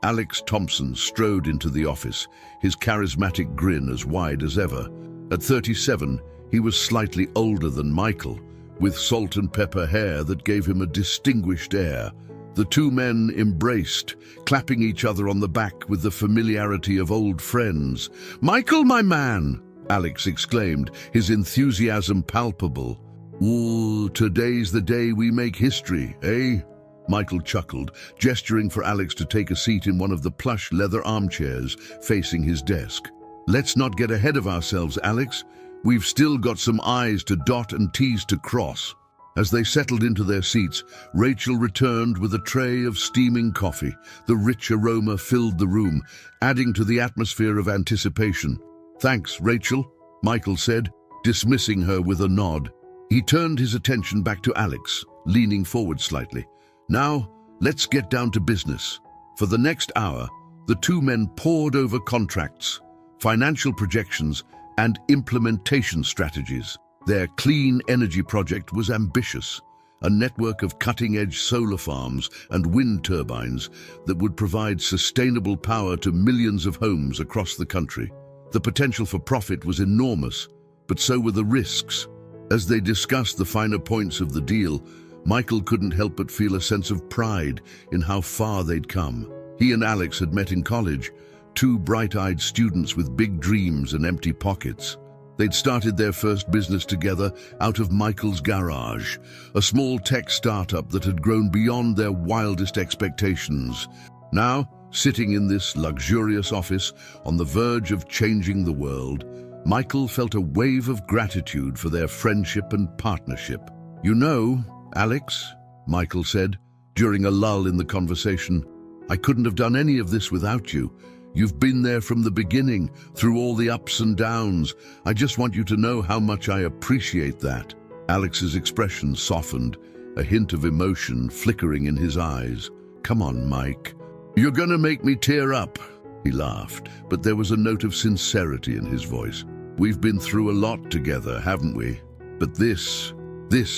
Alex Thompson strode into the office, his charismatic grin as wide as ever. At 37, he was slightly older than Michael, with salt and pepper hair that gave him a distinguished air. The two men embraced, clapping each other on the back with the familiarity of old friends. "Michael, my man!" Alex exclaimed, his enthusiasm palpable. "Ooh, today's the day we make history, eh?" Michael chuckled, gesturing for Alex to take a seat in one of the plush leather armchairs facing his desk. "Let's not get ahead of ourselves, Alex. We've still got some I's to dot and T's to cross." As they settled into their seats, Rachel returned with a tray of steaming coffee. The rich aroma filled the room, adding to the atmosphere of anticipation. "Thanks, Rachel," Michael said, dismissing her with a nod. He turned his attention back to Alex, leaning forward slightly. "Now, let's get down to business." For the next hour, the two men pored over contracts, financial projections, and implementation strategies. Their clean energy project was ambitious, a network of cutting-edge solar farms and wind turbines that would provide sustainable power to millions of homes across the country. The potential for profit was enormous, but so were the risks. As they discussed the finer points of the deal, Michael couldn't help but feel a sense of pride in how far they'd come. He and Alex had met in college, two bright-eyed students with big dreams and empty pockets. They'd started their first business together out of Michael's garage, a small tech startup that had grown beyond their wildest expectations. Now, sitting in this luxurious office on the verge of changing the world, Michael felt a wave of gratitude for their friendship and partnership. "You know, Alex," Michael said, during a lull in the conversation, "I couldn't have done any of this without you. You've been there from the beginning, through all the ups and downs. I just want you to know how much I appreciate that." Alex's expression softened, a hint of emotion flickering in his eyes. "Come on, Mike. You're gonna make me tear up." He laughed, but there was a note of sincerity in his voice. "We've been through a lot together, haven't we? But this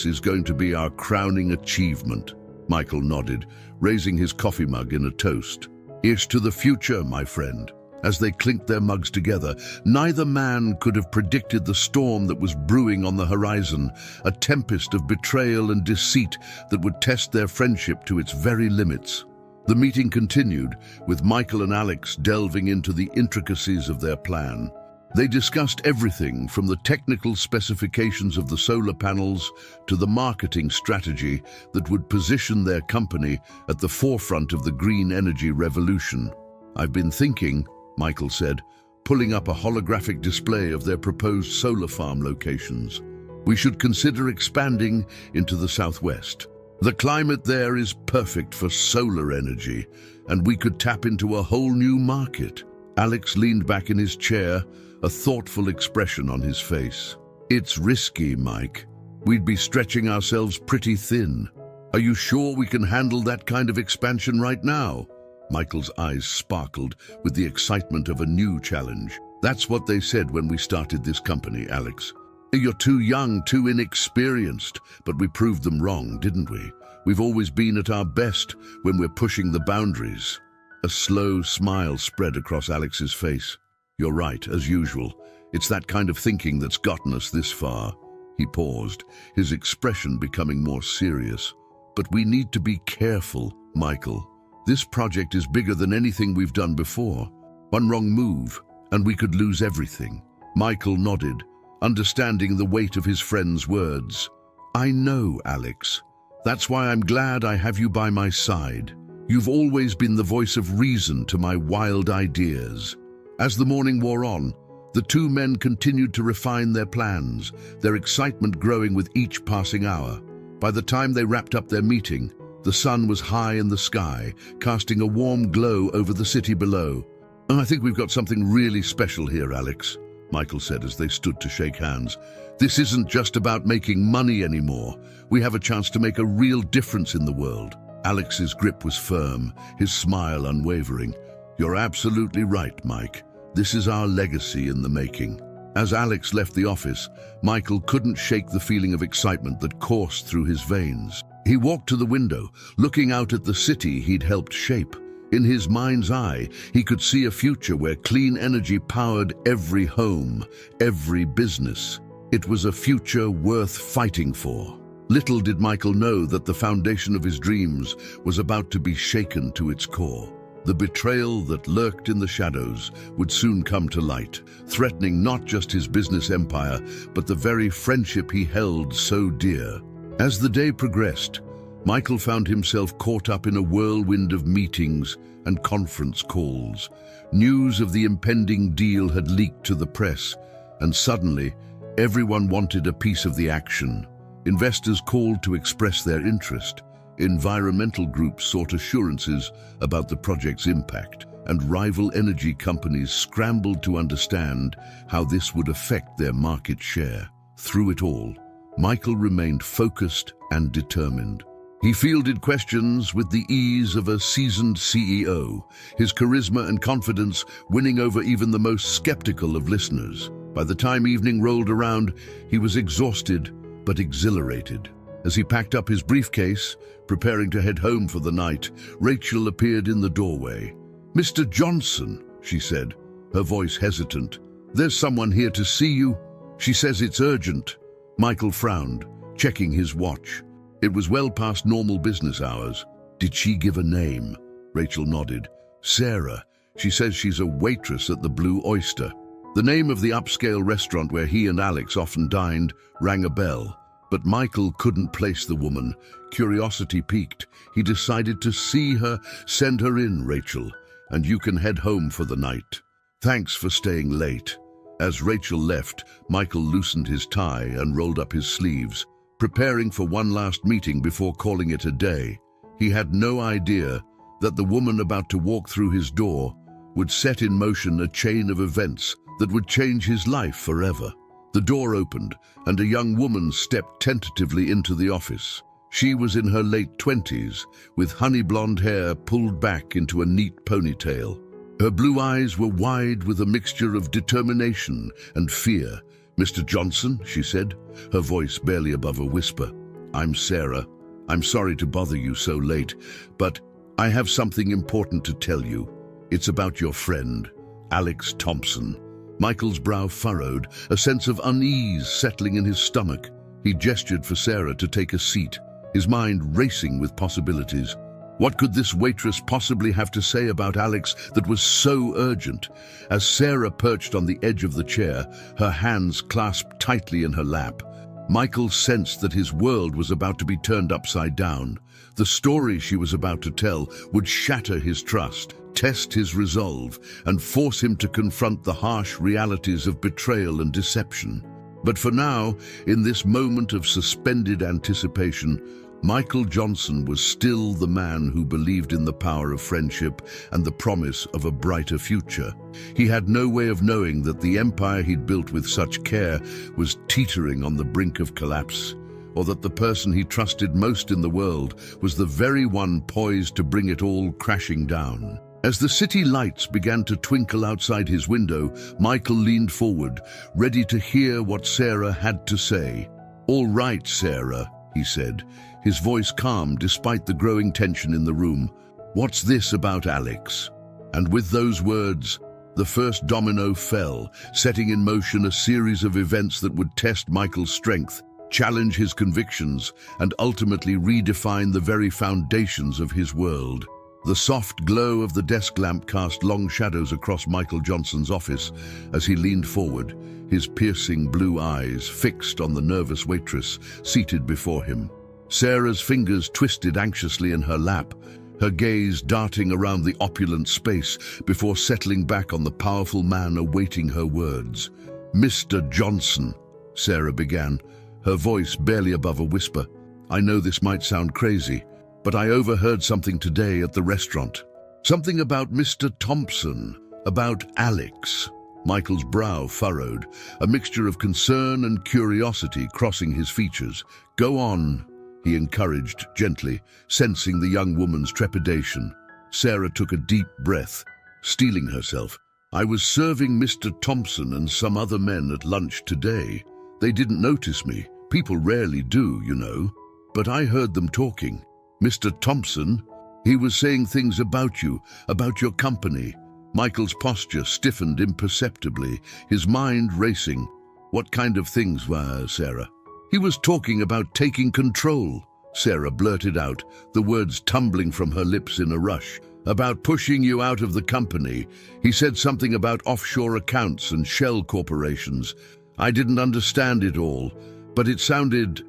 is going to be our crowning achievement." Michael nodded, raising his coffee mug in a toast. "Here's to the future, my friend." As they clinked their mugs together, neither man could have predicted the storm that was brewing on the horizon, a tempest of betrayal and deceit that would test their friendship to its very limits. The meeting continued, with Michael and Alex delving into the intricacies of their plan. They discussed everything from the technical specifications of the solar panels to the marketing strategy that would position their company at the forefront of the green energy revolution. "I've been thinking," Michael said, pulling up a holographic display of their proposed solar farm locations. "We should consider expanding into the southwest. The climate there is perfect for solar energy, and we could tap into a whole new market." Alex leaned back in his chair, a thoughtful expression on his face. "It's risky, Mike. We'd be stretching ourselves pretty thin. Are you sure we can handle that kind of expansion right now?" Michael's eyes sparkled with the excitement of a new challenge. "That's what they said when we started this company, Alex. You're too young, too inexperienced, but we proved them wrong, didn't we? We've always been at our best when we're pushing the boundaries." A slow smile spread across Alex's face. "You're right, as usual. It's that kind of thinking that's gotten us this far." He paused, his expression becoming more serious. "But we need to be careful, Michael. This project is bigger than anything we've done before. One wrong move, and we could lose everything." Michael nodded, understanding the weight of his friend's words. "I know, Alex. That's why I'm glad I have you by my side. You've always been the voice of reason to my wild ideas." As the morning wore on, the two men continued to refine their plans, their excitement growing with each passing hour. By the time they wrapped up their meeting, the sun was high in the sky, casting a warm glow over the city below. "I think we've got something really special here, Alex," Michael said as they stood to shake hands. "This isn't just about making money anymore. We have a chance to make a real difference in the world." Alex's grip was firm, his smile unwavering. "You're absolutely right, Mike. This is our legacy in the making." As Alex left the office, Michael couldn't shake the feeling of excitement that coursed through his veins. He walked to the window, looking out at the city he'd helped shape. In his mind's eye, he could see a future where clean energy powered every home, every business. It was a future worth fighting for. Little did Michael know that the foundation of his dreams was about to be shaken to its core. The betrayal that lurked in the shadows would soon come to light, threatening not just his business empire, but the very friendship he held so dear. As the day progressed, Michael found himself caught up in a whirlwind of meetings and conference calls. News of the impending deal had leaked to the press, and suddenly, everyone wanted a piece of the action. Investors called to express their interest. Environmental groups sought assurances about the project's impact, and rival energy companies scrambled to understand how this would affect their market share. Through it all, Michael remained focused and determined. He fielded questions with the ease of a seasoned CEO, his charisma and confidence winning over even the most skeptical of listeners. By the time evening rolled around, he was exhausted but exhilarated. As he packed up his briefcase, preparing to head home for the night, Rachel appeared in the doorway. "Mr. Johnson," she said, her voice hesitant. "There's someone here to see you. She says it's urgent." Michael frowned, checking his watch. It was well past normal business hours. "Did she give a name?" Rachel nodded. "Sarah. She says she's a waitress at the Blue Oyster." The name of the upscale restaurant where he and Alex often dined rang a bell. But Michael couldn't place the woman. Curiosity piqued. He decided to see her. "Send her in, Rachel, and you can head home for the night. Thanks for staying late." As Rachel left, Michael loosened his tie and rolled up his sleeves, preparing for one last meeting before calling it a day. He had no idea that the woman about to walk through his door would set in motion a chain of events that would change his life forever. The door opened, and a young woman stepped tentatively into the office. She was in her late 20s, with honey blonde hair pulled back into a neat ponytail. Her blue eyes were wide with a mixture of determination and fear. "Mr. Johnson," she said, her voice barely above a whisper. "I'm Sarah. I'm sorry to bother you so late, but I have something important to tell you. It's about your friend, Alex Thompson." Michael's brow furrowed, a sense of unease settling in his stomach. He gestured for Sarah to take a seat, his mind racing with possibilities. What could this waitress possibly have to say about Alex that was so urgent? As Sarah perched on the edge of the chair, her hands clasped tightly in her lap, Michael sensed that his world was about to be turned upside down. The story she was about to tell would shatter his trust, test his resolve, and force him to confront the harsh realities of betrayal and deception. But for now, in this moment of suspended anticipation, Michael Johnson was still the man who believed in the power of friendship and the promise of a brighter future. He had no way of knowing that the empire he'd built with such care was teetering on the brink of collapse, or that the person he trusted most in the world was the very one poised to bring it all crashing down. As the city lights began to twinkle outside his window, Michael leaned forward, ready to hear what Sarah had to say. "All right, Sarah," he said, his voice calm despite the growing tension in the room. "What's this about Alex?" And with those words, the first domino fell, setting in motion a series of events that would test Michael's strength, challenge his convictions, and ultimately redefine the very foundations of his world. The soft glow of the desk lamp cast long shadows across Michael Johnson's office as he leaned forward, his piercing blue eyes fixed on the nervous waitress seated before him. Sarah's fingers twisted anxiously in her lap, her gaze darting around the opulent space before settling back on the powerful man awaiting her words. "Mr. Johnson," Sarah began, her voice barely above a whisper. "I know this might sound crazy, but I overheard something today at the restaurant. Something about Mr. Thompson, about Alex." Michael's brow furrowed, a mixture of concern and curiosity crossing his features. "Go on," he encouraged gently, sensing the young woman's trepidation. Sarah took a deep breath, steeling herself. "I was serving Mr. Thompson and some other men at lunch today. They didn't notice me. People rarely do, you know. But I heard them talking. Mr. Thompson, He was saying things about you, about your company. Michael's posture stiffened imperceptibly, his mind racing. What kind of things were, Sarah? He was talking about taking control, Sarah blurted out, the words tumbling from her lips in a rush. About pushing you out of the company. He said something about offshore accounts and shell corporations. I didn't understand it all, but it sounded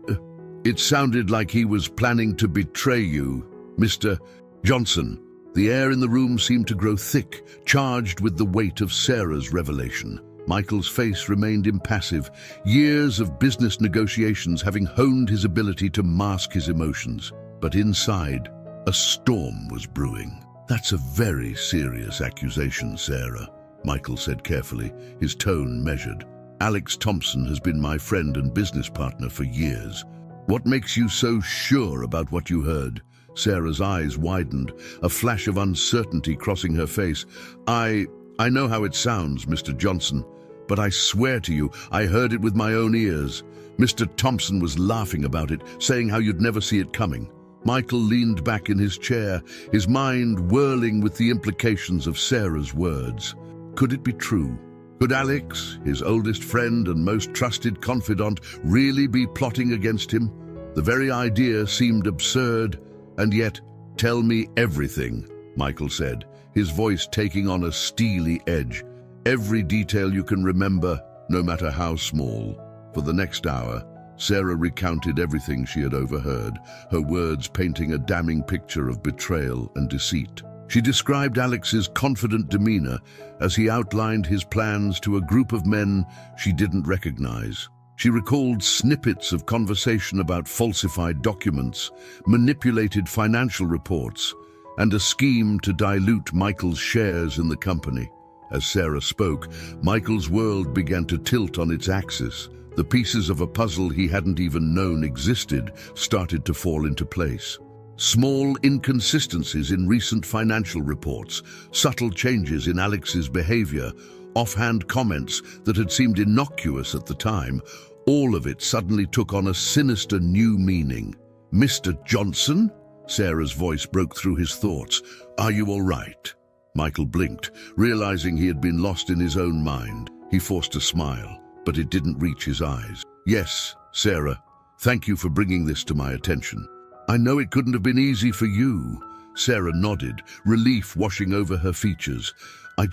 like he was planning to betray you, Mr. Johnson. The air in the room seemed to grow thick, charged with the weight of Sarah's revelation. Michael's face remained impassive, years of business negotiations having honed his ability to mask his emotions. But inside, a storm was brewing. That's a very serious accusation, Sarah, Michael said carefully, his tone measured. Alex Thompson has been my friend and business partner for years. What makes you so sure about what you heard? Sarah's eyes widened, a flash of uncertainty crossing her face. I know how it sounds, Mr. Johnson, but I swear to you, I heard it with my own ears. Mr. Thompson was laughing about it, saying how you'd never see it coming. Michael leaned back in his chair, his mind whirling with the implications of Sarah's words. Could it be true? Could Alex, his oldest friend and most trusted confidant, really be plotting against him? The very idea seemed absurd, and yet, tell me everything, Michael said, his voice taking on a steely edge. Every detail you can remember, no matter how small. For the next hour, Sarah recounted everything she had overheard, her words painting a damning picture of betrayal and deceit. She described Alex's confident demeanor as he outlined his plans to a group of men she didn't recognize. She recalled snippets of conversation about falsified documents, manipulated financial reports, and a scheme to dilute Michael's shares in the company. As Sarah spoke, Michael's world began to tilt on its axis. The pieces of a puzzle he hadn't even known existed started to fall into place. Small inconsistencies in recent financial reports, subtle changes in Alex's behavior, offhand comments that had seemed innocuous at the time, all of it suddenly took on a sinister new meaning. Mr. Johnson? Sarah's voice broke through his thoughts. Are you all right? Michael blinked, realizing he had been lost in his own mind. He forced a smile, but it didn't reach his eyes. Yes, Sarah, thank you for bringing this to my attention. I know it couldn't have been easy for you. Sarah nodded, relief washing over her features. I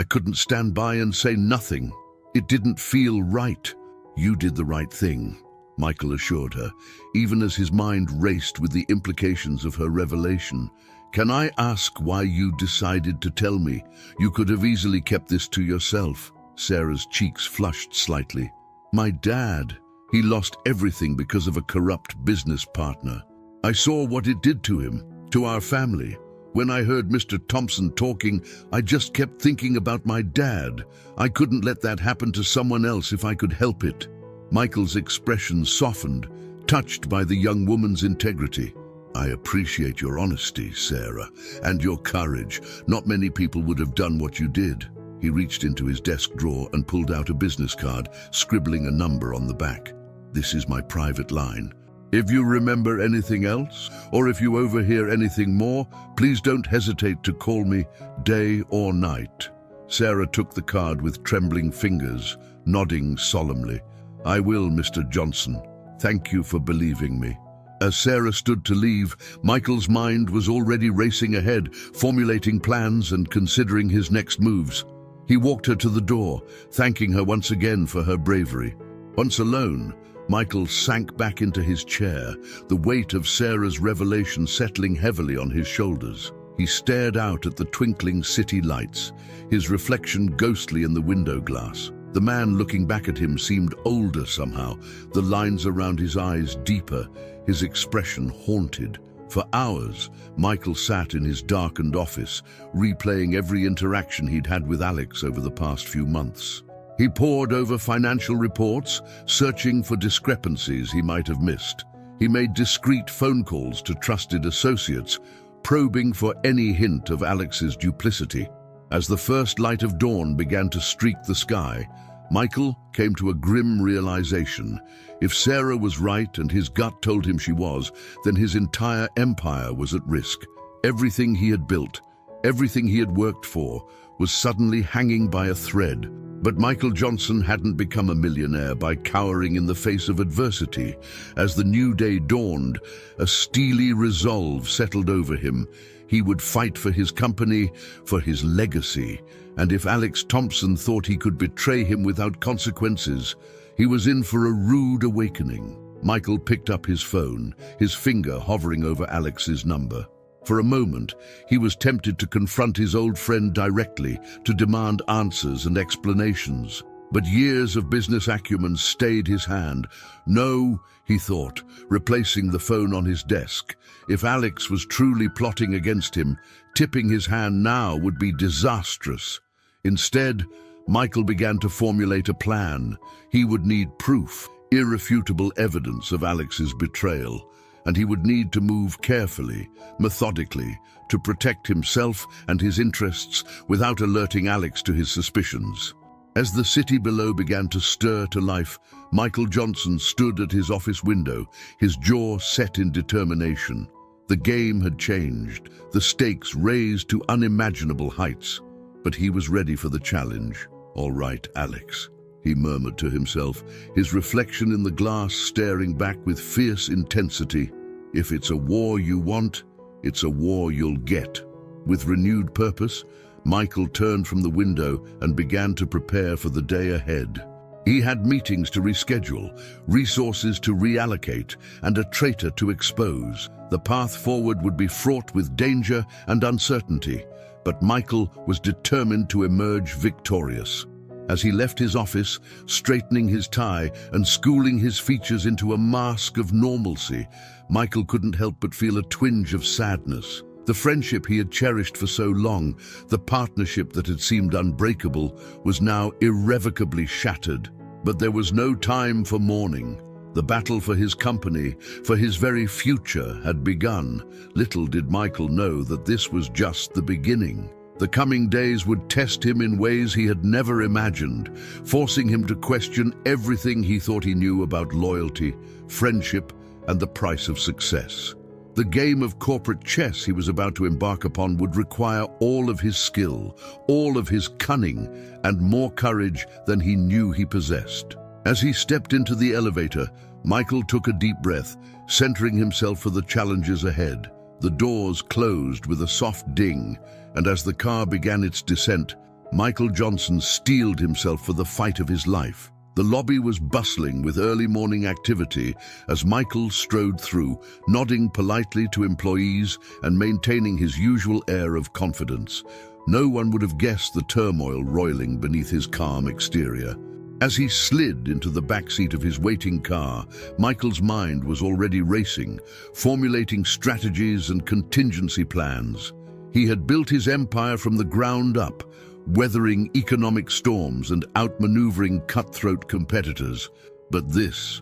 couldn't stand by and say nothing. It didn't feel right. You did the right thing, Michael assured her, even as his mind raced with the implications of her revelation. Can I ask why you decided to tell me? You could have easily kept this to yourself. Sarah's cheeks flushed slightly. My dad, he lost everything because of a corrupt business partner. I saw what it did to him, to our family. When I heard Mr. Thompson talking, I just kept thinking about my dad. I couldn't let that happen to someone else if I could help it. Michael's expression softened, touched by the young woman's integrity. I appreciate your honesty, Sarah, and your courage. Not many people would have done what you did. He reached into his desk drawer and pulled out a business card, scribbling a number on the back. This is my private line. If you remember anything else, or if you overhear anything more, please don't hesitate to call me day or night. Sarah took the card with trembling fingers, nodding solemnly. I will, Mr. Johnson. Thank you for believing me. As Sarah stood to leave, Michael's mind was already racing ahead, formulating plans and considering his next moves. He walked her to the door, thanking her once again for her bravery. Once alone, Michael sank back into his chair, the weight of Sarah's revelation settling heavily on his shoulders. He stared out at the twinkling city lights, his reflection ghostly in the window glass. The man looking back at him seemed older somehow, the lines around his eyes deeper, his expression haunted. For hours, Michael sat in his darkened office, replaying every interaction he'd had with Alex over the past few months. He pored over financial reports, searching for discrepancies he might have missed. He made discreet phone calls to trusted associates, probing for any hint of Alex's duplicity. As the first light of dawn began to streak the sky, Michael came to a grim realization. If Sarah was right and his gut told him she was, then his entire empire was at risk. Everything he had built, everything he had worked for, was suddenly hanging by a thread. But Michael Johnson hadn't become a millionaire by cowering in the face of adversity. As the new day dawned, a steely resolve settled over him. He would fight for his company, for his legacy, and if Alex Thompson thought he could betray him without consequences, he was in for a rude awakening. Michael picked up his phone, his finger hovering over Alex's number. For a moment, he was tempted to confront his old friend directly, to demand answers and explanations. But years of business acumen stayed his hand. No, he thought, replacing the phone on his desk. If Alex was truly plotting against him, tipping his hand now would be disastrous. Instead, Michael began to formulate a plan. He would need proof, irrefutable evidence of Alex's betrayal, and he would need to move carefully, methodically, to protect himself and his interests without alerting Alex to his suspicions. As the city below began to stir to life, Michael Johnson stood at his office window, his jaw set in determination. The game had changed, the stakes raised to unimaginable heights, but he was ready for the challenge. "All right, Alex," he murmured to himself, his reflection in the glass staring back with fierce intensity. "If it's a war you want, it's a war you'll get." With renewed purpose, Michael turned from the window and began to prepare for the day ahead. He had meetings to reschedule, resources to reallocate, and a traitor to expose. The path forward would be fraught with danger and uncertainty, but Michael was determined to emerge victorious. As he left his office, straightening his tie and schooling his features into a mask of normalcy, Michael couldn't help but feel a twinge of sadness. The friendship he had cherished for so long, the partnership that had seemed unbreakable, was now irrevocably shattered. But there was no time for mourning. The battle for his company, for his very future, had begun. Little did Michael know that this was just the beginning. The coming days would test him in ways he had never imagined, forcing him to question everything he thought he knew about loyalty, friendship, and the price of success. The game of corporate chess he was about to embark upon would require all of his skill, all of his cunning, and more courage than he knew he possessed. As he stepped into the elevator, Michael took a deep breath, centering himself for the challenges ahead. The doors closed with a soft ding, and as the car began its descent, Michael Johnson steeled himself for the fight of his life. The lobby was bustling with early morning activity as Michael strode through, nodding politely to employees and maintaining his usual air of confidence. No one would have guessed the turmoil roiling beneath his calm exterior. As he slid into the backseat of his waiting car, Michael's mind was already racing, formulating strategies and contingency plans. He had built his empire from the ground up, weathering economic storms and outmaneuvering cutthroat competitors. But this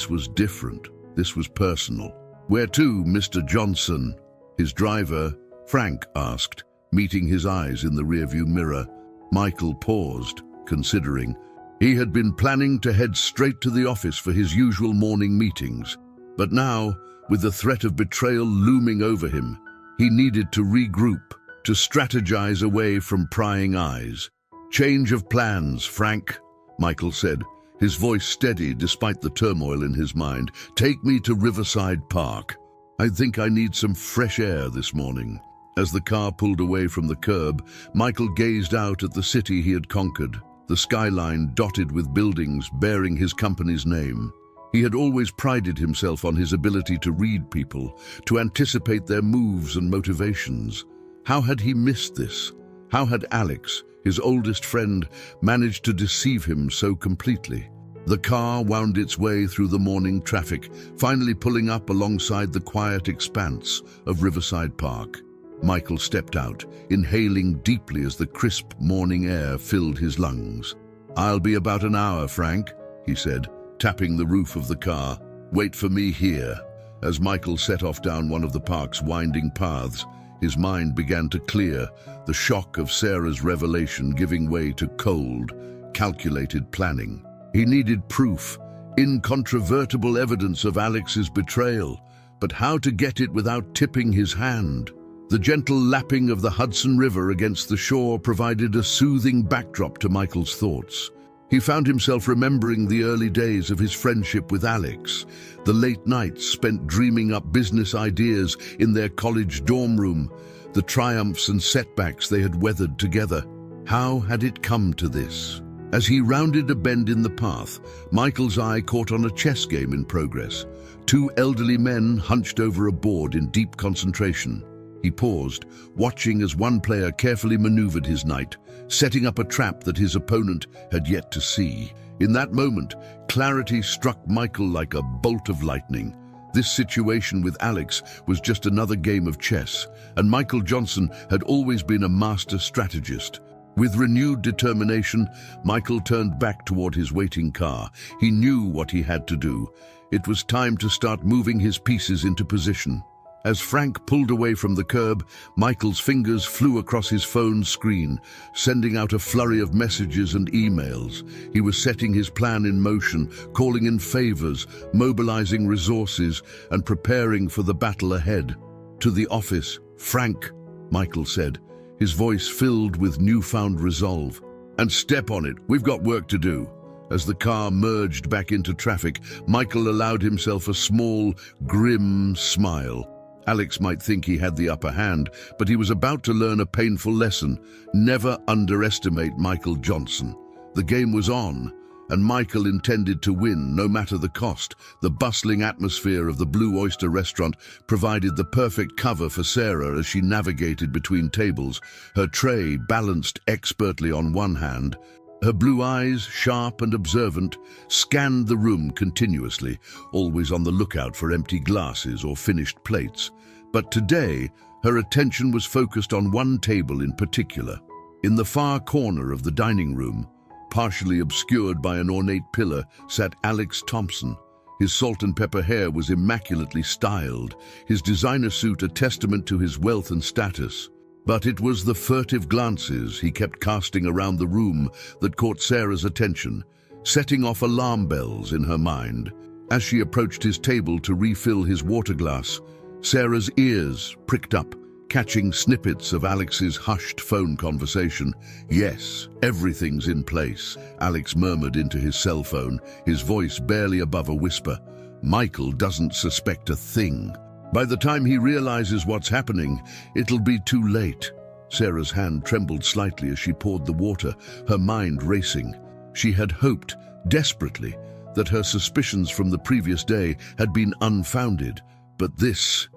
was different. This was personal. "Where to, Mr. Johnson?" his driver, Frank, asked, meeting his eyes in the rearview mirror. Michael paused, considering. He had been planning to head straight to the office for his usual morning meetings. But now, with the threat of betrayal looming over him, he needed to regroup, to strategize away from prying eyes. "Change of plans, Frank," Michael said, his voice steady despite the turmoil in his mind. "Take me to Riverside Park. I think I need some fresh air this morning." As the car pulled away from the curb, Michael gazed out at the city he had conquered, the skyline dotted with buildings bearing his company's name. He had always prided himself on his ability to read people, to anticipate their moves and motivations. How had he missed this? How had Alex, his oldest friend, managed to deceive him so completely? The car wound its way through the morning traffic, finally pulling up alongside the quiet expanse of Riverside Park. Michael stepped out, inhaling deeply as the crisp morning air filled his lungs. "I'll be about an hour, Frank," he said, tapping the roof of the car. "Wait for me here." As Michael set off down one of the park's winding paths, his mind began to clear, the shock of Sarah's revelation giving way to cold, calculated planning. He needed proof, incontrovertible evidence of Alex's betrayal, but how to get it without tipping his hand? The gentle lapping of the Hudson River against the shore provided a soothing backdrop to Michael's thoughts. He found himself remembering the early days of his friendship with Alex, the late nights spent dreaming up business ideas in their college dorm room, the triumphs and setbacks they had weathered together. How had it come to this? As he rounded a bend in the path, Michael's eye caught on a chess game in progress. Two elderly men hunched over a board in deep concentration. He paused, watching as one player carefully maneuvered his knight, setting up a trap that his opponent had yet to see. In that moment, clarity struck Michael like a bolt of lightning. This situation with Alex was just another game of chess, and Michael Johnson had always been a master strategist. With renewed determination, Michael turned back toward his waiting car. He knew what he had to do. It was time to start moving his pieces into position. As Frank pulled away from the curb, Michael's fingers flew across his phone's screen, sending out a flurry of messages and emails. He was setting his plan in motion, calling in favors, mobilizing resources, and preparing for the battle ahead. "To the office, Frank," Michael said, his voice filled with newfound resolve. "And step on it, we've got work to do." As the car merged back into traffic, Michael allowed himself a small, grim smile. Alex might think he had the upper hand, but he was about to learn a painful lesson. Never underestimate Michael Johnson. The game was on, and Michael intended to win, no matter the cost. The bustling atmosphere of the Blue Oyster restaurant provided the perfect cover for Sarah as she navigated between tables, her tray balanced expertly on one hand. Her blue eyes, sharp and observant, scanned the room continuously, always on the lookout for empty glasses or finished plates. But today, her attention was focused on one table in particular. In the far corner of the dining room, partially obscured by an ornate pillar, sat Alex Thompson. His salt and pepper hair was immaculately styled, his designer suit a testament to his wealth and status. But it was the furtive glances he kept casting around the room that caught Sarah's attention, setting off alarm bells in her mind. As she approached his table to refill his water glass, Sarah's ears pricked up, catching snippets of Alex's hushed phone conversation. "Yes, everything's in place," Alex murmured into his cell phone, his voice barely above a whisper. "Michael doesn't suspect a thing. By the time he realizes what's happening, it'll be too late." Sarah's hand trembled slightly as she poured the water, her mind racing. She had hoped, desperately, that her suspicions from the previous day had been unfounded. But this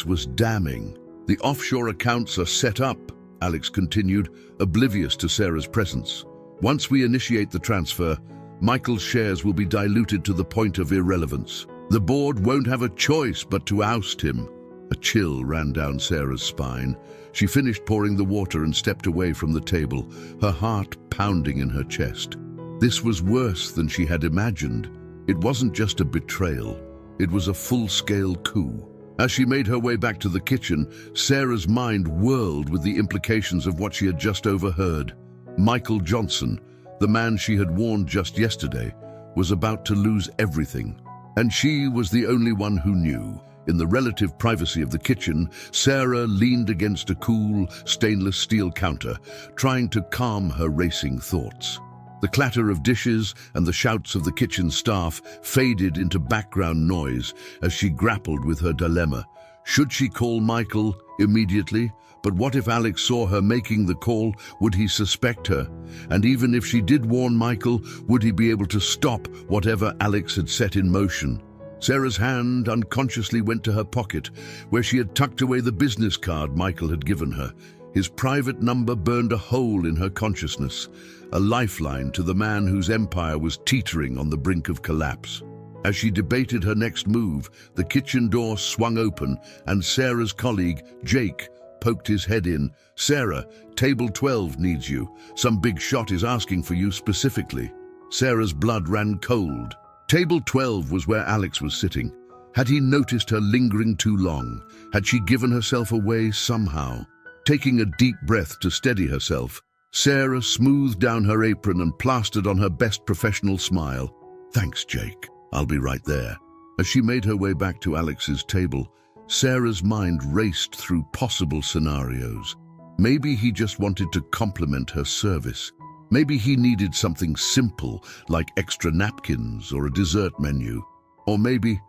was damning. "The offshore accounts are set up," Alex continued, oblivious to Sarah's presence. "Once we initiate the transfer, Michael's shares will be diluted to the point of irrelevance. The board won't have a choice but to oust him." A chill ran down Sarah's spine. She finished pouring the water and stepped away from the table, her heart pounding in her chest. This was worse than she had imagined. It wasn't just a betrayal. It was a full-scale coup. As she made her way back to the kitchen, Sarah's mind whirled with the implications of what she had just overheard. Michael Johnson, the man she had warned just yesterday, was about to lose everything. And she was the only one who knew. In the relative privacy of the kitchen, Sarah leaned against a cool, stainless steel counter, trying to calm her racing thoughts. The clatter of dishes and the shouts of the kitchen staff faded into background noise as she grappled with her dilemma. Should she call Michael immediately? But what if Alex saw her making the call? Would he suspect her? And even if she did warn Michael, would he be able to stop whatever Alex had set in motion? Sarah's hand unconsciously went to her pocket, where she had tucked away the business card Michael had given her. His private number burned a hole in her consciousness, a lifeline to the man whose empire was teetering on the brink of collapse. As she debated her next move, the kitchen door swung open, and Sarah's colleague, Jake, poked his head in. "Sarah, table 12 needs you. Some big shot is asking for you specifically." Sarah's blood ran cold. Table 12 was where Alex was sitting. Had he noticed her lingering too long? Had she given herself away somehow? Taking a deep breath to steady herself, Sarah smoothed down her apron and plastered on her best professional smile. "Thanks, Jake. I'll be right there." As she made her way back to Alex's table, Sarah's mind raced through possible scenarios. Maybe he just wanted to compliment her service. Maybe he needed something simple, like extra napkins or a dessert menu. Or maybe,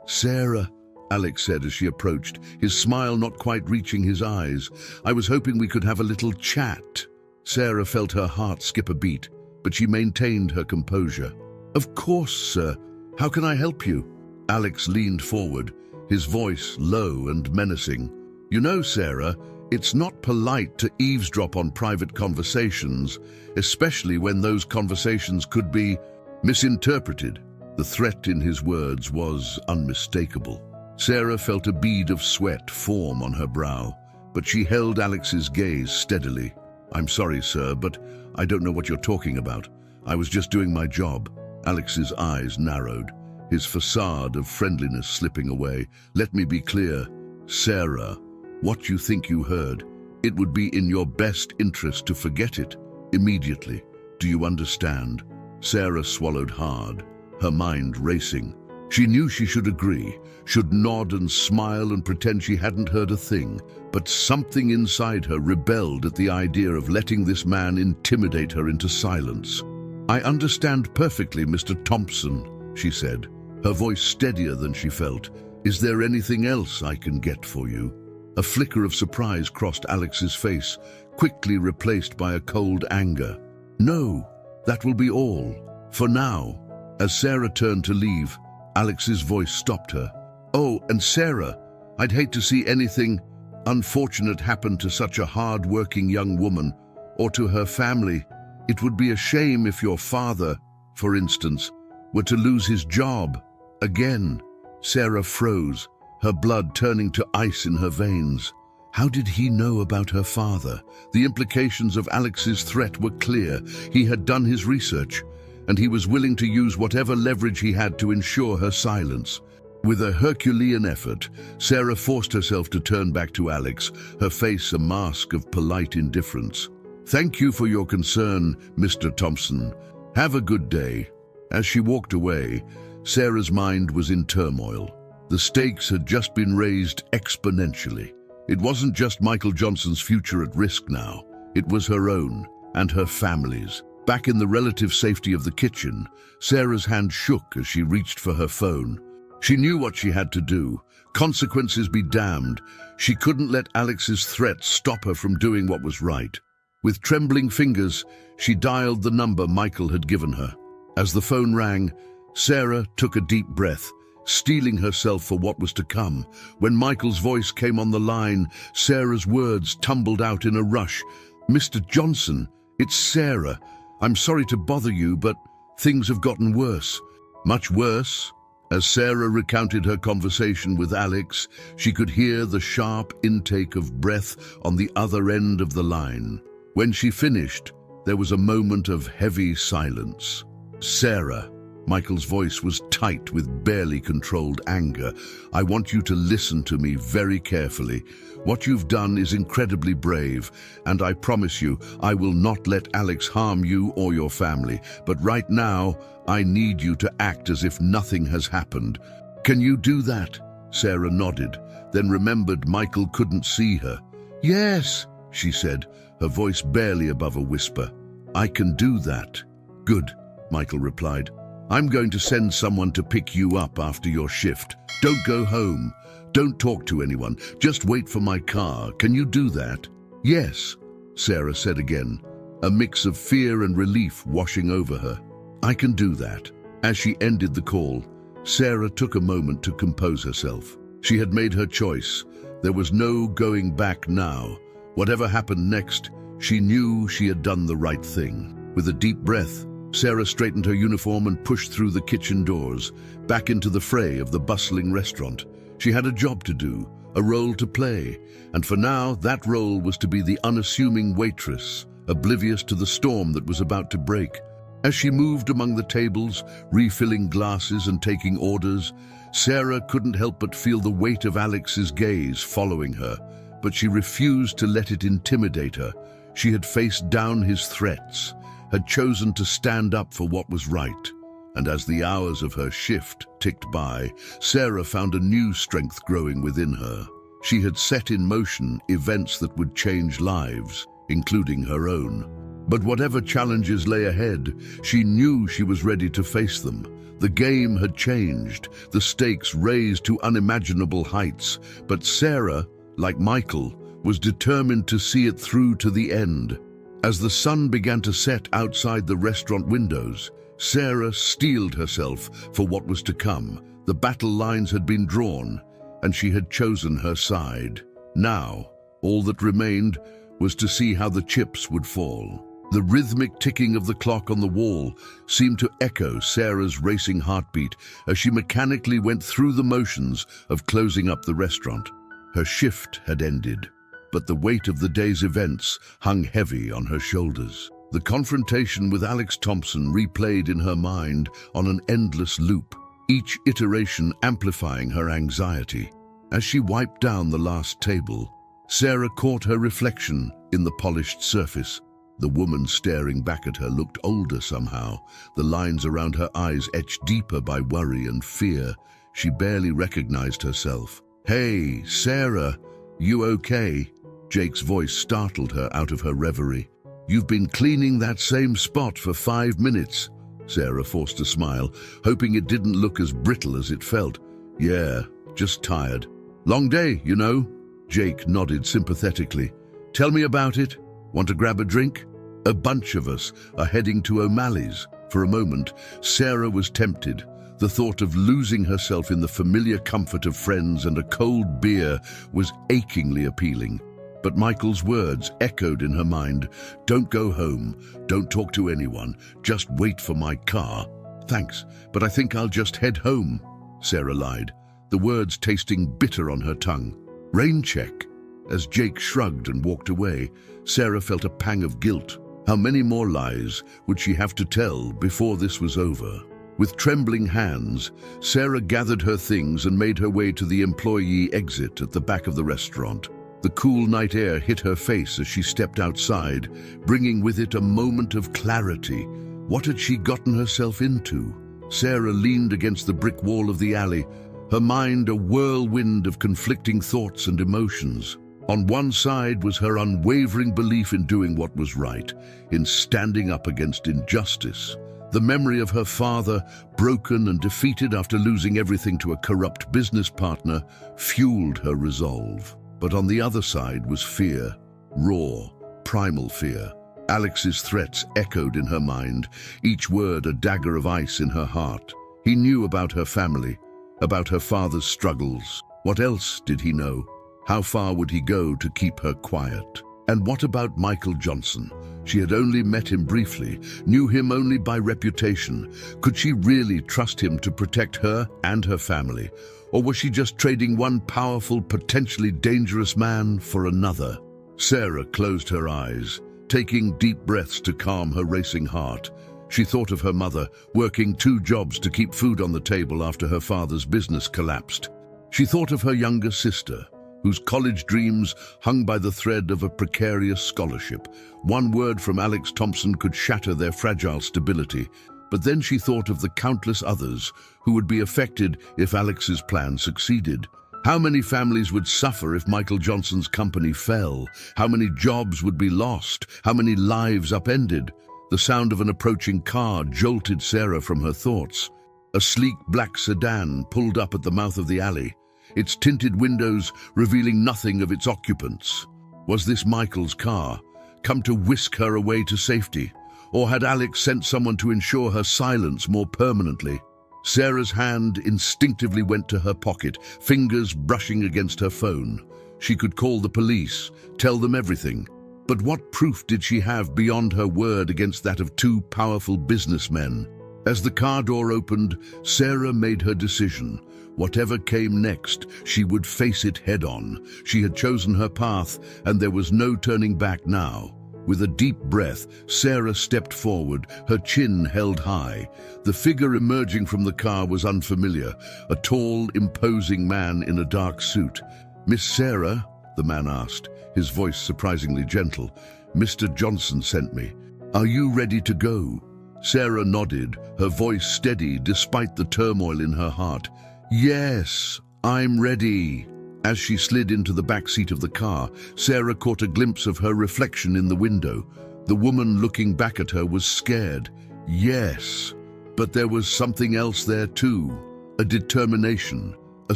Sarah, Alex said as she approached, his smile not quite reaching his eyes. I was hoping we could have a little chat. Sarah felt her heart skip a beat, but she maintained her composure. Of course, sir. How can I help you? Alex leaned forward, his voice low and menacing. You know, Sarah, it's not polite to eavesdrop on private conversations, especially when those conversations could be misinterpreted. The threat in his words was unmistakable. Sarah felt a bead of sweat form on her brow, but she held Alex's gaze steadily. I'm sorry, sir, but I don't know what you're talking about. I was just doing my job. Alex's eyes narrowed, his facade of friendliness slipping away. Let me be clear, Sarah, what you think you heard, it would be in your best interest to forget it immediately. Do you understand? Sarah swallowed hard, her mind racing. She knew she should agree, should nod and smile and pretend she hadn't heard a thing, but something inside her rebelled at the idea of letting this man intimidate her into silence. I understand perfectly, Mr. Thompson, she said, her voice steadier than she felt. Is there anything else I can get for you? A flicker of surprise crossed Alex's face, quickly replaced by a cold anger. No, that will be all, for now. As Sarah turned to leave, Alex's voice stopped her. Oh, and Sarah, I'd hate to see anything unfortunate happen to such a hard-working young woman, or to her family. It would be a shame if your father, for instance, were to lose his job. Again, Sarah froze, her blood turning to ice in her veins. How did he know about her father? The implications of Alex's threat were clear. He had done his research, and he was willing to use whatever leverage he had to ensure her silence. With a Herculean effort, Sarah forced herself to turn back to Alex, her face a mask of polite indifference. Thank you for your concern, Mr. Thompson. Have a good day. As she walked away, Sarah's mind was in turmoil. The stakes had just been raised exponentially. It wasn't just Michael Johnson's future at risk now. It was her own and her family's. Back in the relative safety of the kitchen, Sarah's hand shook as she reached for her phone. She knew what she had to do. Consequences be damned. She couldn't let Alex's threats stop her from doing what was right. With trembling fingers, she dialed the number Michael had given her. As the phone rang, Sarah took a deep breath, steeling herself for what was to come. When Michael's voice came on the line, Sarah's words tumbled out in a rush. Mr. Johnson, it's Sarah. I'm sorry to bother you, but things have gotten worse. Much worse? As Sarah recounted her conversation with Alex, she could hear the sharp intake of breath on the other end of the line. When she finished, there was a moment of heavy silence. Sarah, Michael's voice was tight with barely controlled anger. I want you to listen to me very carefully. What you've done is incredibly brave, and I promise you, I will not let Alex harm you or your family. But right now, I need you to act as if nothing has happened. Can you do that? Sarah nodded, then remembered Michael couldn't see her. Yes, she said, her voice barely above a whisper. I can do that. Good, Michael replied. I'm going to send someone to pick you up after your shift. Don't go home. Don't talk to anyone. Just wait for my car. Can you do that? Yes, Sarah said again, a mix of fear and relief washing over her. I can do that. As she ended the call, Sarah took a moment to compose herself. She had made her choice. There was no going back now. Whatever happened next, she knew she had done the right thing. With a deep breath, Sarah straightened her uniform and pushed through the kitchen doors, back into the fray of the bustling restaurant. She had a job to do, a role to play, and for now that role was to be the unassuming waitress, oblivious to the storm that was about to break. As she moved among the tables, refilling glasses and taking orders, Sarah couldn't help but feel the weight of Alex's gaze following her, but she refused to let it intimidate her. She had faced down his threats, had chosen to stand up for what was right. And as the hours of her shift ticked by, Sarah found a new strength growing within her. She had set in motion events that would change lives, including her own. But whatever challenges lay ahead, she knew she was ready to face them. The game had changed, the stakes raised to unimaginable heights, but Sarah, like Michael, was determined to see it through to the end. As the sun began to set outside the restaurant windows, Sarah steeled herself for what was to come. The battle lines had been drawn, and she had chosen her side. Now, all that remained was to see how the chips would fall. The rhythmic ticking of the clock on the wall seemed to echo Sarah's racing heartbeat as she mechanically went through the motions of closing up the restaurant. Her shift had ended, but the weight of the day's events hung heavy on her shoulders. The confrontation with Alex Thompson replayed in her mind on an endless loop, each iteration amplifying her anxiety. As she wiped down the last table, Sarah caught her reflection in the polished surface. The woman staring back at her looked older somehow, the lines around her eyes etched deeper by worry and fear. She barely recognized herself. "Hey, Sarah, you okay?" Jake's voice startled her out of her reverie. "You've been cleaning that same spot for 5 minutes." Sarah forced a smile, hoping it didn't look as brittle as it felt. "Yeah, just tired. Long day, you know." Jake nodded sympathetically. "Tell me about it. Want to grab a drink?" A bunch of us are heading to O'Malley's. For a moment, Sarah was tempted. The thought of losing herself in the familiar comfort of friends and a cold beer was achingly appealing. But Michael's words echoed in her mind. "Don't go home. Don't talk to anyone. Just wait for my car." "Thanks, but I think I'll just head home," Sarah lied, the words tasting bitter on her tongue. "Rain check." As Jake shrugged and walked away, Sarah felt a pang of guilt. How many more lies would she have to tell before this was over? With trembling hands, Sarah gathered her things and made her way to the employee exit at the back of the restaurant. The cool night air hit her face as she stepped outside, bringing with it a moment of clarity. What had she gotten herself into? Sarah leaned against the brick wall of the alley, her mind a whirlwind of conflicting thoughts and emotions. On one side was her unwavering belief in doing what was right, in standing up against injustice. The memory of her father, broken and defeated after losing everything to a corrupt business partner, fueled her resolve. But on the other side was fear, raw, primal fear. Alex's threats echoed in her mind, each word a dagger of ice in her heart. He knew about her family, about her father's struggles. What else did he know? How far would he go to keep her quiet? And what about Michael Johnson? She had only met him briefly, knew him only by reputation. Could she really trust him to protect her and her family? Or was she just trading one powerful, potentially dangerous man for another? Sarah closed her eyes, taking deep breaths to calm her racing heart. She thought of her mother, working 2 jobs to keep food on the table after her father's business collapsed. She thought of her younger sister, whose college dreams hung by the thread of a precarious scholarship. One word from Alex Thompson could shatter their fragile stability. But then she thought of the countless others who would be affected if Alex's plan succeeded. How many families would suffer if Michael Johnson's company fell? How many jobs would be lost? How many lives upended? The sound of an approaching car jolted Sarah from her thoughts. A sleek black sedan pulled up at the mouth of the alley, its tinted windows revealing nothing of its occupants. Was this Michael's car, come to whisk her away to safety? Or had Alex sent someone to ensure her silence more permanently? Sarah's hand instinctively went to her pocket, fingers brushing against her phone. She could call the police, tell them everything. But what proof did she have beyond her word against that of 2 powerful businessmen? As the car door opened, Sarah made her decision. Whatever came next, she would face it head-on. She had chosen her path, and there was no turning back now. With a deep breath, Sarah stepped forward, her chin held high. The figure emerging from the car was unfamiliar, a tall, imposing man in a dark suit. "Miss Sarah?" the man asked, his voice surprisingly gentle. "Mr. Johnson sent me. Are you ready to go?" Sarah nodded, her voice steady despite the turmoil in her heart. "Yes, I'm ready." As she slid into the back seat of the car, Sarah caught a glimpse of her reflection in the window. The woman looking back at her was scared. Yes, but there was something else there too. A determination, a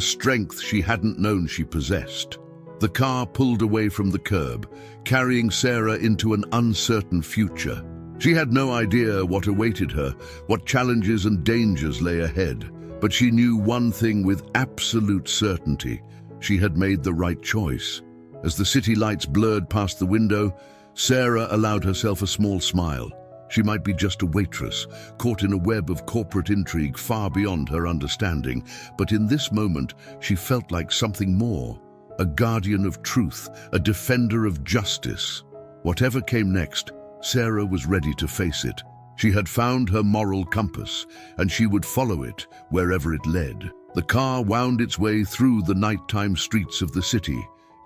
strength she hadn't known she possessed. The car pulled away from the curb, carrying Sarah into an uncertain future. She had no idea what awaited her, what challenges and dangers lay ahead, but she knew one thing with absolute certainty. She had made the right choice. As the city lights blurred past the window, Sarah allowed herself a small smile. She might be just a waitress, caught in a web of corporate intrigue far beyond her understanding, but in this moment she felt like something more. A guardian of truth, a defender of justice. Whatever came next, Sarah was ready to face it. She had found her moral compass, and she would follow it wherever it led. The car wound its way through the nighttime streets of the city,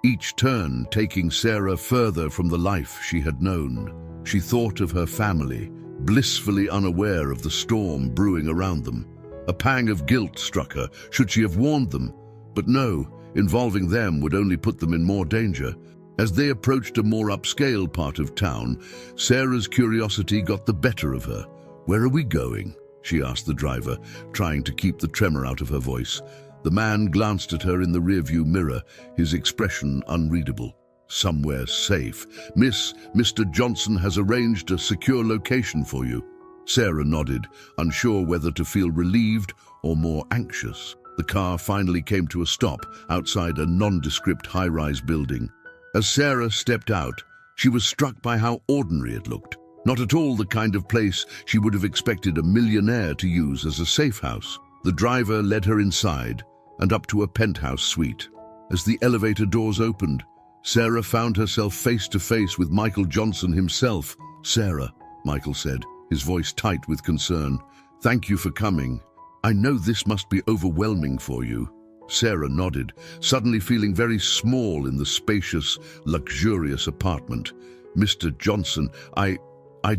each turn taking Sarah further from the life she had known. She thought of her family, blissfully unaware of the storm brewing around them. A pang of guilt struck her. Should she have warned them? But no, involving them would only put them in more danger. As they approached a more upscale part of town, Sarah's curiosity got the better of her. "Where are we going?" she asked the driver, trying to keep the tremor out of her voice. The man glanced at her in the rearview mirror, his expression unreadable. "Somewhere safe. Mr. Johnson has arranged a secure location for you." Sarah nodded, unsure whether to feel relieved or more anxious. The car finally came to a stop outside a nondescript high-rise building. As Sarah stepped out, she was struck by how ordinary it looked. Not at all the kind of place she would have expected a millionaire to use as a safe house. The driver led her inside and up to a penthouse suite. As the elevator doors opened, Sarah found herself face to face with Michael Johnson himself. "Sarah," Michael said, his voice tight with concern, "thank you for coming. I know this must be overwhelming for you." Sarah nodded, suddenly feeling very small in the spacious, luxurious apartment. "Mr. Johnson, I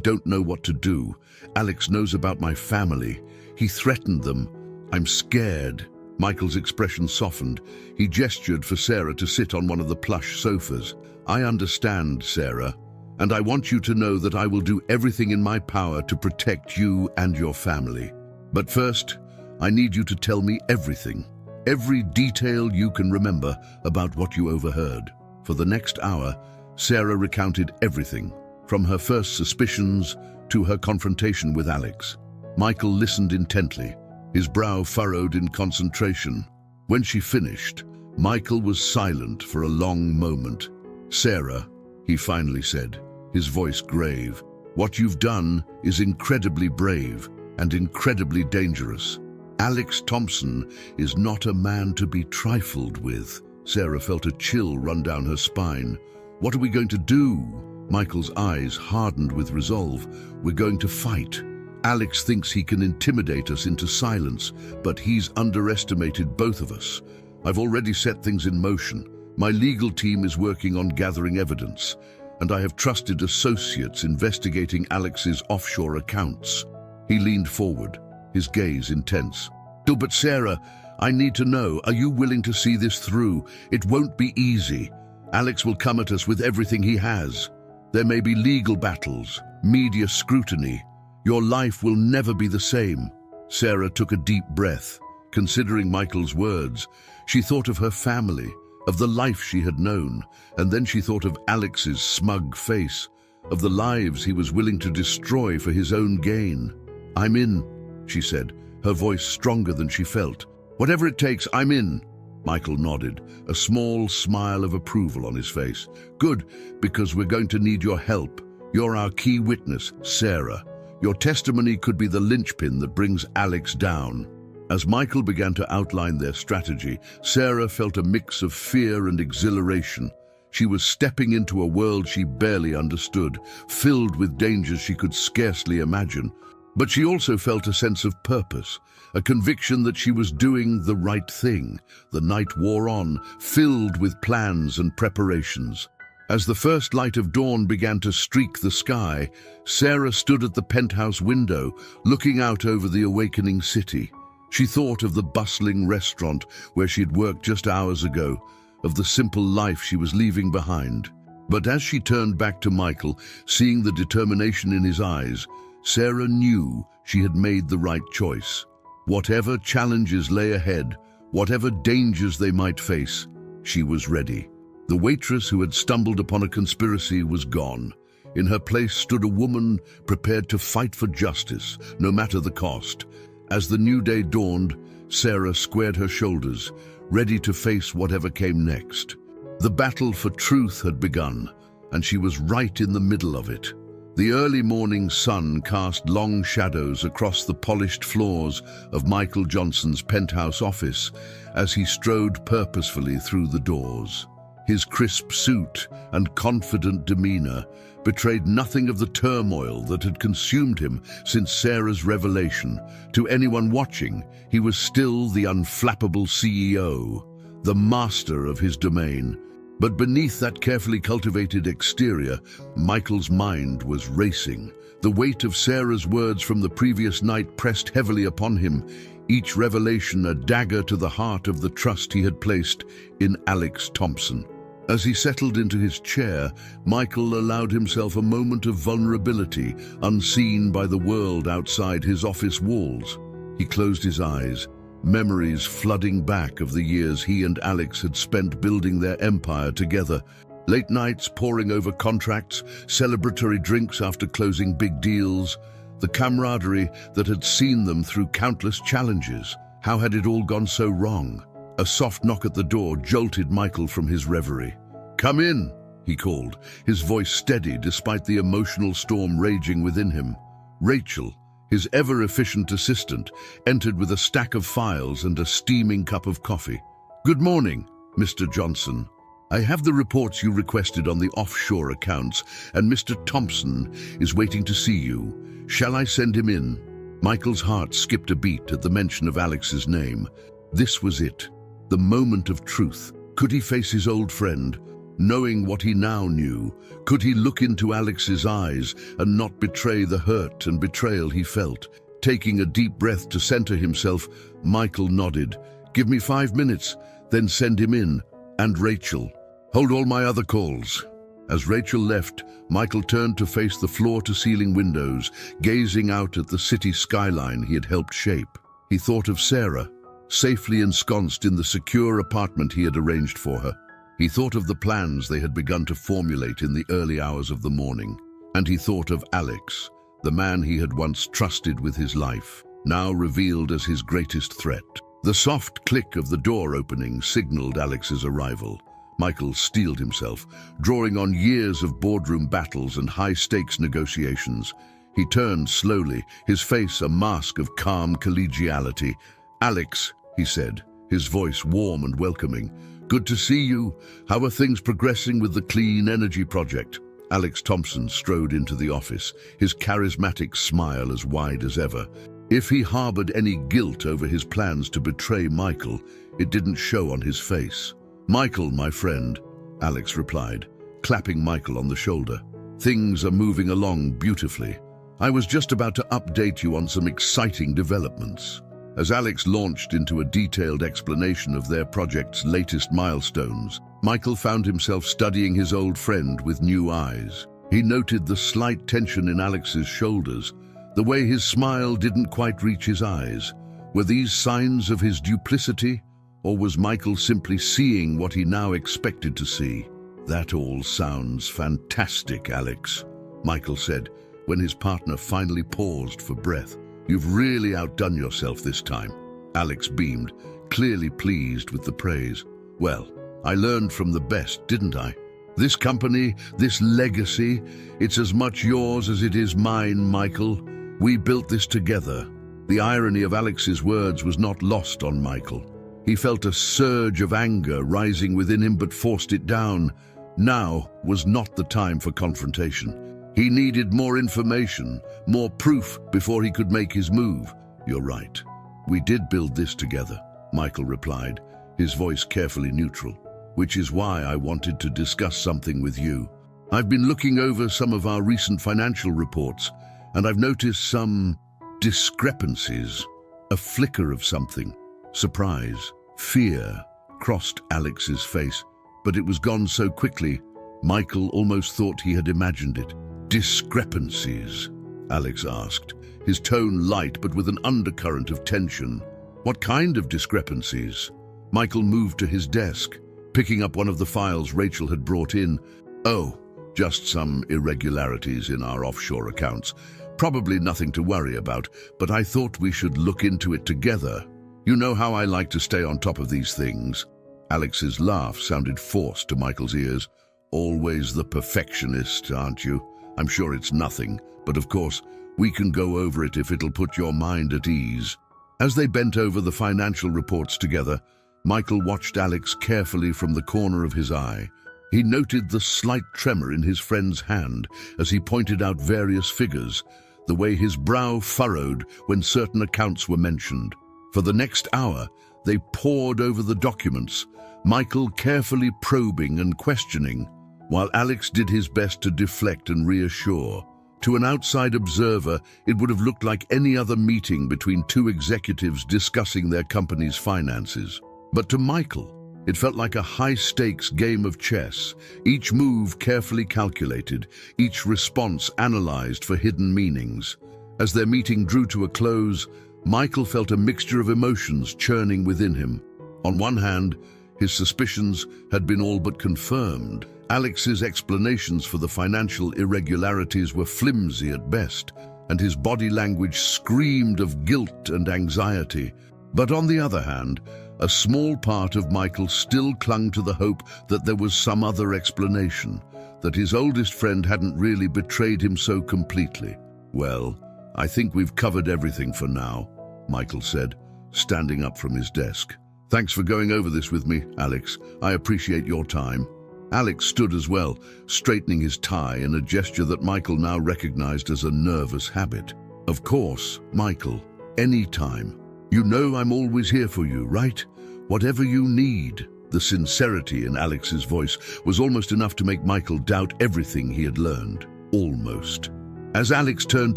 don't know what to do. Alex knows about my family. He threatened them. I'm scared." Michael's expression softened. He gestured for Sarah to sit on one of the plush sofas. "I understand, Sarah, and I want you to know that I will do everything in my power to protect you and your family. But first, I need you to tell me everything. Every detail you can remember about what you overheard." For the next hour, Sarah recounted everything, from her first suspicions to her confrontation with Alex. Michael listened intently, his brow furrowed in concentration. When she finished, Michael was silent for a long moment. "Sarah," he finally said, his voice grave, "what you've done is incredibly brave and incredibly dangerous. Alex Thompson is not a man to be trifled with." Sarah felt a chill run down her spine. "What are we going to do?" Michael's eyes hardened with resolve. "We're going to fight. Alex thinks he can intimidate us into silence, but he's underestimated both of us. I've already set things in motion. My legal team is working on gathering evidence, and I have trusted associates investigating Alex's offshore accounts." He leaned forward, his gaze intense. "But Sarah, I need to know, are you willing to see this through? It won't be easy. Alex will come at us with everything he has. There may be legal battles, media scrutiny. Your life will never be the same." Sarah took a deep breath. Considering Michael's words, she thought of her family, of the life she had known, and then she thought of Alex's smug face, of the lives he was willing to destroy for his own gain. "I'm in," she said, her voice stronger than she felt. "Whatever it takes, I'm in." Michael nodded, a small smile of approval on his face. "Good, because we're going to need your help. You're our key witness, Sarah. Your testimony could be the linchpin that brings Alex down." As Michael began to outline their strategy, Sarah felt a mix of fear and exhilaration. She was stepping into a world she barely understood, filled with dangers she could scarcely imagine. But she also felt a sense of purpose, a conviction that she was doing the right thing. The night wore on, filled with plans and preparations. As the first light of dawn began to streak the sky, Sarah stood at the penthouse window, looking out over the awakening city. She thought of the bustling restaurant where she had worked just hours ago, of the simple life she was leaving behind. But as she turned back to Michael, seeing the determination in his eyes, Sarah knew she had made the right choice. Whatever challenges lay ahead, whatever dangers they might face, she was ready. The waitress who had stumbled upon a conspiracy was gone. In her place stood a woman prepared to fight for justice, no matter the cost. As the new day dawned, Sarah squared her shoulders, ready to face whatever came next. The battle for truth had begun, and she was right in the middle of it. The early morning sun cast long shadows across the polished floors of Michael Johnson's penthouse office as he strode purposefully through the doors. His crisp suit and confident demeanor betrayed nothing of the turmoil that had consumed him since Sarah's revelation. To anyone watching, he was still the unflappable CEO, the master of his domain. But beneath that carefully cultivated exterior, Michael's mind was racing. The weight of Sarah's words from the previous night pressed heavily upon him, each revelation a dagger to the heart of the trust he had placed in Alex Thompson. As he settled into his chair, Michael allowed himself a moment of vulnerability, unseen by the world outside his office walls. He closed his eyes, memories flooding back of the years he and Alex had spent building their empire together. Late nights poring over contracts, celebratory drinks after closing big deals, the camaraderie that had seen them through countless challenges. How had it all gone so wrong? A soft knock at the door jolted Michael from his reverie. "Come in," he called, his voice steady despite the emotional storm raging within him. Rachel, his ever-efficient assistant, entered with a stack of files and a steaming cup of coffee. "Good morning, Mr. Johnson. I have the reports you requested on the offshore accounts, and Mr. Thompson is waiting to see you. Shall I send him in?" Michael's heart skipped a beat at the mention of Alex's name. This was it. The moment of truth. Could he face his old friend? Knowing what he now knew, could he look into Alex's eyes and not betray the hurt and betrayal he felt? Taking a deep breath to center himself, Michael nodded. "Give me 5 minutes, then send him in. And Rachel. Hold all my other calls." As Rachel left, Michael turned to face the floor-to-ceiling windows, gazing out at the city skyline he had helped shape. He thought of Sarah, safely ensconced in the secure apartment he had arranged for her. He thought of the plans they had begun to formulate in the early hours of the morning. And he thought of Alex, the man he had once trusted with his life, now revealed as his greatest threat. The soft click of the door opening signaled Alex's arrival. Michael steeled himself, drawing on years of boardroom battles and high-stakes negotiations. He turned slowly, his face a mask of calm collegiality. "Alex," he said, his voice warm and welcoming. "Good to see you. How are things progressing with the clean energy project?" Alex Thompson strode into the office, his charismatic smile as wide as ever. If he harbored any guilt over his plans to betray Michael, it didn't show on his face. "Michael, my friend," Alex replied, clapping Michael on the shoulder. "Things are moving along beautifully. I was just about to update you on some exciting developments." As Alex launched into a detailed explanation of their project's latest milestones, Michael found himself studying his old friend with new eyes. He noted the slight tension in Alex's shoulders, the way his smile didn't quite reach his eyes. Were these signs of his duplicity, or was Michael simply seeing what he now expected to see? "That all sounds fantastic, Alex," Michael said, when his partner finally paused for breath. "You've really outdone yourself this time." Alex beamed, clearly pleased with the praise. "Well, I learned from the best, didn't I? This company, this legacy, it's as much yours as it is mine, Michael. We built this together." The irony of Alex's words was not lost on Michael. He felt a surge of anger rising within him but forced it down. Now was not the time for confrontation. He needed more information, more proof before he could make his move. "You're right. We did build this together," Michael replied, his voice carefully neutral. which is why I wanted to discuss something with you. I've been looking over some of our recent financial reports, and I've noticed some discrepancies. A flicker of something. Surprise, fear crossed Alex's face, but it was gone so quickly, Michael almost thought he had imagined it. Discrepancies? Alex asked, his tone light but with an undercurrent of tension. What kind of discrepancies? Michael moved to his desk, picking up one of the files Rachel had brought in. Oh, just some irregularities in our offshore accounts. Probably nothing to worry about, but I thought we should look into it together. You know how I like to stay on top of these things. Alex's laugh sounded forced to Michael's ears. Always the perfectionist, aren't you? I'm sure it's nothing, but of course, we can go over it if it'll put your mind at ease. As they bent over the financial reports together, Michael watched Alex carefully from the corner of his eye. He noted the slight tremor in his friend's hand as he pointed out various figures, the way his brow furrowed when certain accounts were mentioned. For the next hour, they pored over the documents, Michael carefully probing and questioning, while Alex did his best to deflect and reassure. To an outside observer, it would have looked like any other meeting between two executives discussing their company's finances. But to Michael, it felt like a high-stakes game of chess, each move carefully calculated, each response analyzed for hidden meanings. As their meeting drew to a close, Michael felt a mixture of emotions churning within him. On one hand, his suspicions had been all but confirmed. Alex's explanations for the financial irregularities were flimsy at best, and his body language screamed of guilt and anxiety. But on the other hand, a small part of Michael still clung to the hope that there was some other explanation, that his oldest friend hadn't really betrayed him so completely. Well, I think we've covered everything for now, Michael said, standing up from his desk. Thanks for going over this with me, Alex. I appreciate your time. Alex stood as well, straightening his tie in a gesture that Michael now recognized as a nervous habit. Of course, Michael, any time. You know I'm always here for you, right? Whatever you need. The sincerity in Alex's voice was almost enough to make Michael doubt everything he had learned. Almost. As Alex turned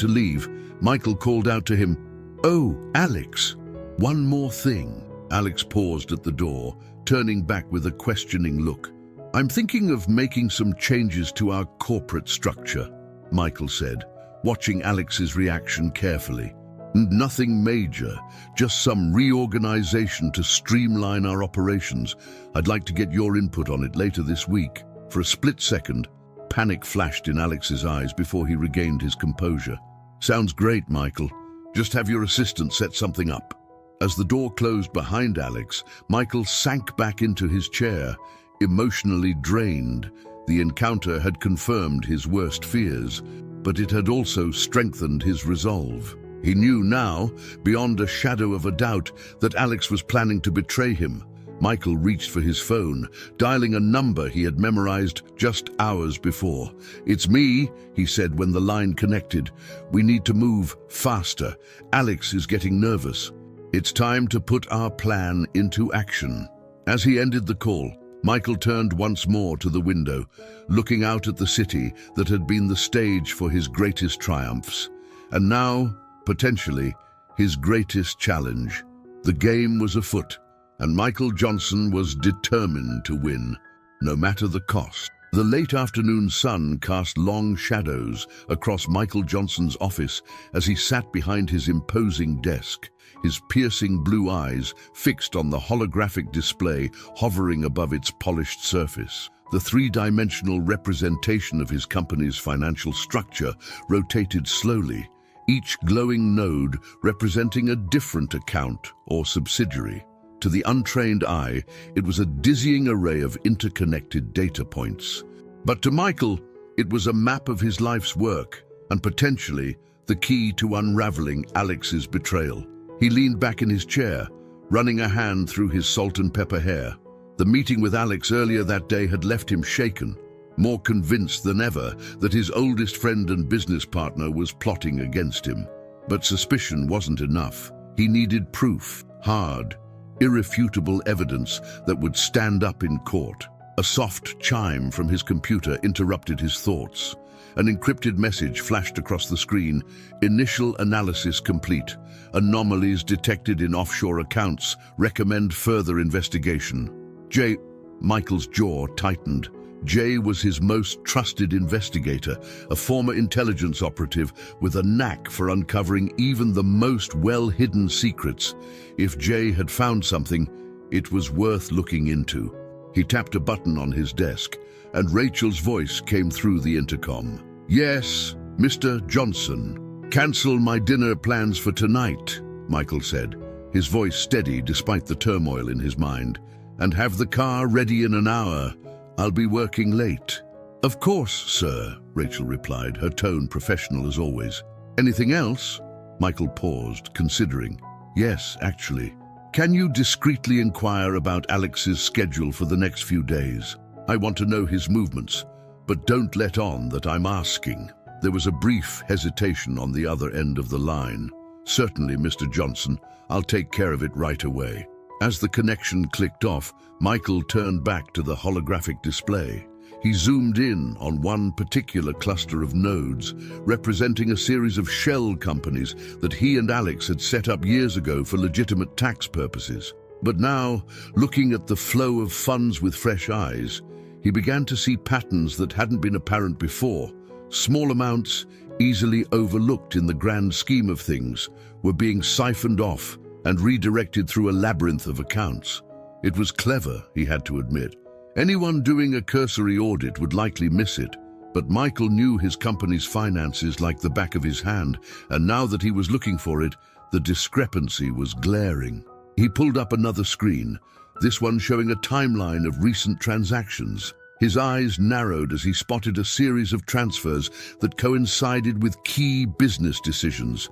to leave, Michael called out to him, "Oh, Alex, one more thing." Alex paused at the door, turning back with a questioning look. "I'm thinking of making some changes to our corporate structure," Michael said, watching Alex's reaction carefully. "Nothing major, just some reorganization to streamline our operations. I'd like to get your input on it later this week." For a split second, panic flashed in Alex's eyes before he regained his composure. "Sounds great, Michael. Just have your assistant set something up." As the door closed behind Alex, Michael sank back into his chair, emotionally drained. The encounter had confirmed his worst fears, but it had also strengthened his resolve. He knew now, beyond a shadow of a doubt, that Alex was planning to betray him. Michael reached for his phone, dialing a number he had memorized just hours before. "It's me," he said when the line connected. "We need to move faster. Alex is getting nervous. It's time to put our plan into action." As he ended the call, Michael turned once more to the window, looking out at the city that had been the stage for his greatest triumphs. And now, potentially, his greatest challenge. The game was afoot, and Michael Johnson was determined to win, no matter the cost. The late afternoon sun cast long shadows across Michael Johnson's office as he sat behind his imposing desk, his piercing blue eyes fixed on the holographic display hovering above its polished surface. The three-dimensional representation of his company's financial structure rotated slowly, each glowing node representing a different account or subsidiary. To the untrained eye, it was a dizzying array of interconnected data points. But to Michael, it was a map of his life's work, and potentially the key to unraveling Alex's betrayal. He leaned back in his chair, running a hand through his salt and pepper hair. The meeting with Alex earlier that day had left him shaken, more convinced than ever that his oldest friend and business partner was plotting against him. But suspicion wasn't enough. He needed proof, hard, irrefutable evidence that would stand up in court. A soft chime from his computer interrupted his thoughts. An encrypted message flashed across the screen. Initial analysis complete. Anomalies detected in offshore accounts. Recommend further investigation. Michael's jaw tightened. Jay was his most trusted investigator, a former intelligence operative with a knack for uncovering even the most well-hidden secrets. If Jay had found something, it was worth looking into. He tapped a button on his desk, and Rachel's voice came through the intercom. "Yes, Mr. Johnson. Cancel my dinner plans for tonight," Michael said, his voice steady despite the turmoil in his mind. "And have the car ready in an hour. I'll be working late." "Of course, sir," Rachel replied, her tone professional as always. "Anything else?" Michael paused, considering. "Yes, actually. Can you discreetly inquire about Alex's schedule for the next few days? I want to know his movements, but don't let on that I'm asking." There was a brief hesitation on the other end of the line. "Certainly, Mr. Johnson. I'll take care of it right away." As the connection clicked off, Michael turned back to the holographic display. He zoomed in on one particular cluster of nodes, representing a series of shell companies that he and Alex had set up years ago for legitimate tax purposes. But now, looking at the flow of funds with fresh eyes, he began to see patterns that hadn't been apparent before. Small amounts, easily overlooked in the grand scheme of things, were being siphoned off and redirected through a labyrinth of accounts. It was clever, he had to admit. Anyone doing a cursory audit would likely miss it, but Michael knew his company's finances like the back of his hand, and now that he was looking for it, the discrepancy was glaring. He pulled up another screen, this one showing a timeline of recent transactions. His eyes narrowed as he spotted a series of transfers that coincided with key business decisions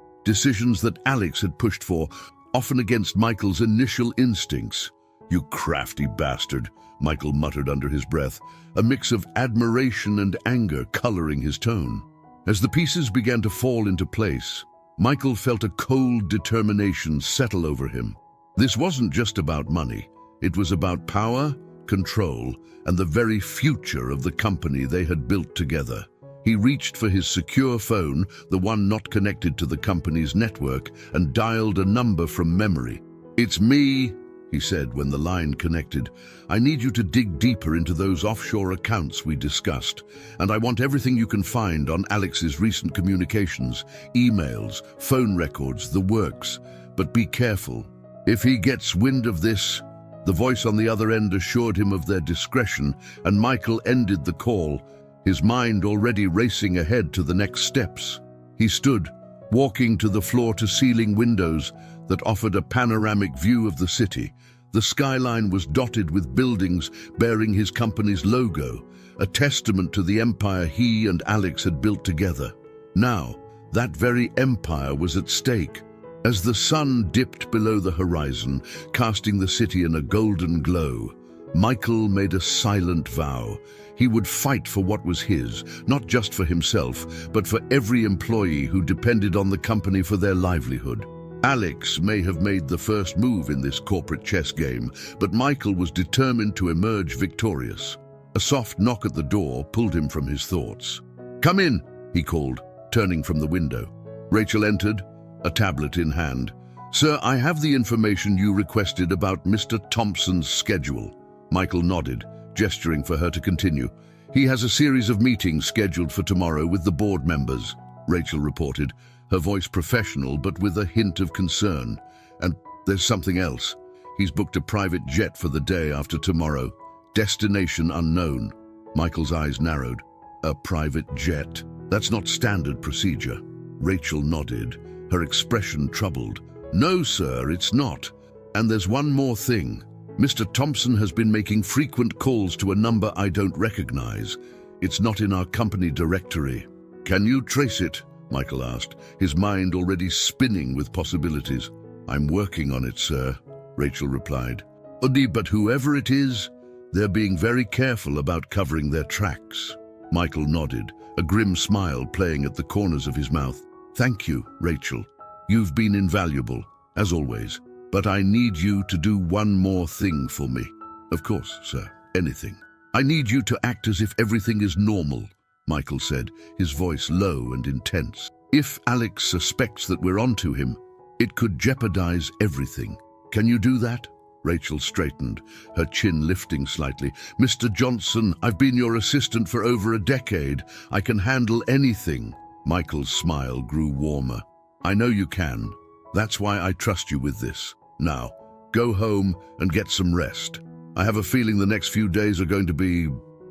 that Alex had pushed for, often against Michael's initial instincts. "You crafty bastard," Michael muttered under his breath, a mix of admiration and anger coloring his tone. As the pieces began to fall into place, Michael felt a cold determination settle over him. This wasn't just about money. It was about power, control, and the very future of the company they had built together. He reached for his secure phone, the one not connected to the company's network, and dialed a number from memory. "It's me," he said when the line connected. "I need you to dig deeper into those offshore accounts we discussed, and I want everything you can find on Alex's recent communications, emails, phone records, the works. But be careful. If he gets wind of this..." The voice on the other end assured him of their discretion, and Michael ended the call, his mind already racing ahead to the next steps. He stood, walking to the floor-to-ceiling windows that offered a panoramic view of the city. The skyline was dotted with buildings bearing his company's logo, a testament to the empire he and Alex had built together. Now, that very empire was at stake. As the sun dipped below the horizon, casting the city in a golden glow, Michael made a silent vow. He would fight for what was his, not just for himself, but for every employee who depended on the company for their livelihood. Alex may have made the first move in this corporate chess game, but Michael was determined to emerge victorious. A soft knock at the door pulled him from his thoughts. "Come in," he called, turning from the window. Rachel entered, a tablet in hand. "Sir, I have the information you requested about Mr. Thompson's schedule." Michael nodded, gesturing for her to continue. "He has a series of meetings scheduled for tomorrow with the board members," Rachel reported, her voice professional but with a hint of concern. "And there's something else. He's booked a private jet for the day after tomorrow. Destination unknown." Michael's eyes narrowed. "A private jet? That's not standard procedure." Rachel nodded, her expression troubled. "No, sir, it's not. And there's one more thing. Mr. Thompson has been making frequent calls to a number I don't recognize. It's not in our company directory." "Can you trace it?" Michael asked, his mind already spinning with possibilities. "I'm working on it, sir," Rachel replied. "But whoever it is, they're being very careful about covering their tracks." Michael nodded, a grim smile playing at the corners of his mouth. "Thank you, Rachel. You've been invaluable, as always." But I need you to do one more thing for me. Of course, sir, anything. I need you to act as if everything is normal, Michael said, his voice low and intense. If Alex suspects that we're onto him, it could jeopardize everything. Can you do that? Rachel straightened, her chin lifting slightly. Mr. Johnson, I've been your assistant for over a decade. I can handle anything. Michael's smile grew warmer. I know you can. That's why I trust you with this. Now, go home and get some rest. I have a feeling the next few days are going to be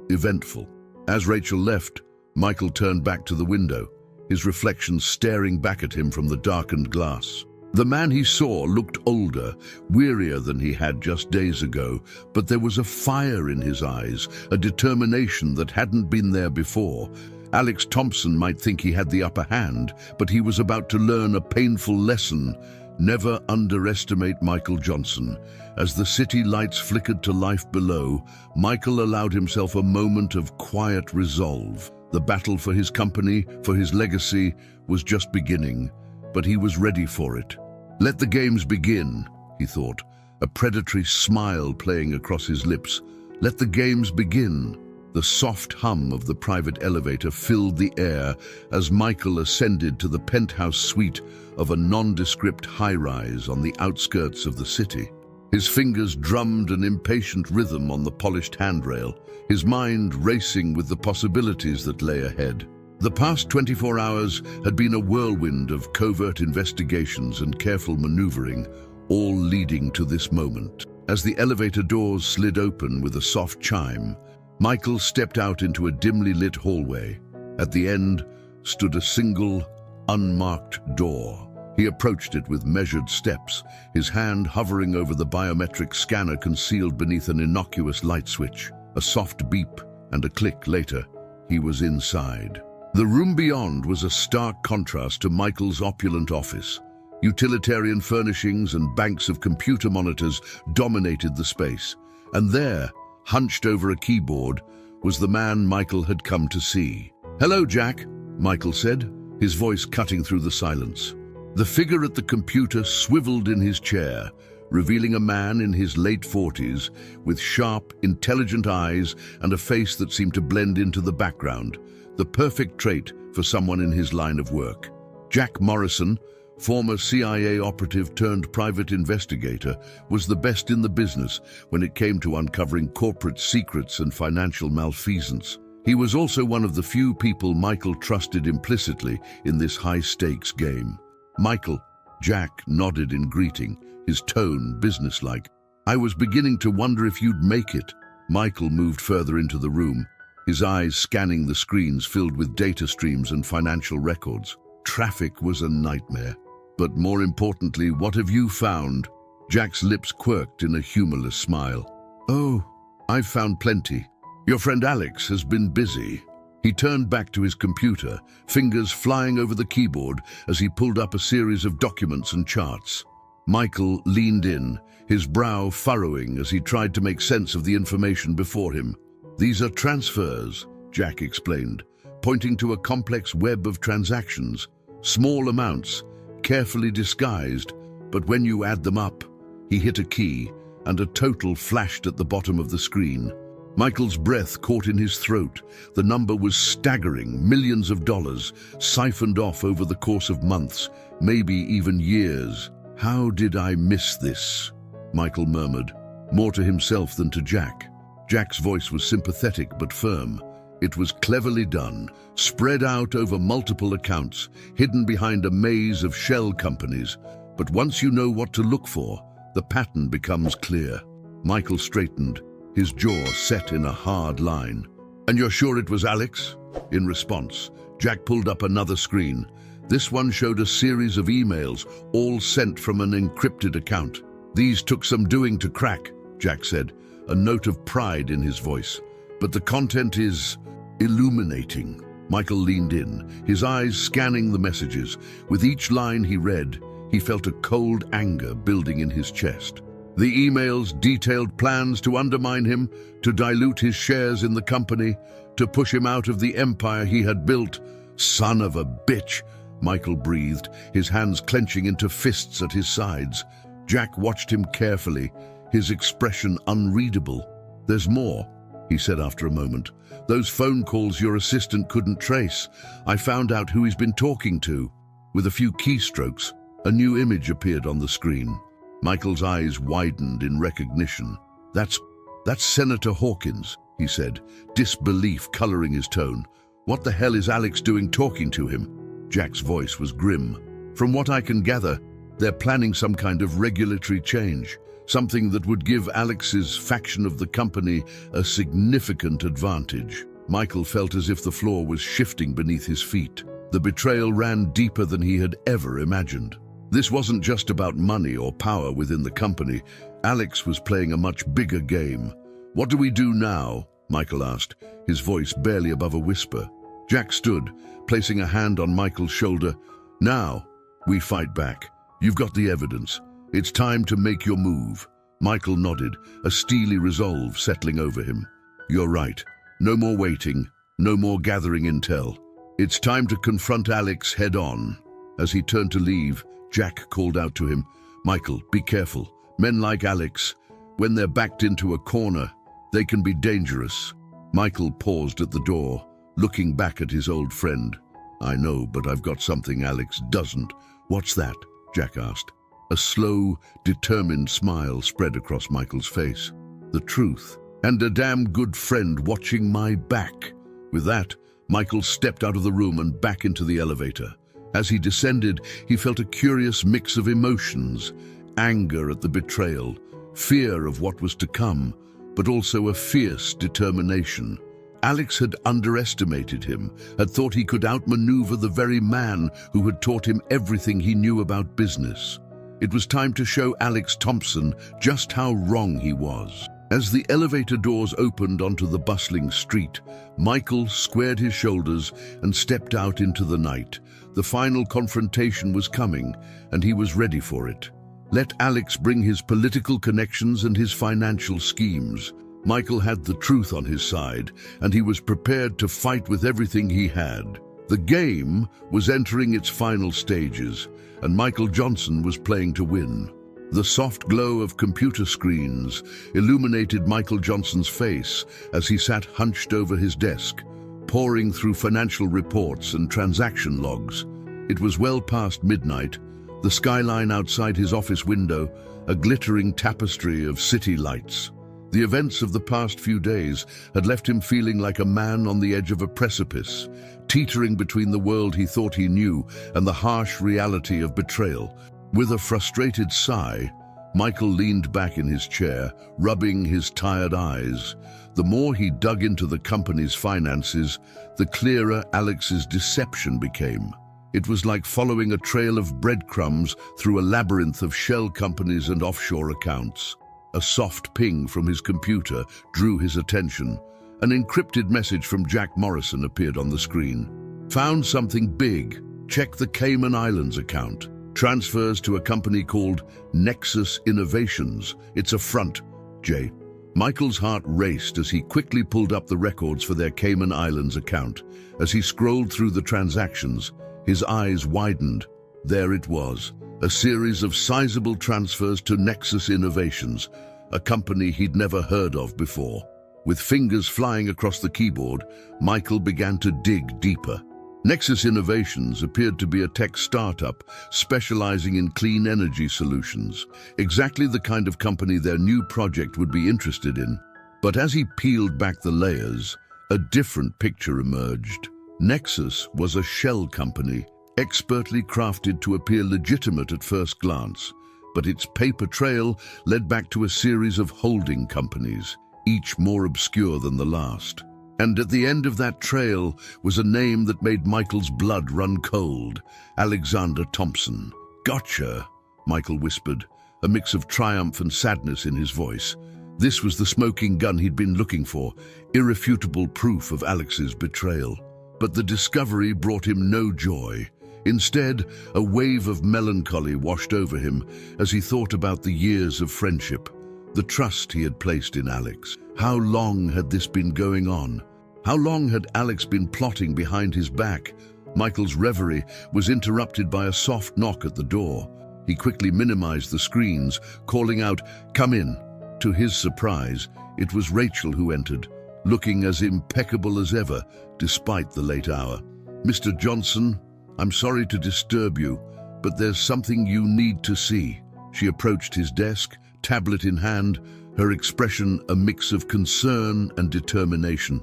eventful. As Rachel left, Michael turned back to the window, his reflection staring back at him from the darkened glass. The man he saw looked older, wearier than he had just days ago, but there was a fire in his eyes, a determination that hadn't been there before. Alex Thompson might think he had the upper hand, but he was about to learn a painful lesson. Never underestimate Michael Johnson. As the city lights flickered to life below, Michael allowed himself a moment of quiet resolve. The battle for his company, for his legacy, was just beginning, but he was ready for it. Let the games begin, he thought, a predatory smile playing across his lips. Let the games begin. The soft hum of the private elevator filled the air as Michael ascended to the penthouse suite of a nondescript high-rise on the outskirts of the city. His fingers drummed an impatient rhythm on the polished handrail, his mind racing with the possibilities that lay ahead. The past 24 hours had been a whirlwind of covert investigations and careful maneuvering, all leading to this moment. As the elevator doors slid open with a soft chime, Michael stepped out into a dimly lit hallway. At the end stood a single, unmarked door. He approached it with measured steps, his hand hovering over the biometric scanner concealed beneath an innocuous light switch. A soft beep and a click later, he was inside. The room beyond was a stark contrast to Michael's opulent office. Utilitarian furnishings and banks of computer monitors dominated the space. And there, hunched over a keyboard, was the man Michael had come to see. "Hello, Jack," Michael said, his voice cutting through the silence. The figure at the computer swiveled in his chair, revealing a man in his late 40s with sharp, intelligent eyes and a face that seemed to blend into the background, the perfect trait for someone in his line of work. Jack Morrison, former CIA operative turned private investigator, was the best in the business when it came to uncovering corporate secrets and financial malfeasance. He was also one of the few people Michael trusted implicitly in this high-stakes game. "Michael," Jack nodded in greeting, his tone businesslike. "I was beginning to wonder if you'd make it." Michael moved further into the room, his eyes scanning the screens filled with data streams and financial records. Traffic was a nightmare. "But more importantly, what have you found?" Jack's lips quirked in a humorless smile. "Oh, I've found plenty. Your friend Alex has been busy." He turned back to his computer, fingers flying over the keyboard as he pulled up a series of documents and charts. Michael leaned in, his brow furrowing as he tried to make sense of the information before him. "These are transfers," Jack explained, pointing to a complex web of transactions. "Small amounts, carefully disguised, but when you add them up," he hit a key, and a total flashed at the bottom of the screen. Michael's breath caught in his throat. The number was staggering, millions of dollars, siphoned off over the course of months, maybe even years. "How did I miss this?" Michael murmured, more to himself than to Jack. Jack's voice was sympathetic but firm. It was cleverly done, spread out over multiple accounts, hidden behind a maze of shell companies. But once you know what to look for, the pattern becomes clear. Michael straightened, his jaw set in a hard line. "And you're sure it was Alex?" In response, Jack pulled up another screen. This one showed a series of emails, all sent from an encrypted account. "These took some doing to crack," Jack said, a note of pride in his voice. "But the content is illuminating." Michael leaned in, his eyes scanning the messages. With each line he read, he felt a cold anger building in his chest. The emails detailed plans to undermine him, to dilute his shares in the company, to push him out of the empire he had built. "Son of a bitch," Michael breathed, his hands clenching into fists at his sides. Jack watched him carefully, his expression unreadable. "There's more," he said after a moment. "Those phone calls your assistant couldn't trace. I found out who he's been talking to." With a few keystrokes, a new image appeared on the screen. Michael's eyes widened in recognition. That's Senator Hawkins," he said, disbelief coloring his tone. "What the hell is Alex doing talking to him?" Jack's voice was grim. "From what I can gather, they're planning some kind of regulatory change, something that would give Alex's faction of the company a significant advantage." Michael felt as if the floor was shifting beneath his feet. The betrayal ran deeper than he had ever imagined. This wasn't just about money or power within the company. Alex was playing a much bigger game. "What do we do now?" Michael asked, his voice barely above a whisper. Jack stood, placing a hand on Michael's shoulder. "Now, we fight back. You've got the evidence. It's time to make your move." Michael nodded, a steely resolve settling over him. "You're right. No more waiting, no more gathering intel. It's time to confront Alex head-on." As he turned to leave, Jack called out to him, "Michael, be careful. Men like Alex, when they're backed into a corner, they can be dangerous." Michael paused at the door, looking back at his old friend. "I know, but I've got something Alex doesn't." "What's that?" Jack asked. A slow, determined smile spread across Michael's face. "The truth, and a damn good friend watching my back." With that, Michael stepped out of the room and back into the elevator. As he descended, he felt a curious mix of emotions: anger at the betrayal, fear of what was to come, but also a fierce determination. Alex had underestimated him, had thought he could outmaneuver the very man who had taught him everything he knew about business. It was time to show Alex Thompson just how wrong he was. As the elevator doors opened onto the bustling street, Michael squared his shoulders and stepped out into the night. The final confrontation was coming, and he was ready for it. Let Alex bring his political connections and his financial schemes. Michael had the truth on his side, and he was prepared to fight with everything he had. The game was entering its final stages, and Michael Johnson was playing to win. The soft glow of computer screens illuminated Michael Johnson's face as he sat hunched over his desk, poring through financial reports and transaction logs. It was well past midnight, the skyline outside his office window a glittering tapestry of city lights. The events of the past few days had left him feeling like a man on the edge of a precipice, teetering between the world he thought he knew and the harsh reality of betrayal. With a frustrated sigh, Michael leaned back in his chair, rubbing his tired eyes. The more he dug into the company's finances, the clearer Alex's deception became. It was like following a trail of breadcrumbs through a labyrinth of shell companies and offshore accounts. A soft ping from his computer drew his attention. An encrypted message from Jack Morrison appeared on the screen. "Found something big. Check the Cayman Islands account. Transfers to a company called Nexus Innovations. It's a front, Jay." Michael's heart raced as he quickly pulled up the records for their Cayman Islands account. As he scrolled through the transactions, his eyes widened. There it was, a series of sizable transfers to Nexus Innovations, a company he'd never heard of before. With fingers flying across the keyboard, Michael began to dig deeper. Nexus Innovations appeared to be a tech startup specializing in clean energy solutions, exactly the kind of company their new project would be interested in. But as he peeled back the layers, a different picture emerged. Nexus was a shell company, expertly crafted to appear legitimate at first glance, but its paper trail led back to a series of holding companies, each more obscure than the last. And at the end of that trail was a name that made Michael's blood run cold: Alexander Thompson. "Gotcha," Michael whispered, a mix of triumph and sadness in his voice. This was the smoking gun he'd been looking for, irrefutable proof of Alex's betrayal. But the discovery brought him no joy. Instead, a wave of melancholy washed over him as he thought about the years of friendship, the trust he had placed in Alex. How long had this been going on? How long had Alex been plotting behind his back? Michael's reverie was interrupted by a soft knock at the door. He quickly minimized the screens, calling out, "Come in." To his surprise, it was Rachel who entered, looking as impeccable as ever, despite the late hour. "Mr. Johnson, I'm sorry to disturb you, but there's something you need to see." She approached his desk, tablet in hand, her expression a mix of concern and determination.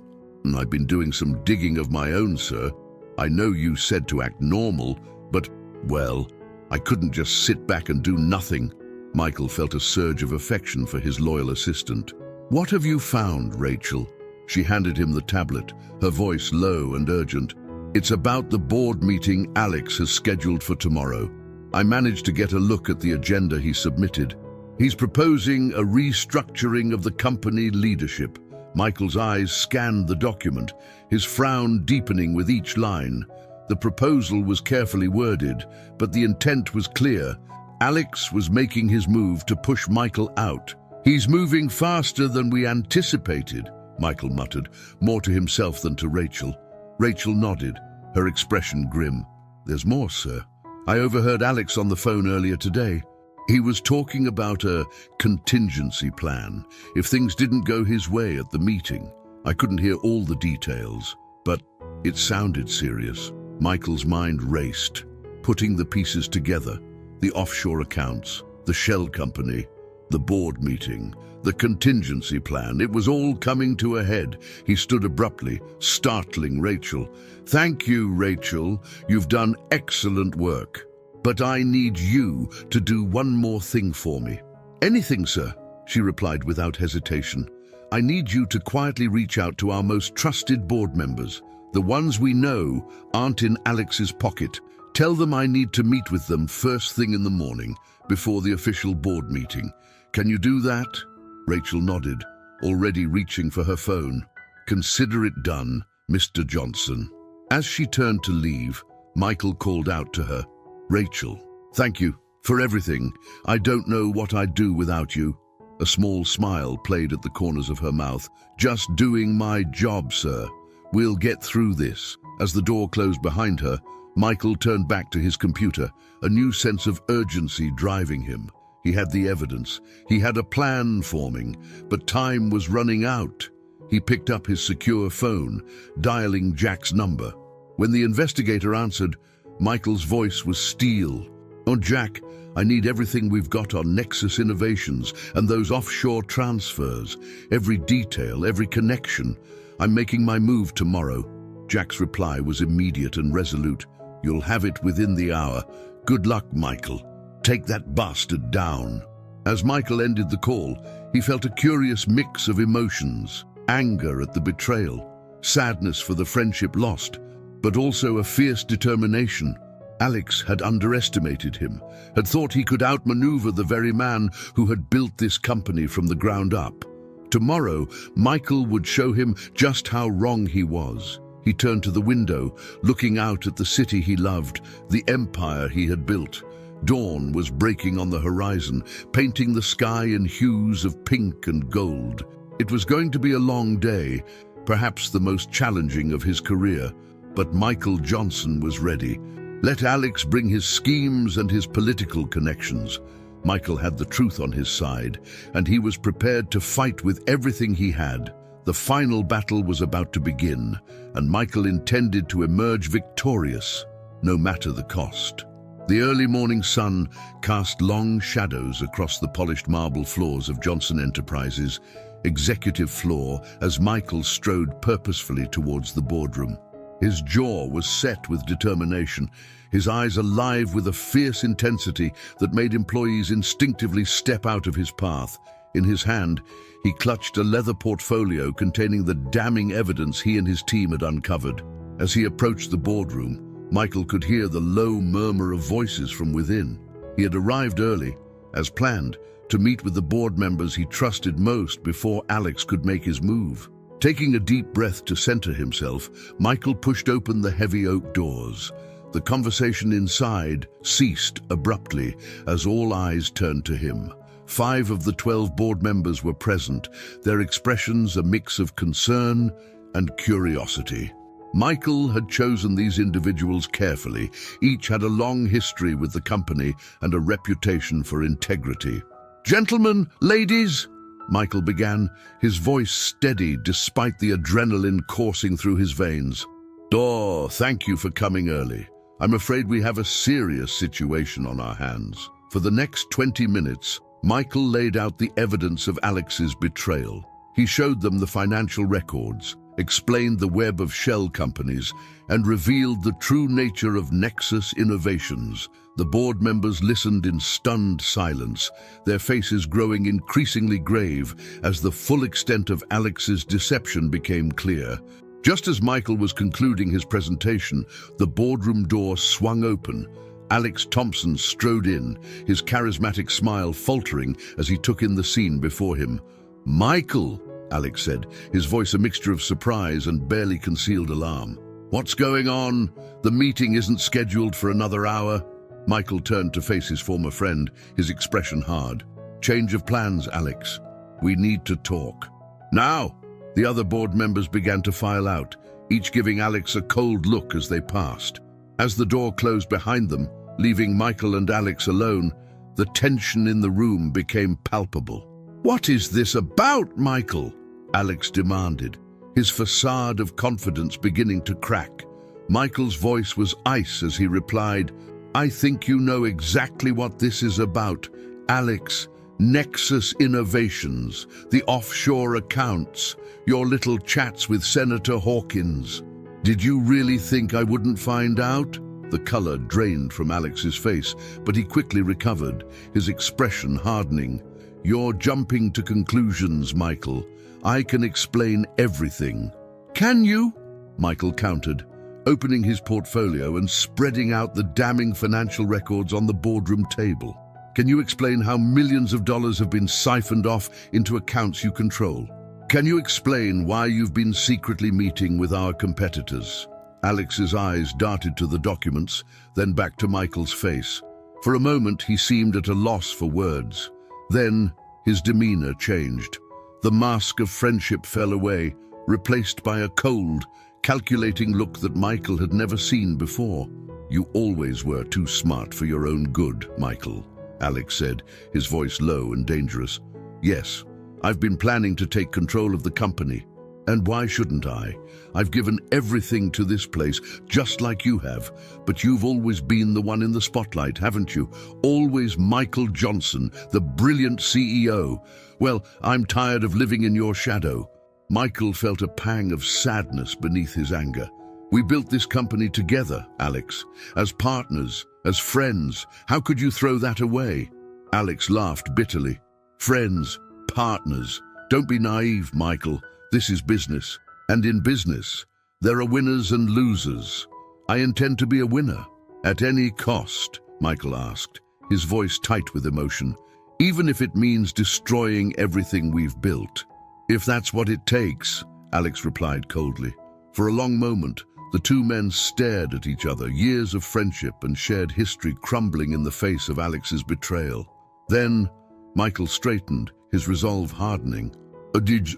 "I've been doing some digging of my own, sir. I know you said to act normal, but, well, I couldn't just sit back and do nothing." Michael felt a surge of affection for his loyal assistant. "What have you found, Rachel?" She handed him the tablet, her voice low and urgent. "It's about the board meeting Alex has scheduled for tomorrow. I managed to get a look at the agenda he submitted. He's proposing a restructuring of the company leadership." Michael's eyes scanned the document, his frown deepening with each line. The proposal was carefully worded, but the intent was clear. Alex was making his move to push Michael out. "He's moving faster than we anticipated," Michael muttered, more to himself than to Rachel. Rachel nodded, her expression grim. "There's more, sir. I overheard Alex on the phone earlier today. He was talking about a contingency plan if things didn't go his way at the meeting. I couldn't hear all the details, but it sounded serious." Michael's mind raced, putting the pieces together. The offshore accounts, the shell company, the board meeting, the contingency plan. It was all coming to a head. He stood abruptly, startling Rachel. "Thank you, Rachel. You've done excellent work. But I need you to do one more thing for me." "Anything, sir," she replied without hesitation. "I need you to quietly reach out to our most trusted board members. The ones we know aren't in Alex's pocket. Tell them I need to meet with them first thing in the morning, before the official board meeting. Can you do that?" Rachel nodded, already reaching for her phone. "Consider it done, Mr. Johnson." As she turned to leave, Michael called out to her, "Rachel, thank you for everything. I don't know what I'd do without you." A small smile played at the corners of her mouth. "Just doing my job, sir. We'll get through this." As the door closed behind her, Michael turned back to his computer, a new sense of urgency driving him. He had the evidence. He had a plan forming, but time was running out. He picked up his secure phone, dialing Jack's number. When the investigator answered, Michael's voice was steel. "Oh, Jack, I need everything we've got on Nexus Innovations and those offshore transfers. Every detail, every connection. I'm making my move tomorrow." Jack's reply was immediate and resolute. "You'll have it within the hour. Good luck, Michael. Take that bastard down." As Michael ended the call, he felt a curious mix of emotions. Anger at the betrayal, sadness for the friendship lost, but also a fierce determination. Alex had underestimated him, had thought he could outmaneuver the very man who had built this company from the ground up. Tomorrow, Michael would show him just how wrong he was. He turned to the window, looking out at the city he loved, the empire he had built. Dawn was breaking on the horizon, painting the sky in hues of pink and gold. It was going to be a long day, perhaps the most challenging of his career, but Michael Johnson was ready. Let Alex bring his schemes and his political connections. Michael had the truth on his side, and he was prepared to fight with everything he had. The final battle was about to begin, and Michael intended to emerge victorious, no matter the cost. The early morning sun cast long shadows across the polished marble floors of Johnson Enterprises' executive floor as Michael strode purposefully towards the boardroom. His jaw was set with determination, his eyes alive with a fierce intensity that made employees instinctively step out of his path. In his hand, he clutched a leather portfolio containing the damning evidence he and his team had uncovered. As he approached the boardroom, Michael could hear the low murmur of voices from within. He had arrived early, as planned, to meet with the board members he trusted most before Alex could make his move. Taking a deep breath to center himself, Michael pushed open the heavy oak doors. The conversation inside ceased abruptly as all eyes turned to him. 5 of the 12 board members were present, their expressions a mix of concern and curiosity. Michael had chosen these individuals carefully. Each had a long history with the company and a reputation for integrity. "Gentlemen, ladies," Michael began, his voice steady despite the adrenaline coursing through his veins. "Oh, thank you for coming early. I'm afraid we have a serious situation on our hands." For the next 20 minutes, Michael laid out the evidence of Alex's betrayal. He showed them the financial records, explained the web of shell companies, and revealed the true nature of Nexus Innovations. The board members listened in stunned silence, their faces growing increasingly grave as the full extent of Alex's deception became clear. Just as Michael was concluding his presentation, the boardroom door swung open. Alex Thompson strode in, his charismatic smile faltering as he took in the scene before him. "Michael," Alex said, his voice a mixture of surprise and barely concealed alarm. "What's going on? The meeting isn't scheduled for another hour." Michael turned to face his former friend, his expression hard. "Change of plans, Alex. We need to talk." "Now!" The other board members began to file out, each giving Alex a cold look as they passed. As the door closed behind them, leaving Michael and Alex alone, the tension in the room became palpable. "What is this about, Michael?" Alex demanded, his facade of confidence beginning to crack. Michael's voice was ice as he replied, "I think you know exactly what this is about, Alex. Nexus Innovations, the offshore accounts, your little chats with Senator Hawkins. Did you really think I wouldn't find out?" The color drained from Alex's face, but he quickly recovered, his expression hardening. "You're jumping to conclusions, Michael. I can explain everything." "Can you?" Michael countered, opening his portfolio and spreading out the damning financial records on the boardroom table. "Can you explain how millions of dollars have been siphoned off into accounts you control? Can you explain why you've been secretly meeting with our competitors?" Alex's eyes darted to the documents, then back to Michael's face. For a moment, he seemed at a loss for words. Then, his demeanor changed. The mask of friendship fell away, replaced by a cold, calculating look that Michael had never seen before. "You always were too smart for your own good, Michael," Alex said, his voice low and dangerous. "Yes, I've been planning to take control of the company. And why shouldn't I? I've given everything to this place, just like you have. But you've always been the one in the spotlight, haven't you? Always Michael Johnson, the brilliant CEO. Well, I'm tired of living in your shadow." Michael felt a pang of sadness beneath his anger. "We built this company together, Alex, as partners, as friends. How could you throw that away?" Alex laughed bitterly. "Friends, partners. Don't be naive, Michael. This is business. And in business, there are winners and losers. I intend to be a winner. At any cost," Michael asked, his voice tight with emotion. "Even if it means destroying everything we've built." "If that's what it takes," Alex replied coldly. For a long moment, the two men stared at each other, years of friendship and shared history crumbling in the face of Alex's betrayal. Then, Michael straightened, his resolve hardening.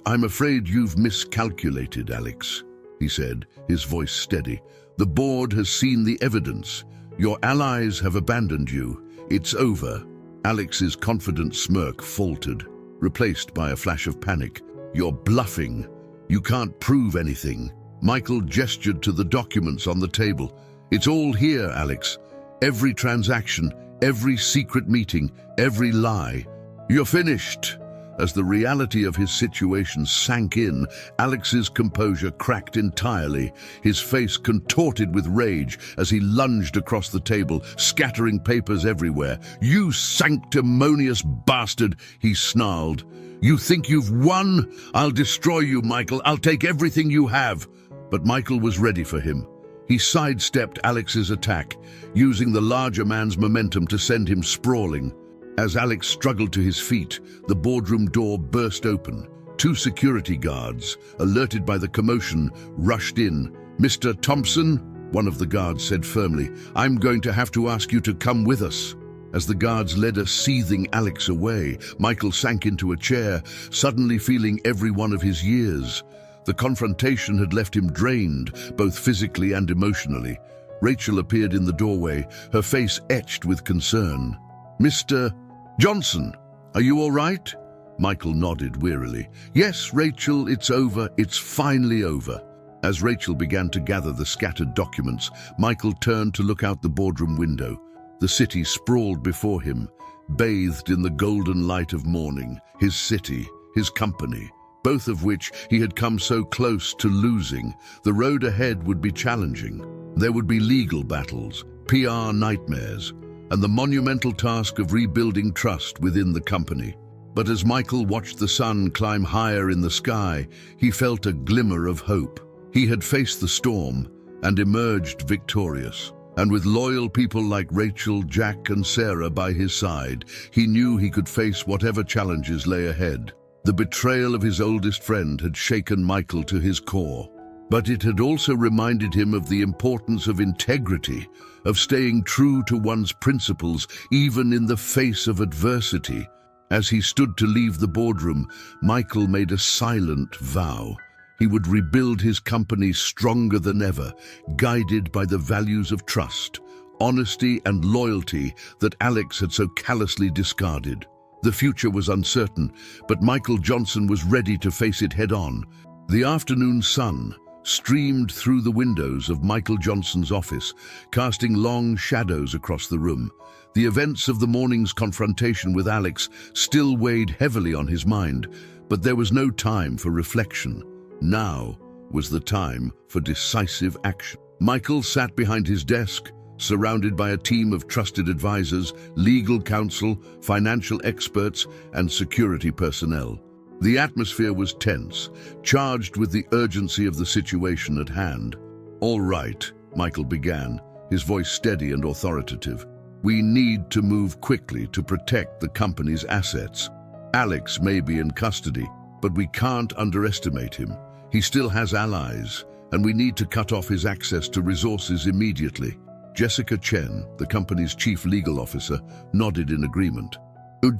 I'm afraid you've miscalculated, Alex," he said, his voice steady. "The board has seen the evidence. Your allies have abandoned you. It's over." Alex's confident smirk faltered, replaced by a flash of panic. "You're bluffing. You can't prove anything." Michael gestured to the documents on the table. "It's all here, Alex. Every transaction, every secret meeting, every lie. You're finished." As the reality of his situation sank in, Alex's composure cracked entirely, his face contorted with rage as he lunged across the table, scattering papers everywhere. "You sanctimonious bastard," he snarled. "You think you've won? I'll destroy you, Michael. I'll take everything you have." But Michael was ready for him. He sidestepped Alex's attack, using the larger man's momentum to send him sprawling. As Alex struggled to his feet, the boardroom door burst open. Two security guards, alerted by the commotion, rushed in. "Mr. Thompson," one of the guards said firmly, "I'm going to have to ask you to come with us." As the guards led a seething Alex away, Michael sank into a chair, suddenly feeling every one of his years. The confrontation had left him drained, both physically and emotionally. Rachel appeared in the doorway, her face etched with concern. "Mr. Johnson, are you all right?" Michael nodded wearily. "Yes, Rachel, it's over. It's finally over." As Rachel began to gather the scattered documents, Michael turned to look out the boardroom window. The city sprawled before him, bathed in the golden light of morning. His city, his company, both of which he had come so close to losing. The road ahead would be challenging. There would be legal battles, PR nightmares, and the monumental task of rebuilding trust within the company. But as Michael watched the sun climb higher in the sky, he felt a glimmer of hope. He had faced the storm and emerged victorious. And with loyal people like Rachel, Jack, and Sarah by his side, he knew he could face whatever challenges lay ahead. The betrayal of his oldest friend had shaken Michael to his core. But it had also reminded him of the importance of integrity, of staying true to one's principles, even in the face of adversity. As he stood to leave the boardroom, Michael made a silent vow. He would rebuild his company stronger than ever, guided by the values of trust, honesty, and loyalty that Alex had so callously discarded. The future was uncertain, but Michael Johnson was ready to face it head-on. The afternoon sun streamed through the windows of Michael Johnson's office, casting long shadows across the room. The events of the morning's confrontation with Alex still weighed heavily on his mind, but there was no time for reflection. Now was the time for decisive action. Michael sat behind his desk, surrounded by a team of trusted advisors, legal counsel, financial experts, and security personnel. The atmosphere was tense, charged with the urgency of the situation at hand. "All right," Michael began, his voice steady and authoritative. "We need to move quickly to protect the company's assets. Alex may be in custody, but we can't underestimate him. He still has allies, and we need to cut off his access to resources immediately." Jessica Chen, the company's chief legal officer, nodded in agreement.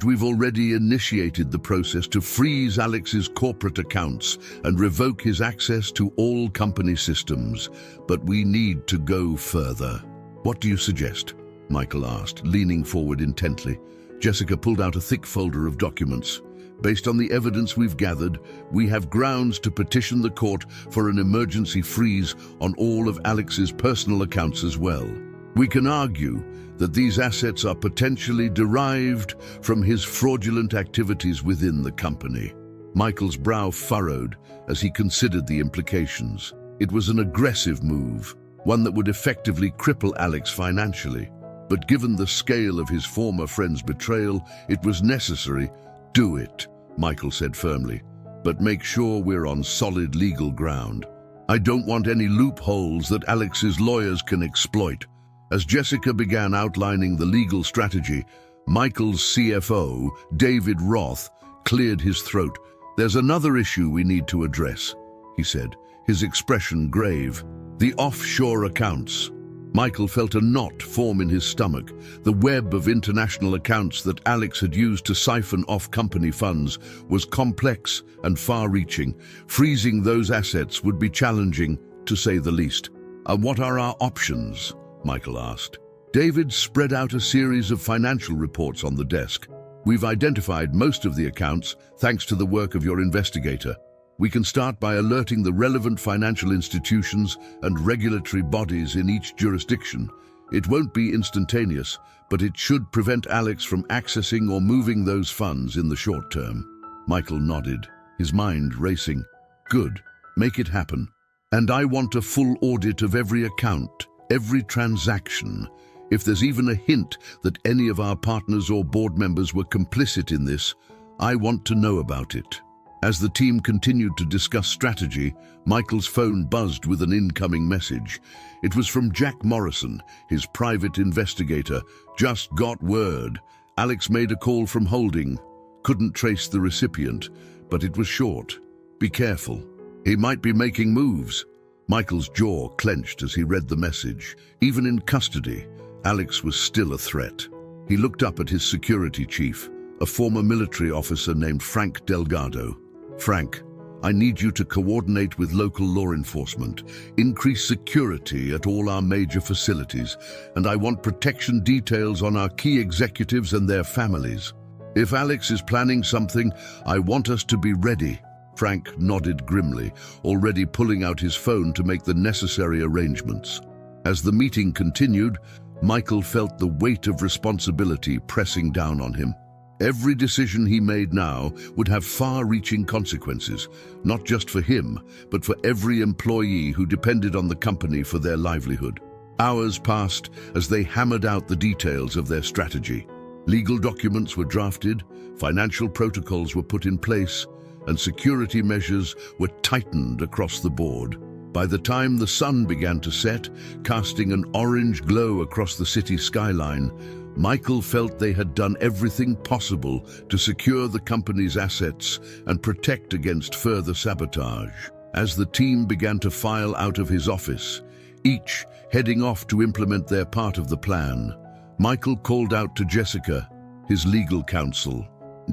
"We've already initiated the process to freeze Alex's corporate accounts and revoke his access to all company systems, but we need to go further." "What do you suggest?" Michael asked, leaning forward intently. Jessica pulled out a thick folder of documents. "Based on the evidence we've gathered, we have grounds to petition the court for an emergency freeze on all of Alex's personal accounts as well. We can argue that these assets are potentially derived from his fraudulent activities within the company." Michael's brow furrowed as he considered the implications. It was an aggressive move, one that would effectively cripple Alex financially. But given the scale of his former friend's betrayal, it was necessary. "Do it," Michael said firmly, "but make sure we're on solid legal ground. I don't want any loopholes that Alex's lawyers can exploit." As Jessica began outlining the legal strategy, Michael's CFO, David Roth, cleared his throat. "There's another issue we need to address," he said, his expression grave. "The offshore accounts." Michael felt a knot form in his stomach. The web of international accounts that Alex had used to siphon off company funds was complex and far-reaching. Freezing those assets would be challenging, to say the least. "What are our options?" Michael asked. David spread out a series of financial reports on the desk. "We've identified most of the accounts, thanks to the work of your investigator. We can start by alerting the relevant financial institutions and regulatory bodies in each jurisdiction. It won't be instantaneous, but it should prevent Alex from accessing or moving those funds in the short term." Michael nodded, his mind racing. "Good, make it happen. And I want a full audit of every account, every transaction. If there's even a hint that any of our partners or board members were complicit in this, I want to know about it." As the team continued to discuss strategy, Michael's phone buzzed with an incoming message. It was from Jack Morrison, his private investigator. "Just got word. Alex made a call from holding. Couldn't trace the recipient, but it was short. Be careful. He might be making moves." Michael's jaw clenched as he read the message. Even in custody, Alex was still a threat. He looked up at his security chief, a former military officer named Frank Delgado. "Frank, I need you to coordinate with local law enforcement, increase security at all our major facilities, and I want protection details on our key executives and their families. If Alex is planning something, I want us to be ready." Frank nodded grimly, already pulling out his phone to make the necessary arrangements. As the meeting continued, Michael felt the weight of responsibility pressing down on him. Every decision he made now would have far-reaching consequences, not just for him, but for every employee who depended on the company for their livelihood. Hours passed as they hammered out the details of their strategy. Legal documents were drafted, financial protocols were put in place, and security measures were tightened across the board. By the time the sun began to set, casting an orange glow across the city skyline, Michael felt they had done everything possible to secure the company's assets and protect against further sabotage. As the team began to file out of his office, each heading off to implement their part of the plan, Michael called out to Jessica, his legal counsel.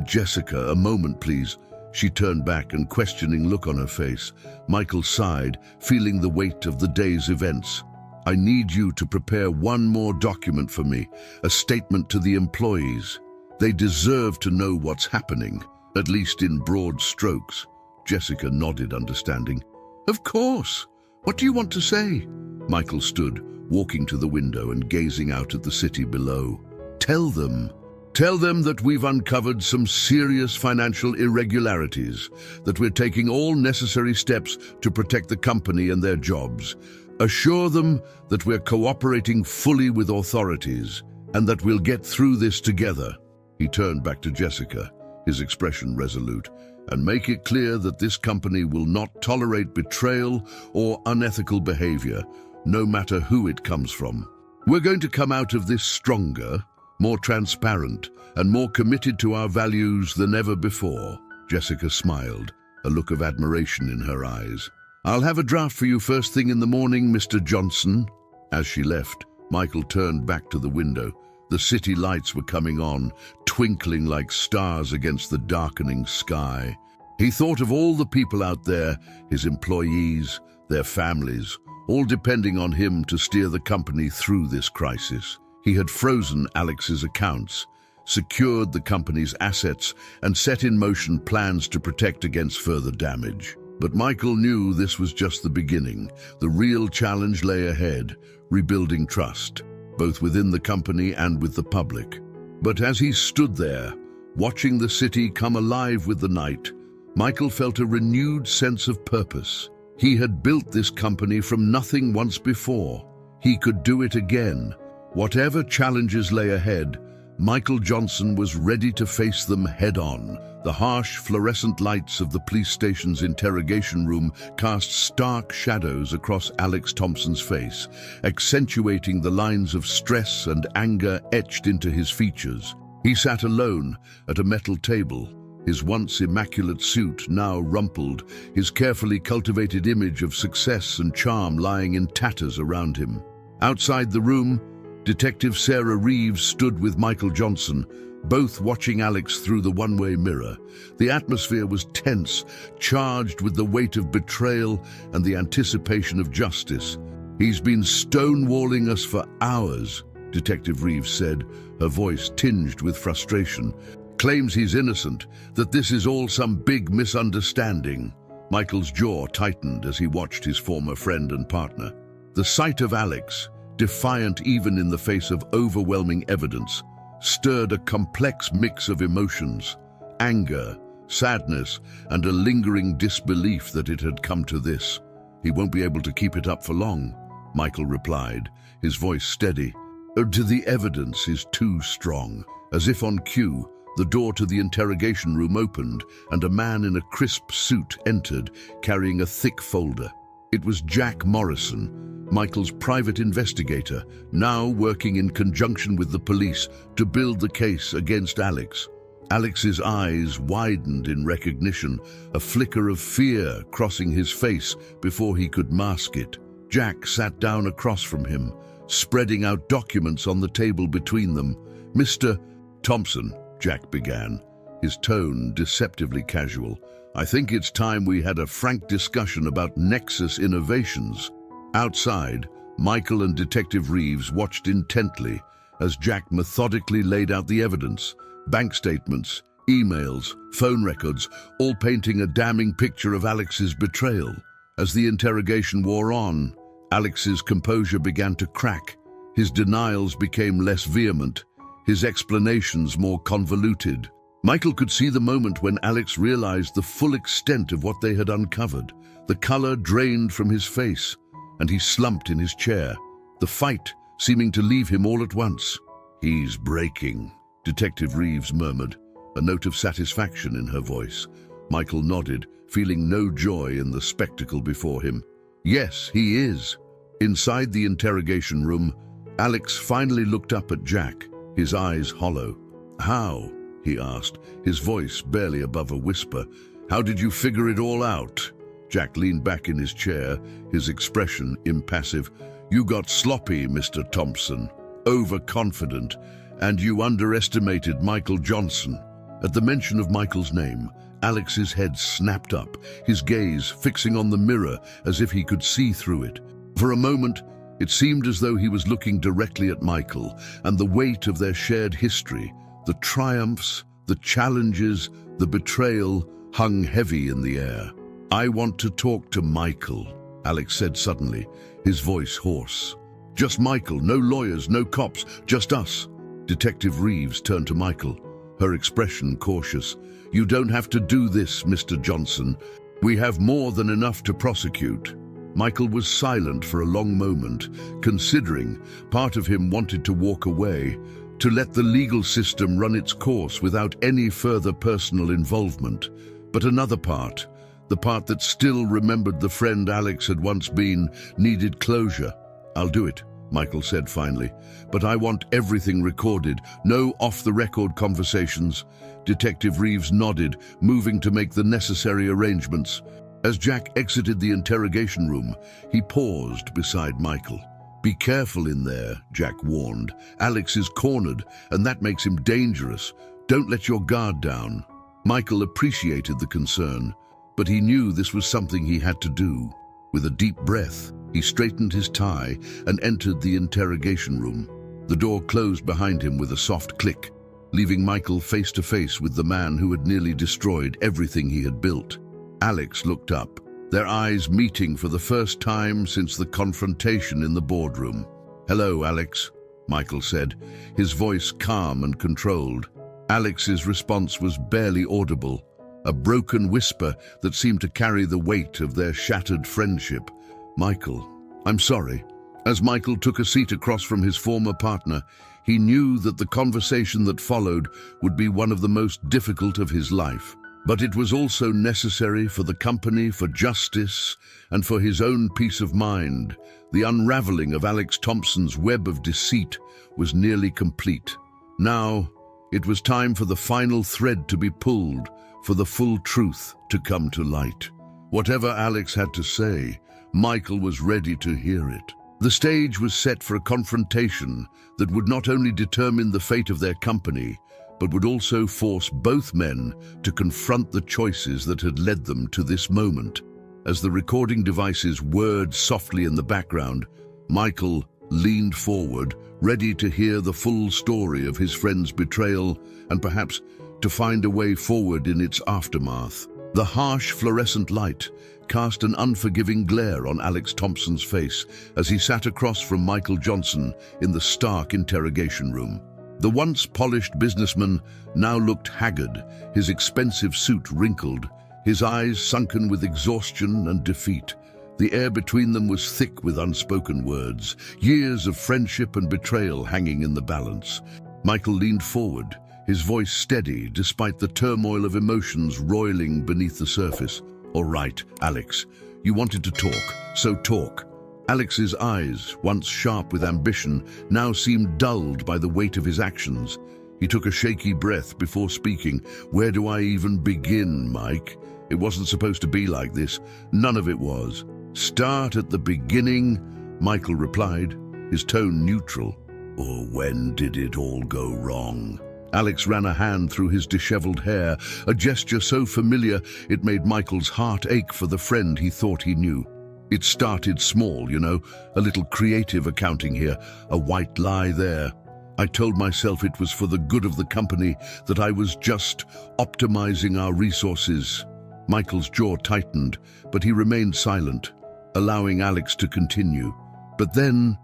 "Jessica, a moment, please." She turned back, and questioning look on her face. Michael sighed, feeling the weight of the day's events. "I need you to prepare one more document for me, a statement to the employees. They deserve to know what's happening, at least in broad strokes." Jessica nodded, understanding. "Of course. What do you want to say?" Michael stood, walking to the window and gazing out at the city below. Tell them that we've uncovered some serious financial irregularities, that we're taking all necessary steps to protect the company and their jobs. Assure them that we're cooperating fully with authorities and that we'll get through this together." He turned back to Jessica, his expression resolute, "and make it clear that this company will not tolerate betrayal or unethical behavior, no matter who it comes from. We're going to come out of this stronger, more transparent, and more committed to our values than ever before." Jessica smiled, a look of admiration in her eyes. "I'll have a draft for you first thing in the morning, Mr. Johnson." As she left, Michael turned back to the window. The city lights were coming on, twinkling like stars against the darkening sky. He thought of all the people out there, his employees, their families, all depending on him to steer the company through this crisis. He had frozen Alex's accounts, secured the company's assets, and set in motion plans to protect against further damage. But Michael knew this was just the beginning. The real challenge lay ahead, rebuilding trust, both within the company and with the public. But as he stood there, watching the city come alive with the night, Michael felt a renewed sense of purpose. He had built this company from nothing once before. He could do it again. Whatever challenges lay ahead, Michael Johnson was ready to face them head-on. The harsh fluorescent lights of the police station's interrogation room cast stark shadows across Alex Thompson's face, accentuating the lines of stress and anger etched into his features. He sat alone at a metal table, his once immaculate suit now rumpled, his carefully cultivated image of success and charm lying in tatters around him. Outside the room, Detective Sarah Reeves stood with Michael Johnson, both watching Alex through the one-way mirror. The atmosphere was tense, charged with the weight of betrayal and the anticipation of justice. "He's been stonewalling us for hours," Detective Reeves said, her voice tinged with frustration. "Claims he's innocent, that this is all some big misunderstanding." Michael's jaw tightened as he watched his former friend and partner. The sight of Alex, defiant even in the face of overwhelming evidence, stirred a complex mix of emotions: anger, sadness, and a lingering disbelief that it had come to this. "He won't be able to keep it up for long," Michael replied, his voice steady. "The evidence is too strong." As if on cue, the door to the interrogation room opened, and a man in a crisp suit entered, carrying a thick folder. It was Jack Morrison, Michael's private investigator, now working in conjunction with the police to build the case against Alex. Alex's eyes widened in recognition, a flicker of fear crossing his face before he could mask it. Jack sat down across from him, spreading out documents on the table between them. "Mr. Thompson," Jack began, his tone deceptively casual, I think it's time we had a frank discussion about Nexus Innovations. Outside, Michael and Detective Reeves watched intently as Jack methodically laid out the evidence, bank statements, emails, phone records, all painting a damning picture of Alex's betrayal. As the interrogation wore on, Alex's composure began to crack. His denials became less vehement, his explanations more convoluted. Michael could see the moment when Alex realized the full extent of what they had uncovered. The color drained from his face, and he slumped in his chair, the fight seeming to leave him all at once. "He's breaking," Detective Reeves murmured, a note of satisfaction in her voice. Michael nodded, feeling no joy in the spectacle before him. "Yes, he is." Inside the interrogation room, Alex finally looked up at Jack, his eyes hollow. "How?" he asked, his voice barely above a whisper. "How did you figure it all out?" Jack leaned back in his chair, his expression impassive. "You got sloppy, Mr. Thompson, overconfident, and you underestimated Michael Johnson." At the mention of Michael's name, Alex's head snapped up, his gaze fixing on the mirror as if he could see through it. For a moment, it seemed as though he was looking directly at Michael, and the weight of their shared history, the triumphs, the challenges, the betrayal, hung heavy in the air. "I want to talk to Michael," Alex said suddenly, his voice hoarse. "Just Michael, no lawyers, no cops, just us." Detective Reeves turned to Michael, her expression cautious. "You don't have to do this, Mr. Johnson. We have more than enough to prosecute." Michael was silent for a long moment, considering. Part of him wanted to walk away, to let the legal system run its course without any further personal involvement. But another part, the part that still remembered the friend Alex had once been, needed closure. "I'll do it," Michael said finally, "but I want everything recorded, no off-the-record conversations." Detective Reeves nodded, moving to make the necessary arrangements. As Jack exited the interrogation room, he paused beside Michael. "Be careful in there," Jack warned. "Alex is cornered, and that makes him dangerous. Don't let your guard down." Michael appreciated the concern, but he knew this was something he had to do. With a deep breath, he straightened his tie and entered the interrogation room. The door closed behind him with a soft click, leaving Michael face to face with the man who had nearly destroyed everything he had built. Alex looked up, their eyes meeting for the first time since the confrontation in the boardroom. "Hello, Alex," Michael said, his voice calm and controlled. Alex's response was barely audible, a broken whisper that seemed to carry the weight of their shattered friendship. "Michael, I'm sorry." As Michael took a seat across from his former partner, he knew that the conversation that followed would be one of the most difficult of his life. But it was also necessary for the company, for justice, and for his own peace of mind. The unraveling of Alex Thompson's web of deceit was nearly complete. Now, it was time for the final thread to be pulled, for the full truth to come to light. Whatever Alex had to say, Michael was ready to hear it. The stage was set for a confrontation that would not only determine the fate of their company, but would also force both men to confront the choices that had led them to this moment. As the recording devices whirred softly in the background, Michael leaned forward, ready to hear the full story of his friend's betrayal and perhaps to find a way forward in its aftermath. The harsh fluorescent light cast an unforgiving glare on Alex Thompson's face as he sat across from Michael Johnson in the stark interrogation room. The once polished businessman now looked haggard, his expensive suit wrinkled, his eyes sunken with exhaustion and defeat. The air between them was thick with unspoken words, years of friendship and betrayal hanging in the balance. Michael leaned forward, his voice steady despite the turmoil of emotions roiling beneath the surface. "All right, Alex, you wanted to talk, so talk." Alex's eyes, once sharp with ambition, now seemed dulled by the weight of his actions. He took a shaky breath before speaking. "Where do I even begin, Mike? It wasn't supposed to be like this. None of it was." "Start at the beginning," Michael replied, his tone neutral. "Or when did it all go wrong?" Alex ran a hand through his disheveled hair, a gesture so familiar it made Michael's heart ache for the friend he thought he knew. It started small, you know, a little creative accounting here, a white lie there. I told myself it was for the good of the company, that I was just optimizing our resources. Michael's jaw tightened, but he remained silent, allowing Alex to continue. But then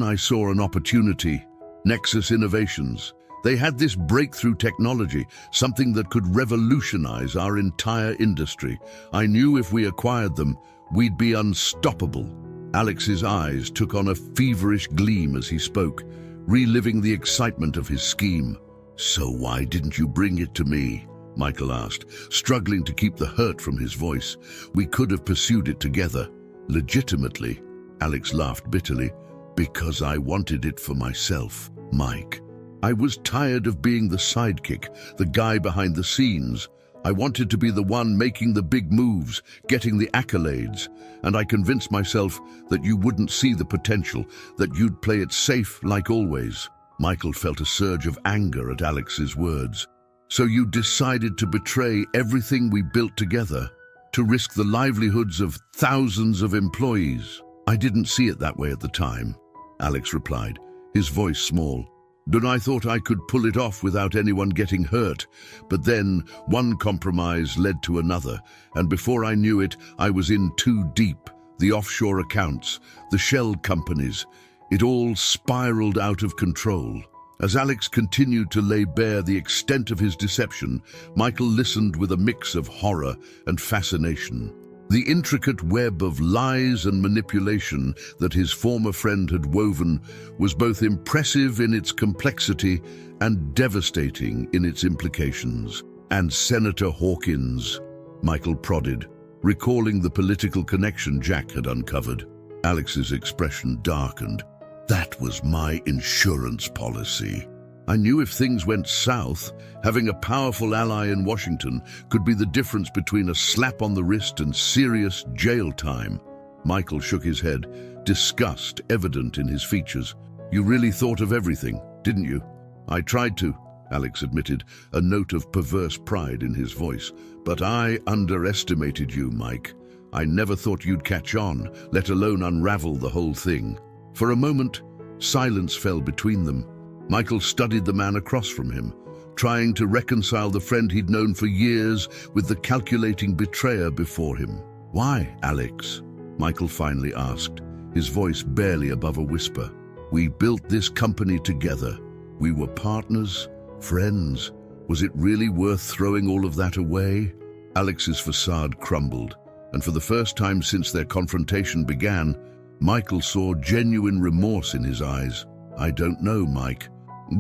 I saw an opportunity. Nexus Innovations. They had this breakthrough technology, something that could revolutionize our entire industry. I knew if we acquired them, we'd be unstoppable. Alex's eyes took on a feverish gleam as he spoke, reliving the excitement of his scheme. "So why didn't you bring it to me?" Michael asked, struggling to keep the hurt from his voice. "We could have pursued it together, legitimately." Alex laughed bitterly. "Because I wanted it for myself, Mike. I was tired of being the sidekick, the guy behind the scenes. I wanted to be the one making the big moves, getting the accolades, and I convinced myself that you wouldn't see the potential, that you'd play it safe like always." Michael felt a surge of anger at Alex's words. "So you decided to betray everything we built together, to risk the livelihoods of thousands of employees?" "I didn't see it that way at the time," Alex replied, his voice small. "Then I thought I could pull it off without anyone getting hurt. But then one compromise led to another, and before I knew it, I was in too deep. The offshore accounts, the shell companies, it all spiraled out of control." As Alex continued to lay bare the extent of his deception, Michael listened with a mix of horror and fascination. The intricate web of lies and manipulation that his former friend had woven was both impressive in its complexity and devastating in its implications. "And Senator Hawkins," Michael prodded, recalling the political connection Jack had uncovered. Alex's expression darkened. "That was my insurance policy. I knew if things went south, having a powerful ally in Washington could be the difference between a slap on the wrist and serious jail time." Michael shook his head, disgust evident in his features. "You really thought of everything, didn't you?" "I tried to," Alex admitted, a note of perverse pride in his voice. "But I underestimated you, Mike. I never thought you'd catch on, let alone unravel the whole thing." For a moment, silence fell between them. Michael studied the man across from him, trying to reconcile the friend he'd known for years with the calculating betrayer before him. "Why, Alex?" Michael finally asked, his voice barely above a whisper. "We built this company together. We were partners, friends. Was it really worth throwing all of that away?" Alex's facade crumbled, and for the first time since their confrontation began, Michael saw genuine remorse in his eyes. "I don't know, Mike.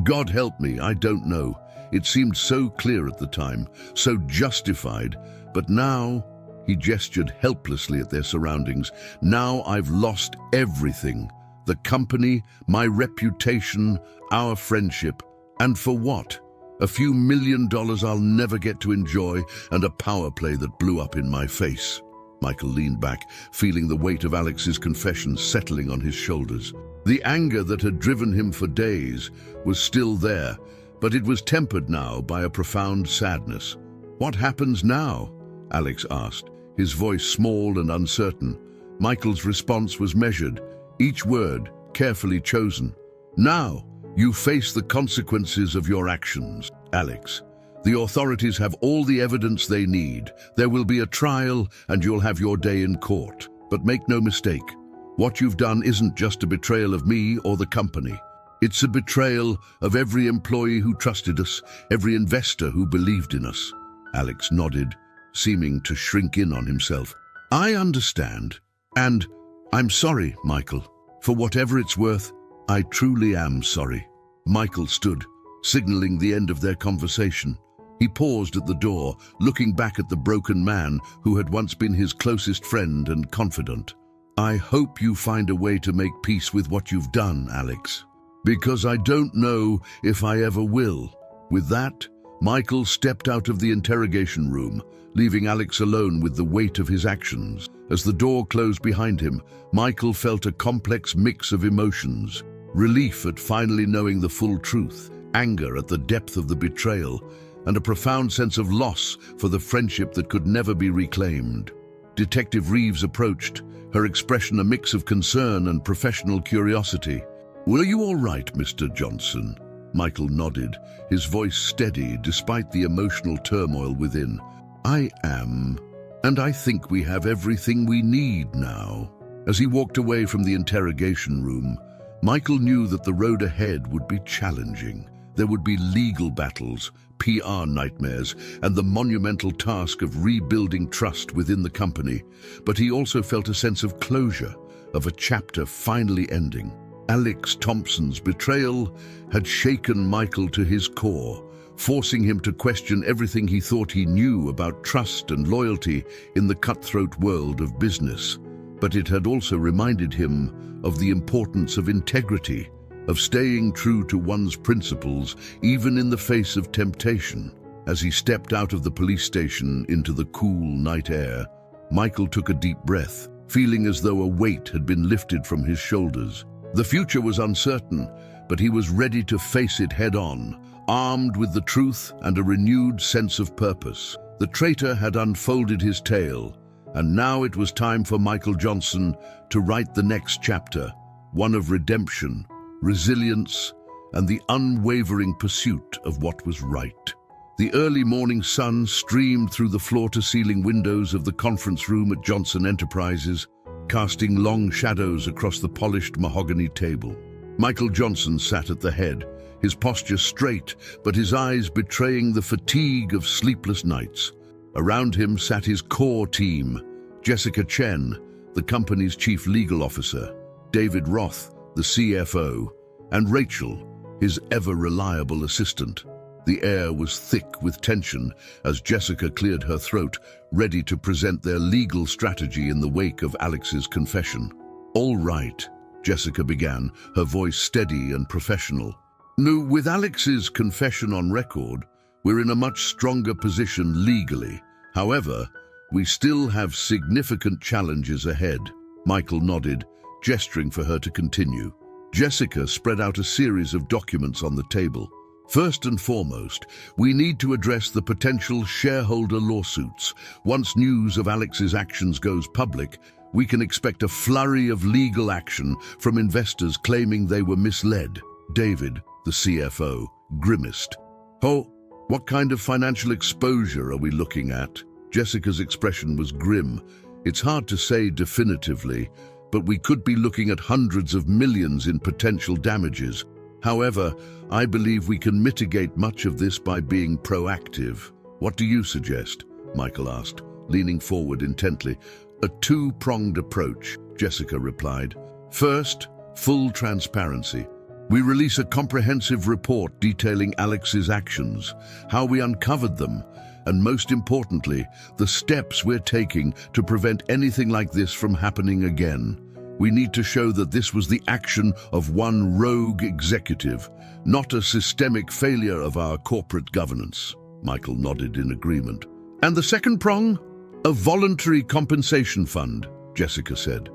God help me, I don't know. It seemed so clear at the time, so justified, but now," he gestured helplessly at their surroundings, "now I've lost everything. The company, my reputation, our friendship. And for what? A few $1 million I'll never get to enjoy, and a power play that blew up in my face." Michael leaned back, feeling the weight of Alex's confession settling on his shoulders. The anger that had driven him for days was still there, but it was tempered now by a profound sadness. "What happens now?" Alex asked, his voice small and uncertain. Michael's response was measured, each word carefully chosen. "Now, you face the consequences of your actions, Alex. The authorities have all the evidence they need. There will be a trial, and you'll have your day in court. But make no mistake, what you've done isn't just a betrayal of me or the company. It's a betrayal of every employee who trusted us, every investor who believed in us." Alex nodded, seeming to shrink in on himself. "I understand, and I'm sorry, Michael. For whatever it's worth, I truly am sorry." Michael stood, signaling the end of their conversation. He paused at the door, looking back at the broken man who had once been his closest friend and confidant. "I hope you find a way to make peace with what you've done, Alex, because I don't know if I ever will." With that, Michael stepped out of the interrogation room, leaving Alex alone with the weight of his actions. As the door closed behind him, Michael felt a complex mix of emotions: relief at finally knowing the full truth, anger at the depth of the betrayal, and a profound sense of loss for the friendship that could never be reclaimed. Detective Reeves approached, her expression a mix of concern and professional curiosity. "Were you all right, Mr. Johnson?" Michael nodded, his voice steady despite the emotional turmoil within. "I am, and I think we have everything we need now." As he walked away from the interrogation room, Michael knew that the road ahead would be challenging. There would be legal battles, PR nightmares, and the monumental task of rebuilding trust within the company. But he also felt a sense of closure, of a chapter finally ending. Alex Thompson's betrayal had shaken Michael to his core, forcing him to question everything he thought he knew about trust and loyalty in the cutthroat world of business. But it had also reminded him of the importance of integrity, of staying true to one's principles, even in the face of temptation. As he stepped out of the police station into the cool night air, Michael took a deep breath, feeling as though a weight had been lifted from his shoulders. The future was uncertain, but he was ready to face it head-on, armed with the truth and a renewed sense of purpose. The traitor had unfolded his tale, and now it was time for Michael Johnson to write the next chapter, one of redemption, resilience, and the unwavering pursuit of what was right. The early morning sun streamed through the floor-to-ceiling windows of the conference room at Johnson Enterprises, casting long shadows across the polished mahogany table. Michael Johnson sat at the head, his posture straight, but his eyes betraying the fatigue of sleepless nights. Around him sat his core team: Jessica Chen, the company's chief legal officer, David Roth, the CFO, and Rachel, his ever-reliable assistant. The air was thick with tension as Jessica cleared her throat, ready to present their legal strategy in the wake of Alex's confession. "All right," Jessica began, her voice steady and professional. "No, with Alex's confession on record, we're in a much stronger position legally. However, we still have significant challenges ahead." Michael nodded, gesturing for her to continue. Jessica spread out a series of documents on the table. "First and foremost, we need to address the potential shareholder lawsuits. Once news of Alex's actions goes public, we can expect a flurry of legal action from investors claiming they were misled." David, the CFO, grimaced. "Oh, what kind of financial exposure are we looking at?" Jessica's expression was grim. "It's hard to say definitively, but we could be looking at hundreds of millions in potential damages. However, I believe we can mitigate much of this by being proactive." "What do you suggest?" Michael asked, leaning forward intently. "A two-pronged approach," Jessica replied. "First, full transparency. We release a comprehensive report detailing Alex's actions, how we uncovered them, and most importantly, the steps we're taking to prevent anything like this from happening again. We need to show that this was the action of one rogue executive, not a systemic failure of our corporate governance." Michael nodded in agreement. "And the second prong? A voluntary compensation fund," Jessica said.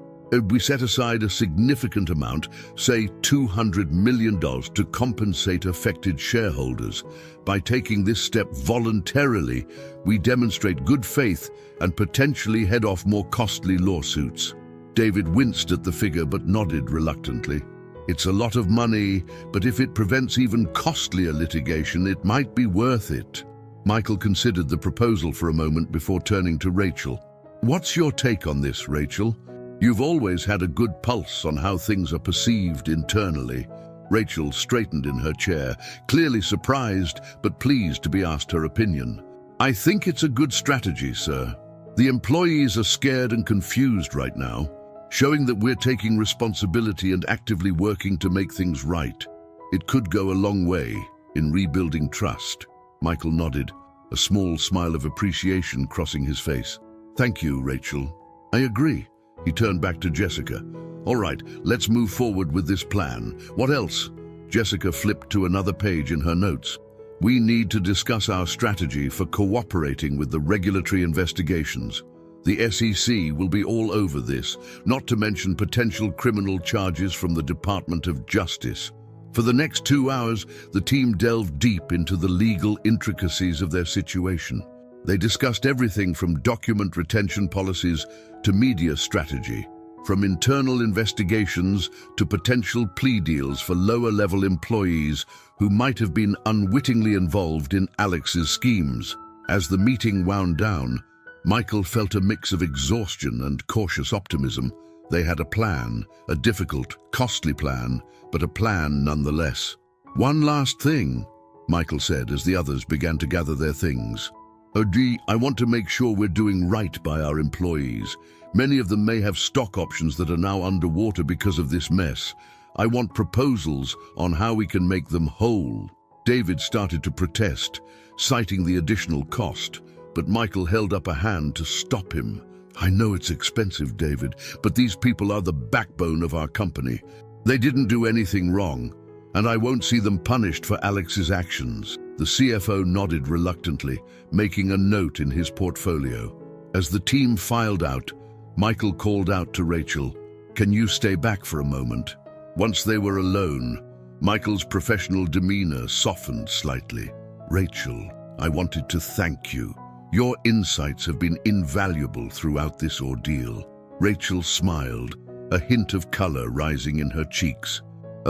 "We set aside a significant amount, say $200 million, to compensate affected shareholders. By taking this step voluntarily, we demonstrate good faith and potentially head off more costly lawsuits." David winced at the figure but nodded reluctantly. "It's a lot of money, but if it prevents even costlier litigation, it might be worth it." Michael considered the proposal for a moment before turning to Rachel. "What's your take on this, Rachel? You've always had a good pulse on how things are perceived internally." Rachel straightened in her chair, clearly surprised but pleased to be asked her opinion. "I think it's a good strategy, sir. The employees are scared and confused right now. Showing that we're taking responsibility and actively working to make things right, it could go a long way in rebuilding trust." Michael nodded, a small smile of appreciation crossing his face. "Thank you, Rachel. I agree." He turned back to Jessica. "All right, let's move forward with this plan. What else?" Jessica flipped to another page in her notes. "We need to discuss our strategy for cooperating with the regulatory investigations. The SEC will be all over this, not to mention potential criminal charges from the Department of Justice. For the next 2 hours, the team delved deep into the legal intricacies of their situation. They discussed everything from document retention policies to media strategy, from internal investigations to potential plea deals for lower-level employees who might have been unwittingly involved in Alex's schemes. As the meeting wound down, Michael felt a mix of exhaustion and cautious optimism. They had a plan, a difficult, costly plan, but a plan nonetheless. "One last thing," Michael said as the others began to gather their things. "Oh gee, I want to make sure we're doing right by our employees. Many of them may have stock options that are now underwater because of this mess. I want proposals on how we can make them whole." David started to protest, citing the additional cost, but Michael held up a hand to stop him. "I know it's expensive, David, but these people are the backbone of our company. They didn't do anything wrong, and I won't see them punished for Alex's actions." The CFO nodded reluctantly, making a note in his portfolio. As the team filed out, Michael called out to Rachel, "Can you stay back for a moment?" Once they were alone, Michael's professional demeanor softened slightly. "Rachel, I wanted to thank you. Your insights have been invaluable throughout this ordeal." Rachel smiled, a hint of color rising in her cheeks.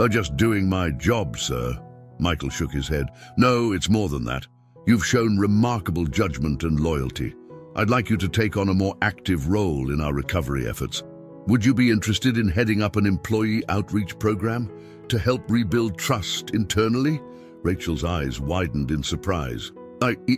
Just doing my job, sir." Michael shook his head. "No, it's more than that. You've shown remarkable judgment and loyalty. I'd like you to take on a more active role in our recovery efforts. Would you be interested in heading up an employee outreach program to help rebuild trust internally?" Rachel's eyes widened in surprise.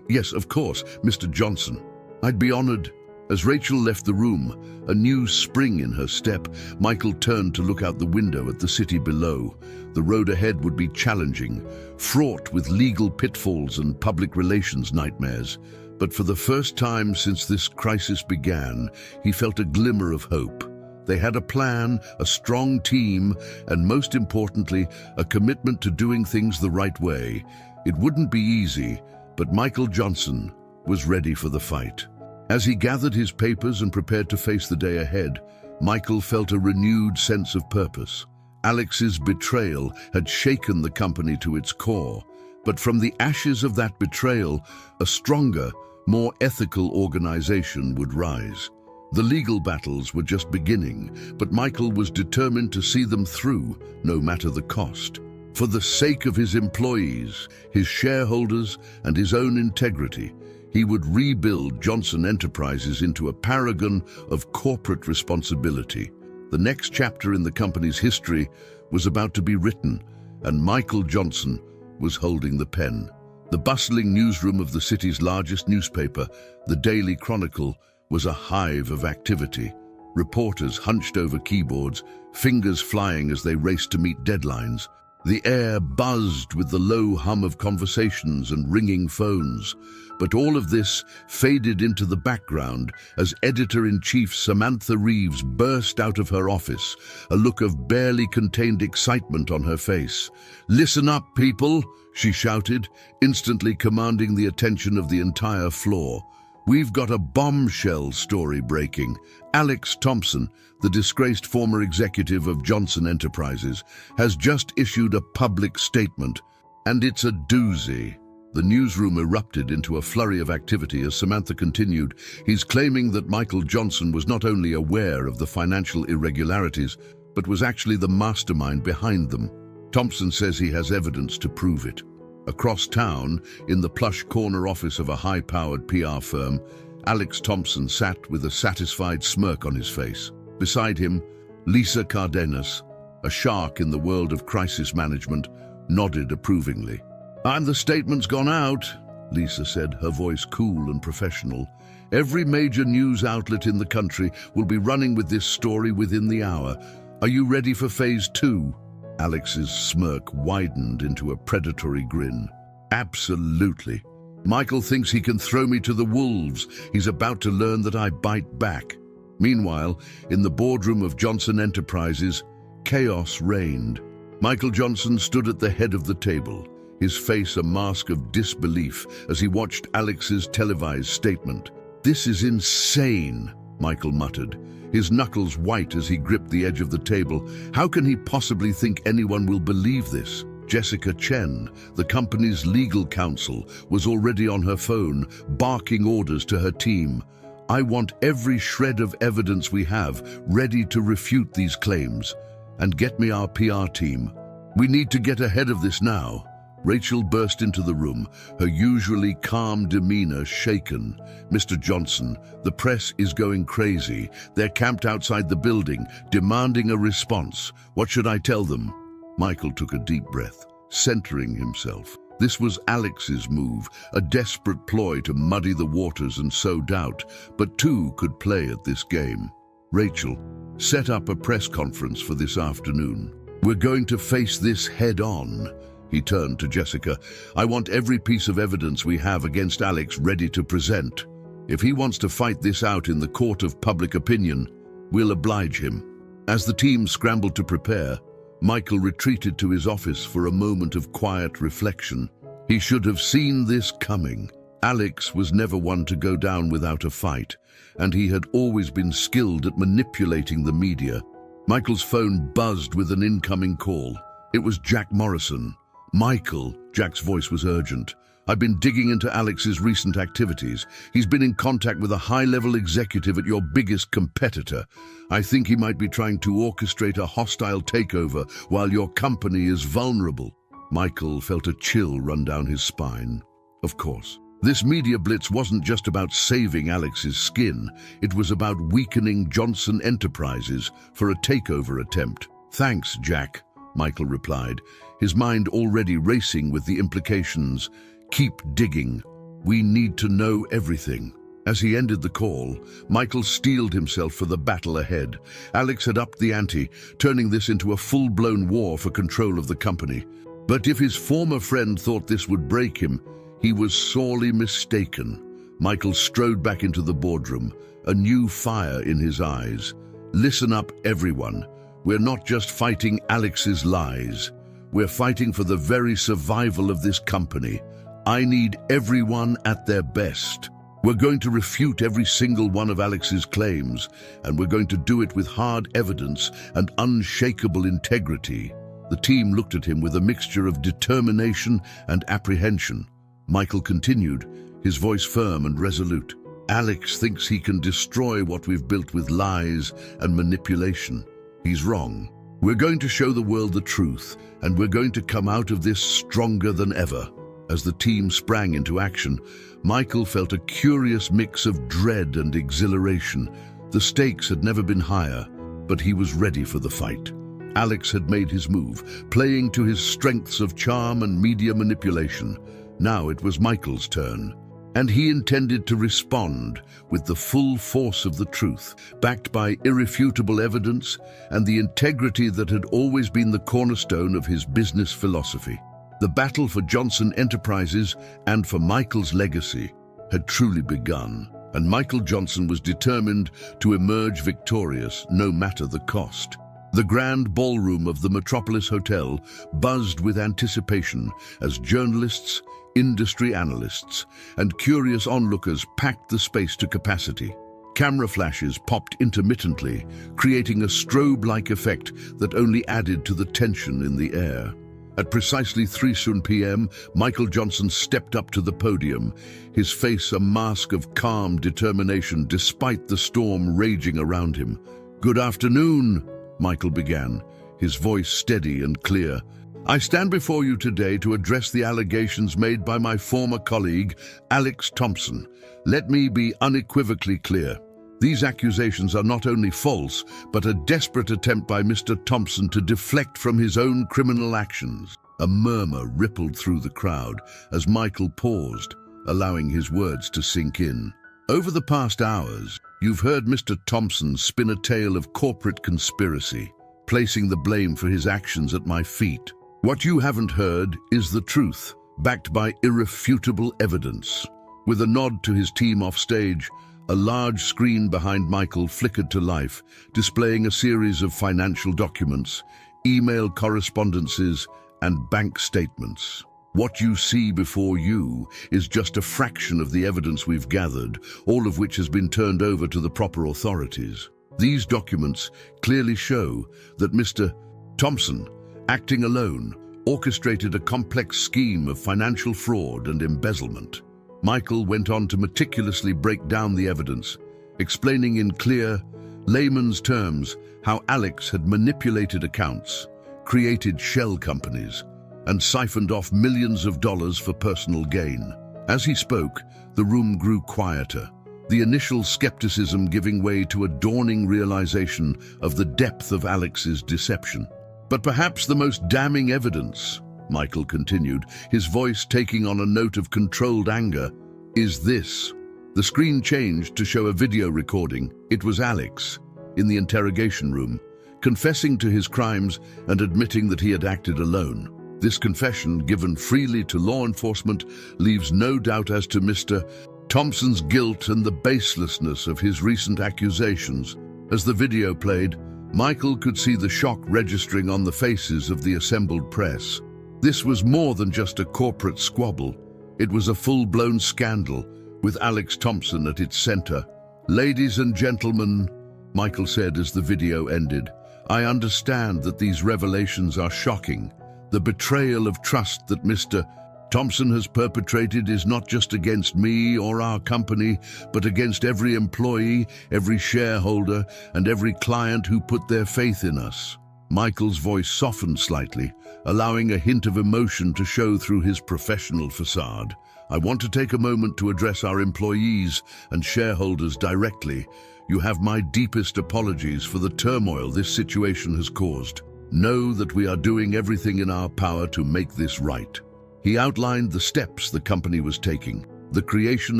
Yes, of course, Mr. Johnson. I'd be honored." As Rachel left the room, a new spring in her step, Michael turned to look out the window at the city below. The road ahead would be challenging, fraught with legal pitfalls and public relations nightmares. But for the first time since this crisis began, he felt a glimmer of hope. They had a plan, a strong team, and most importantly, a commitment to doing things the right way. It wouldn't be easy, but Michael Johnson was ready for the fight. As he gathered his papers and prepared to face the day ahead, Michael felt a renewed sense of purpose. Alex's betrayal had shaken the company to its core, but from the ashes of that betrayal, a stronger, more ethical organization would rise. The legal battles were just beginning, but Michael was determined to see them through, no matter the cost. For the sake of his employees, his shareholders, and his own integrity, he would rebuild Johnson Enterprises into a paragon of corporate responsibility. The next chapter in the company's history was about to be written, and Michael Johnson was holding the pen. The bustling newsroom of the city's largest newspaper, the Daily Chronicle, was a hive of activity. Reporters hunched over keyboards, fingers flying as they raced to meet deadlines. The air buzzed with the low hum of conversations and ringing phones. But all of this faded into the background as Editor-in-Chief Samantha Reeves burst out of her office, a look of barely contained excitement on her face. "Listen up, people," she shouted, instantly commanding the attention of the entire floor. "We've got a bombshell story breaking. Alex Thompson, the disgraced former executive of Johnson Enterprises, has just issued a public statement, and it's a doozy." The newsroom erupted into a flurry of activity as Samantha continued. "He's claiming that Michael Johnson was not only aware of the financial irregularities, but was actually the mastermind behind them. Thompson says he has evidence to prove it." Across town, in the plush corner office of a high-powered PR firm, Alex Thompson sat with a satisfied smirk on his face. Beside him, Lisa Cardenas, a shark in the world of crisis management, nodded approvingly. "And the statement's gone out," Lisa said, her voice cool and professional. "Every major news outlet in the country will be running with this story within the hour. Are you ready for phase 2? Alex's smirk widened into a predatory grin. "Absolutely. Michael thinks he can throw me to the wolves. He's about to learn that I bite back." Meanwhile, in the boardroom of Johnson Enterprises, chaos reigned. Michael Johnson stood at the head of the table, his face a mask of disbelief as he watched Alex's televised statement. "This is insane," Michael muttered, his knuckles white as he gripped the edge of the table. "How can he possibly think anyone will believe this?" Jessica Chen, the company's legal counsel, was already on her phone, barking orders to her team. I want every shred of evidence we have ready to refute these claims. And get me our PR team. We need to get ahead of this now. Rachel burst into the room, her usually calm demeanor shaken. Mr. Johnson, the press is going crazy. They're camped outside the building, demanding a response. What should I tell them? Michael took a deep breath, centering himself. This was Alex's move, a desperate ploy to muddy the waters and sow doubt, but two could play at this game. Rachel, set up a press conference for this afternoon. We're going to face this head on. He turned to Jessica. I want every piece of evidence we have against Alex ready to present. If he wants to fight this out in the court of public opinion, we'll oblige him. As the team scrambled to prepare, Michael retreated to his office for a moment of quiet reflection. He should have seen this coming. Alex was never one to go down without a fight, and he had always been skilled at manipulating the media. Michael's phone buzzed with an incoming call. It was Jack Morrison. Michael, Jack's voice was urgent. I've been digging into Alex's recent activities. He's been in contact with a high-level executive at your biggest competitor. I think he might be trying to orchestrate a hostile takeover while your company is vulnerable. Michael felt a chill run down his spine. Of course. This media blitz wasn't just about saving Alex's skin. It was about weakening Johnson Enterprises for a takeover attempt. Thanks, Jack, Michael replied, his mind already racing with the implications. Keep digging. We need to know everything. As he ended the call, Michael steeled himself for the battle ahead. Alex had upped the ante, turning this into a full-blown war for control of the company. But if his former friend thought this would break him, he was sorely mistaken. Michael strode back into the boardroom, a new fire in his eyes. Listen up, everyone. We're not just fighting Alex's lies. We're fighting for the very survival of this company. I need everyone at their best. We're going to refute every single one of Alex's claims, and we're going to do it with hard evidence and unshakable integrity. The team looked at him with a mixture of determination and apprehension. Michael continued, his voice firm and resolute. Alex thinks he can destroy what we've built with lies and manipulation. He's wrong. We're going to show the world the truth, and we're going to come out of this stronger than ever. As the team sprang into action, Michael felt a curious mix of dread and exhilaration. The stakes had never been higher, but he was ready for the fight. Alex had made his move, playing to his strengths of charm and media manipulation. Now it was Michael's turn, and he intended to respond with the full force of the truth, backed by irrefutable evidence and the integrity that had always been the cornerstone of his business philosophy. The battle for Johnson Enterprises and for Michael's legacy had truly begun, and Michael Johnson was determined to emerge victorious no matter the cost. The grand ballroom of the Metropolis Hotel buzzed with anticipation as journalists, industry analysts, and curious onlookers packed the space to capacity. Camera flashes popped intermittently, creating a strobe-like effect that only added to the tension in the air. At precisely 3 p.m., Michael Johnson stepped up to the podium, his face a mask of calm determination despite the storm raging around him. Good afternoon, Michael began, his voice steady and clear. I stand before you today to address the allegations made by my former colleague, Alex Thompson. Let me be unequivocally clear. These accusations are not only false, but a desperate attempt by Mr. Thompson to deflect from his own criminal actions. A murmur rippled through the crowd as Michael paused, allowing his words to sink in. Over the past hours, you've heard Mr. Thompson spin a tale of corporate conspiracy, placing the blame for his actions at my feet. What you haven't heard is the truth, backed by irrefutable evidence. With a nod to his team off stage, a large screen behind Michael flickered to life, displaying a series of financial documents, email correspondences, and bank statements. What you see before you is just a fraction of the evidence we've gathered, all of which has been turned over to the proper authorities. These documents clearly show that Mr. Thompson, acting alone, orchestrated a complex scheme of financial fraud and embezzlement. Michael went on to meticulously break down the evidence, explaining in clear, layman's terms how Alex had manipulated accounts, created shell companies, and siphoned off millions of dollars for personal gain. As he spoke, the room grew quieter, the initial skepticism giving way to a dawning realization of the depth of Alex's deception. But perhaps the most damning evidence, Michael continued, his voice taking on a note of controlled anger, is this. The screen changed to show a video recording. It was Alex, in the interrogation room, confessing to his crimes and admitting that he had acted alone. This confession, given freely to law enforcement, leaves no doubt as to Mr. Thompson's guilt and the baselessness of his recent accusations. As the video played, Michael could see the shock registering on the faces of the assembled press. This was more than just a corporate squabble. It was a full-blown scandal, with Alex Thompson at its center. "Ladies and gentlemen," Michael said as the video ended, "I understand that these revelations are shocking. The betrayal of trust that Mr. Thompson has perpetrated is not just against me or our company, but against every employee, every shareholder, and every client who put their faith in us." Michael's voice softened slightly, allowing a hint of emotion to show through his professional facade. "I want to take a moment to address our employees and shareholders directly. You have my deepest apologies for the turmoil this situation has caused. Know that we are doing everything in our power to make this right." He outlined the steps the company was taking: the creation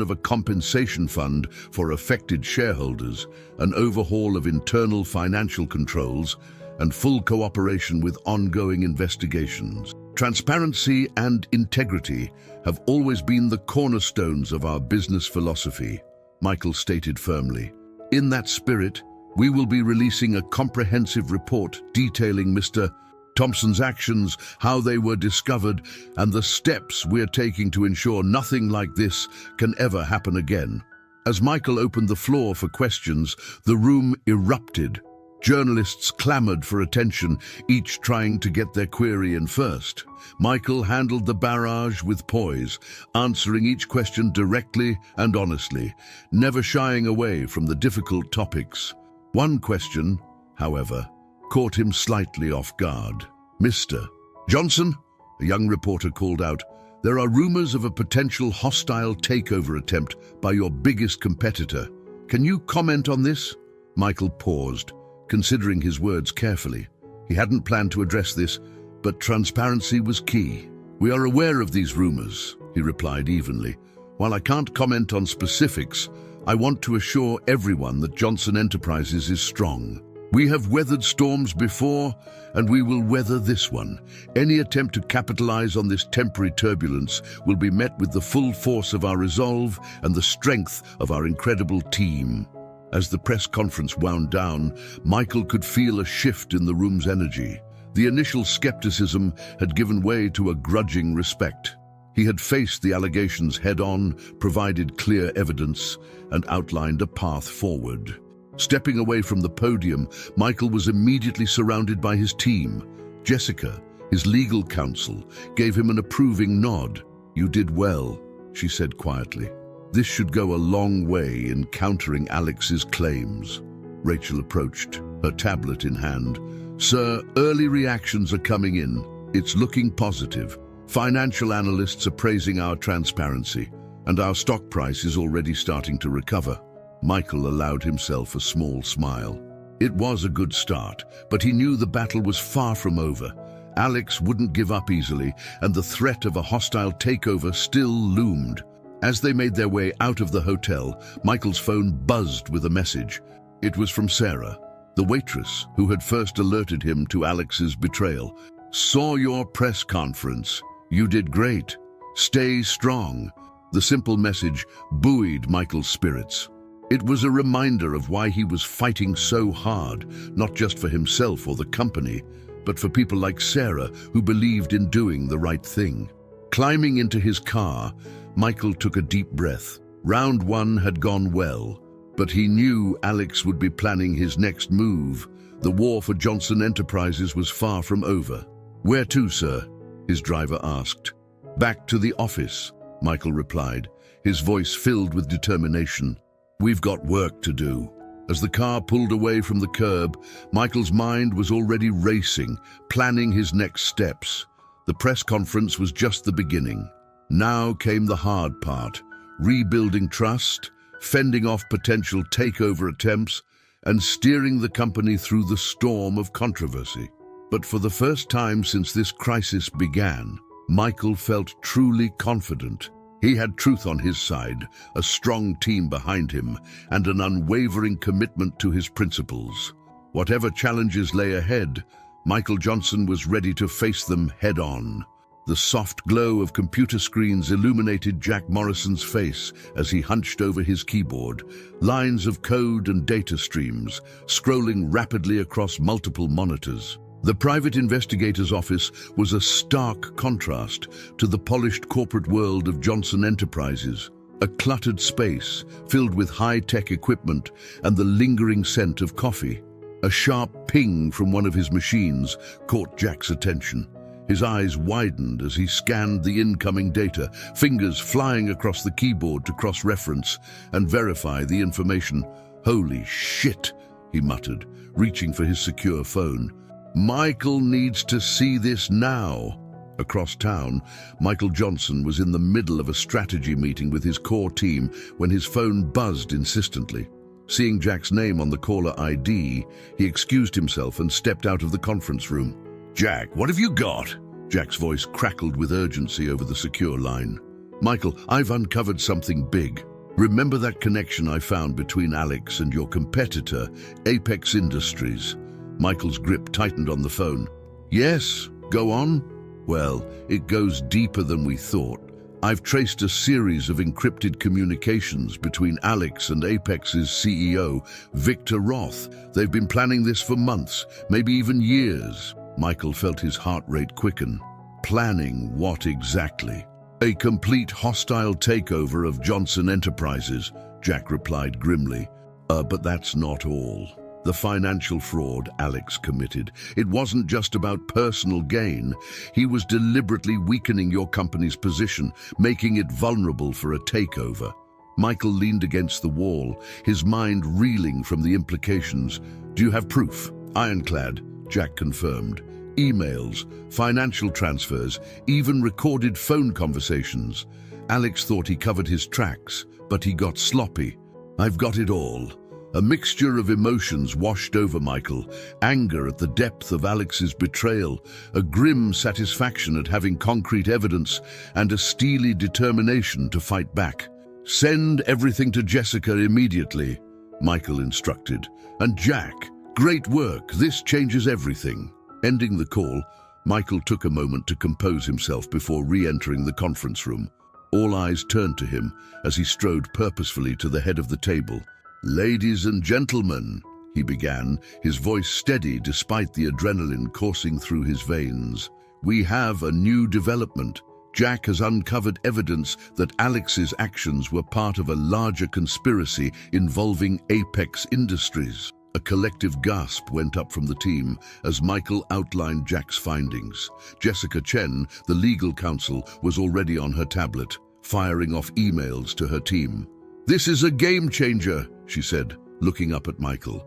of a compensation fund for affected shareholders, an overhaul of internal financial controls, and full cooperation with ongoing investigations. Transparency and integrity have always been the cornerstones of our business philosophy, Michael stated firmly. In that spirit, we will be releasing a comprehensive report detailing Mr. Thompson's actions, how they were discovered, and the steps we're taking to ensure nothing like this can ever happen again. As Michael opened the floor for questions, the room erupted. Journalists clamored for attention, each trying to get their query in first. Michael handled the barrage with poise, answering each question directly and honestly, never shying away from the difficult topics. One question, however, caught him slightly off guard. "Mr. Johnson," a young reporter called out, "there are rumors of a potential hostile takeover attempt by your biggest competitor. Can you comment on this?" Michael paused, considering his words carefully. He hadn't planned to address this, but transparency was key. "We are aware of these rumors," he replied evenly. "While I can't comment on specifics, I want to assure everyone that Johnson Enterprises is strong. We have weathered storms before, and we will weather this one. Any attempt to capitalize on this temporary turbulence will be met with the full force of our resolve and the strength of our incredible team." As the press conference wound down, Michael could feel a shift in the room's energy. The initial skepticism had given way to a grudging respect. He had faced the allegations head-on, provided clear evidence, and outlined a path forward. Stepping away from the podium, Michael was immediately surrounded by his team. Jessica, his legal counsel, gave him an approving nod. "You did well," she said quietly. "This should go a long way in countering Alex's claims." Rachel approached, her tablet in hand. "Sir, early reactions are coming in. It's looking positive. Financial analysts are praising our transparency, and our stock price is already starting to recover." Michael allowed himself a small smile. It was a good start, but he knew the battle was far from over. Alex wouldn't give up easily, and the threat of a hostile takeover still loomed. As they made their way out of the hotel, Michael's phone buzzed with a message. It was from Sarah, the waitress who had first alerted him to Alex's betrayal. "Saw your press conference. You did great. Stay strong." The simple message buoyed Michael's spirits. It was a reminder of why he was fighting so hard, not just for himself or the company, but for people like Sarah who believed in doing the right thing. Climbing into his car, Michael took a deep breath. Round one had gone well, but he knew Alex would be planning his next move. The war for Johnson Enterprises was far from over. "Where to, sir?" his driver asked. "Back to the office," Michael replied, his voice filled with determination. "We've got work to do." As the car pulled away from the curb, Michael's mind was already racing, planning his next steps. The press conference was just the beginning. Now came the hard part: rebuilding trust, fending off potential takeover attempts, and steering the company through the storm of controversy. But for the first time since this crisis began, Michael felt truly confident. He had truth on his side, a strong team behind him, and an unwavering commitment to his principles. Whatever challenges lay ahead, Michael Johnson was ready to face them head-on. The soft glow of computer screens illuminated Jack Morrison's face as he hunched over his keyboard, lines of code and data streams scrolling rapidly across multiple monitors. The private investigator's office was a stark contrast to the polished corporate world of Johnson Enterprises, a cluttered space filled with high-tech equipment and the lingering scent of coffee. A sharp ping from one of his machines caught Jack's attention. His eyes widened as he scanned the incoming data, fingers flying across the keyboard to cross-reference and verify the information. "Holy shit," he muttered, reaching for his secure phone. "Michael needs to see this now." Across town, Michael Johnson was in the middle of a strategy meeting with his core team when his phone buzzed insistently. Seeing Jack's name on the caller ID, he excused himself and stepped out of the conference room. "Jack, what have you got?" Jack's voice crackled with urgency over the secure line. "Michael, I've uncovered something big. Remember that connection I found between Alex and your competitor, Apex Industries?" Michael's grip tightened on the phone. "Yes, go on." "Well, it goes deeper than we thought. I've traced a series of encrypted communications between Alex and Apex's CEO, Victor Roth. They've been planning this for months, maybe even years." Michael felt his heart rate quicken. "Planning what exactly?" "A complete hostile takeover of Johnson Enterprises," Jack replied grimly. But that's not all. The financial fraud Alex committed, it wasn't just about personal gain. He was deliberately weakening your company's position, making it vulnerable for a takeover. Michael leaned against the wall, his mind reeling from the implications. "Do you have proof?" "Ironclad," Jack confirmed. "Emails, financial transfers, even recorded phone conversations." Alex thought he covered his tracks, but he got sloppy. "I've got it all." A mixture of emotions washed over Michael: anger at the depth of Alex's betrayal, a grim satisfaction at having concrete evidence, and a steely determination to fight back. "Send everything to Jessica immediately," Michael instructed. "And Jack, great work, this changes everything." Ending the call, Michael took a moment to compose himself before re-entering the conference room. All eyes turned to him as he strode purposefully to the head of the table. "Ladies and gentlemen," he began, his voice steady despite the adrenaline coursing through his veins, "we have a new development. Jack has uncovered evidence that Alex's actions were part of a larger conspiracy involving Apex Industries." A collective gasp went up from the team as Michael outlined Jack's findings. Jessica Chen, the legal counsel, was already on her tablet, firing off emails to her team. "This is a game changer," she said, looking up at Michael.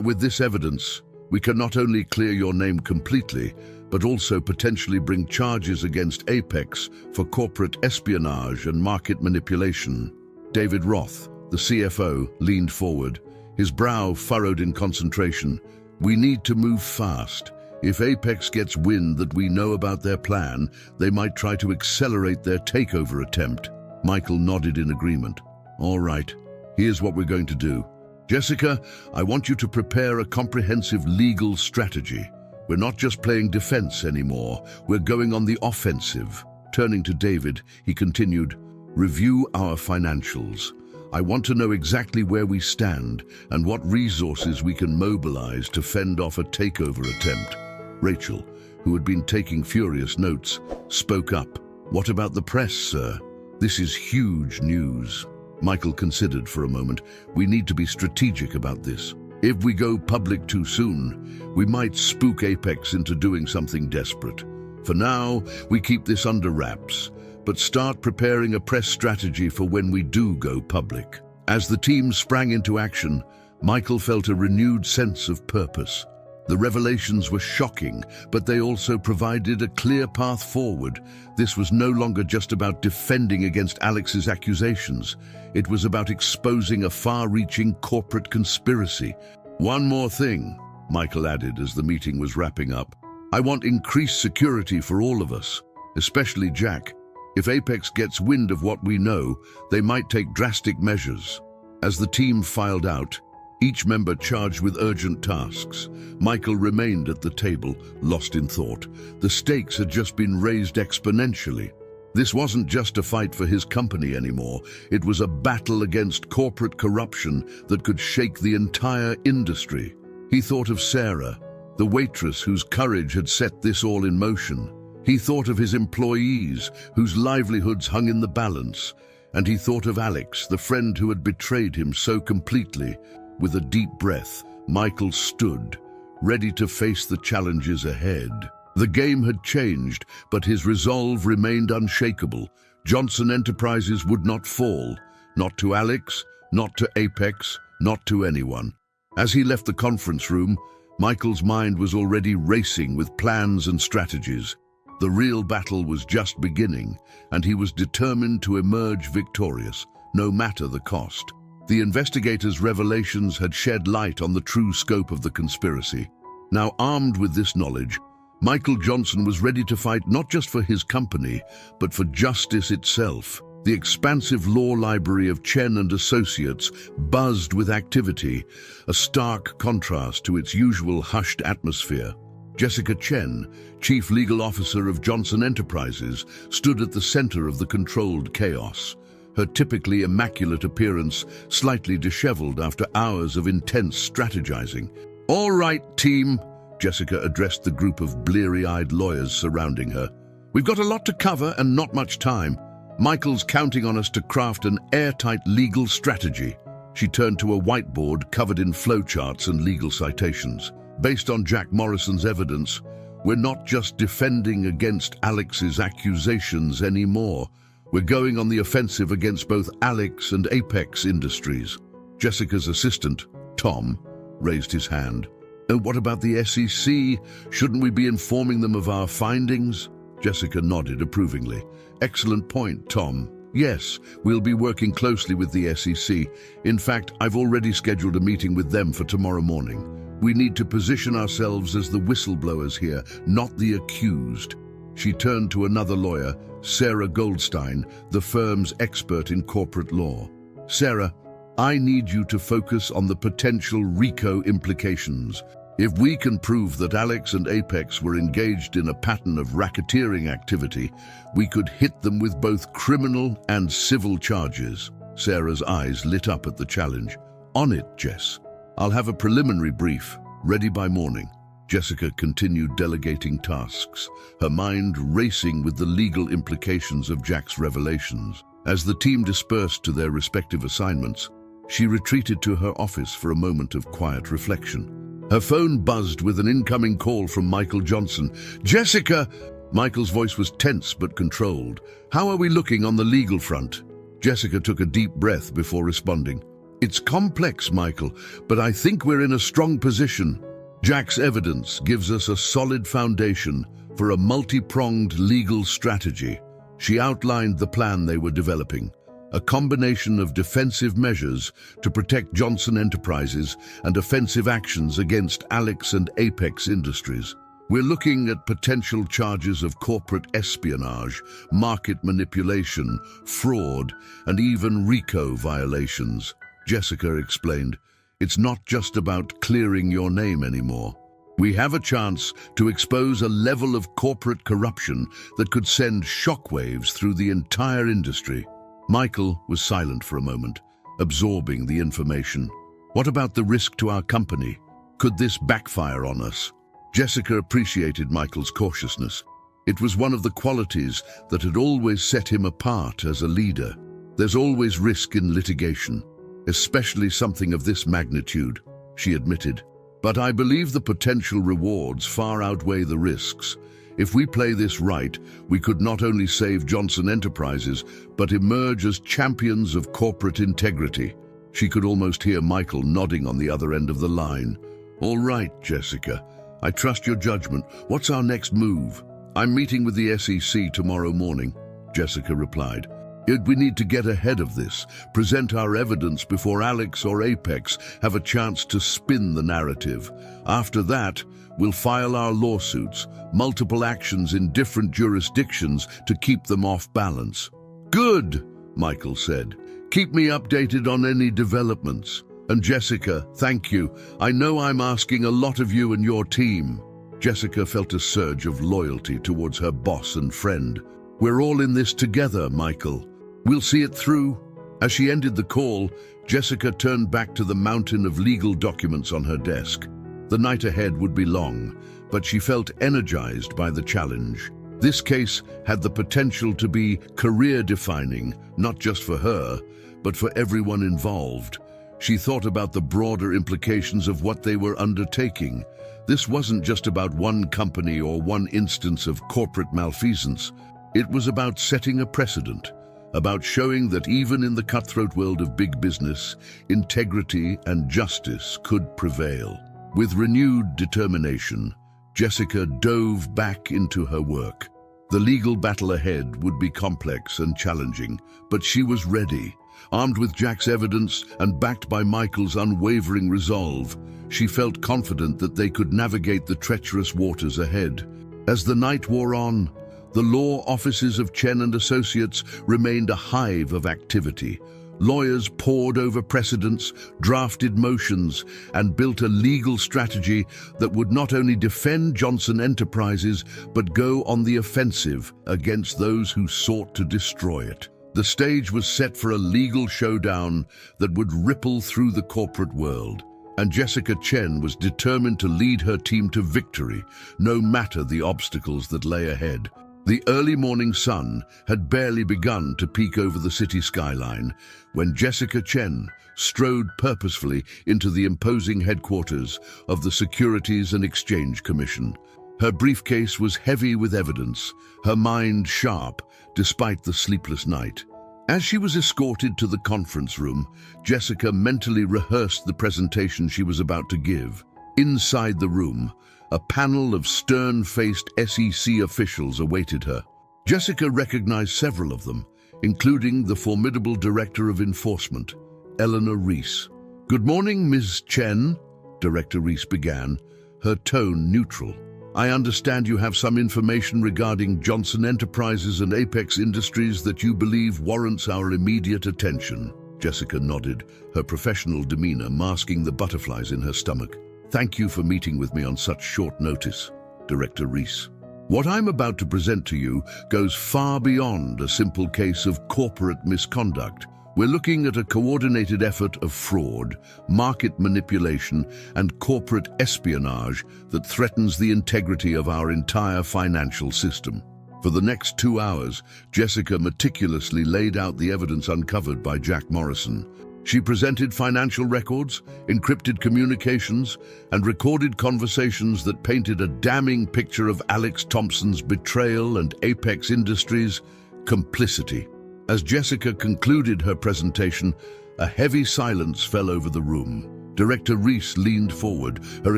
"With this evidence, we can not only clear your name completely, but also potentially bring charges against Apex for corporate espionage and market manipulation." David Roth, the CFO, leaned forward, his brow furrowed in concentration. "We need to move fast. If Apex gets wind that we know about their plan, they might try to accelerate their takeover attempt." Michael nodded in agreement. "All right, here's what we're going to do. Jessica, I want you to prepare a comprehensive legal strategy. We're not just playing defense anymore, we're going on the offensive." Turning to David, he continued, "Review our financials. I want to know exactly where we stand and what resources we can mobilize to fend off a takeover attempt." Rachel, who had been taking furious notes, spoke up. "What about the press, sir? This is huge news." Michael considered for a moment. "We need to be strategic about this. If we go public too soon, we might spook Apex into doing something desperate. For now, we keep this under wraps, but start preparing a press strategy for when we do go public." As the team sprang into action, Michael felt a renewed sense of purpose. The revelations were shocking, but they also provided a clear path forward. This was no longer just about defending against Alex's accusations. It was about exposing a far-reaching corporate conspiracy. "One more thing," Michael added as the meeting was wrapping up. "I want increased security for all of us, especially Jack. If Apex gets wind of what we know, they might take drastic measures." As the team filed out, each member charged with urgent tasks, Michael remained at the table, lost in thought. The stakes had just been raised exponentially. This wasn't just a fight for his company anymore. It was a battle against corporate corruption that could shake the entire industry. He thought of Sarah, the waitress whose courage had set this all in motion. He thought of his employees, whose livelihoods hung in the balance. And he thought of Alex, the friend who had betrayed him so completely. With a deep breath, Michael stood, ready to face the challenges ahead. The game had changed, but his resolve remained unshakable. Johnson Enterprises would not fall. Not to Alex, not to Apex, not to anyone. As he left the conference room, Michael's mind was already racing with plans and strategies. The real battle was just beginning, and he was determined to emerge victorious, no matter the cost. The investigators' revelations had shed light on the true scope of the conspiracy. Now, armed with this knowledge, Michael Johnson was ready to fight not just for his company, but for justice itself. The expansive law library of Chen and Associates buzzed with activity, a stark contrast to its usual hushed atmosphere. Jessica Chen, Chief Legal Officer of Johnson Enterprises, stood at the center of the controlled chaos. Her typically immaculate appearance slightly disheveled after hours of intense strategizing. "All right, team," Jessica addressed the group of bleary-eyed lawyers surrounding her. "We've got a lot to cover and not much time. Michael's counting on us to craft an airtight legal strategy." She turned to a whiteboard covered in flowcharts and legal citations. "Based on Jack Morrison's evidence, we're not just defending against Alex's accusations anymore. We're going on the offensive against both Alex and Apex Industries." Jessica's assistant, Tom, raised his hand. "And what about the SEC? Shouldn't we be informing them of our findings?" Jessica nodded approvingly. "Excellent point, Tom. Yes, we'll be working closely with the SEC. In fact, I've already scheduled a meeting with them for tomorrow morning. We need to position ourselves as the whistleblowers here, not the accused." She turned to another lawyer, Sarah Goldstein, the firm's expert in corporate law. "Sarah, I need you to focus on the potential RICO implications. If we can prove that Alex and Apex were engaged in a pattern of racketeering activity, we could hit them with both criminal and civil charges." Sarah's eyes lit up at the challenge. "On it, Jess. I'll have a preliminary brief, ready by morning." Jessica continued delegating tasks, her mind racing with the legal implications of Jack's revelations. As the team dispersed to their respective assignments, she retreated to her office for a moment of quiet reflection. Her phone buzzed with an incoming call from Michael Johnson. "Jessica!" Michael's voice was tense but controlled. "How are we looking on the legal front?" Jessica took a deep breath before responding. "It's complex, Michael, but I think we're in a strong position. Jack's evidence gives us a solid foundation for a multi-pronged legal strategy." She outlined the plan they were developing, a combination of defensive measures to protect Johnson Enterprises and offensive actions against Alex and Apex Industries. "We're looking at potential charges of corporate espionage, market manipulation, fraud, and even RICO violations," Jessica explained. "It's not just about clearing your name anymore. We have a chance to expose a level of corporate corruption that could send shockwaves through the entire industry." Michael was silent for a moment, absorbing the information. "What about the risk to our company? Could this backfire on us?" Jessica appreciated Michael's cautiousness. It was one of the qualities that had always set him apart as a leader. "There's always risk in litigation, especially something of this magnitude," she admitted. "But I believe the potential rewards far outweigh the risks. If we play this right, we could not only save Johnson Enterprises, but emerge as champions of corporate integrity. She could almost hear Michael nodding on the other end of the line. All right, Jessica. I trust your judgment. What's our next move? I'm meeting with the SEC tomorrow morning, Jessica replied. We need to get ahead of this, present our evidence before Alex or Apex have a chance to spin the narrative. After that, we'll file our lawsuits, multiple actions in different jurisdictions to keep them off balance. Good, Michael said. Keep me updated on any developments. And Jessica, thank you. I know I'm asking a lot of you and your team. Jessica felt a surge of loyalty towards her boss and friend. We're all in this together, Michael. We'll see it through. As she ended the call, Jessica turned back to the mountain of legal documents on her desk. The night ahead would be long, but she felt energized by the challenge. This case had the potential to be career-defining, not just for her, but for everyone involved. She thought about the broader implications of what they were undertaking. This wasn't just about one company or one instance of corporate malfeasance. It was about setting a precedent, about showing that even in the cutthroat world of big business, integrity and justice could prevail. With renewed determination, Jessica dove back into her work. The legal battle ahead would be complex and challenging, but she was ready. Armed with Jack's evidence and backed by Michael's unwavering resolve, she felt confident that they could navigate the treacherous waters ahead. As the night wore on, the law offices of Chen and Associates remained a hive of activity. Lawyers pored over precedents, drafted motions, and built a legal strategy that would not only defend Johnson Enterprises, but go on the offensive against those who sought to destroy it. The stage was set for a legal showdown that would ripple through the corporate world, and Jessica Chen was determined to lead her team to victory, no matter the obstacles that lay ahead. The early morning sun had barely begun to peek over the city skyline when Jessica Chen strode purposefully into the imposing headquarters of the Securities and Exchange Commission. Her briefcase was heavy with evidence, her mind sharp despite the sleepless night. As she was escorted to the conference room, Jessica mentally rehearsed the presentation she was about to give. Inside the room, a panel of stern-faced SEC officials awaited her. Jessica recognized several of them, including the formidable Director of Enforcement, Eleanor Reese. "Good morning, Ms. Chen," Director Reese began, her tone neutral. "I understand you have some information regarding Johnson Enterprises and Apex Industries that you believe warrants our immediate attention." Jessica nodded, her professional demeanor masking the butterflies in her stomach. "Thank you for meeting with me on such short notice, Director Reese. What I'm about to present to you goes far beyond a simple case of corporate misconduct. We're looking at a coordinated effort of fraud, market manipulation, and corporate espionage that threatens the integrity of our entire financial system." For the next 2 hours, Jessica meticulously laid out the evidence uncovered by Jack Morrison. She presented financial records, encrypted communications, and recorded conversations that painted a damning picture of Alex Thompson's betrayal and Apex Industries' complicity. As Jessica concluded her presentation, a heavy silence fell over the room. Director Reese leaned forward, her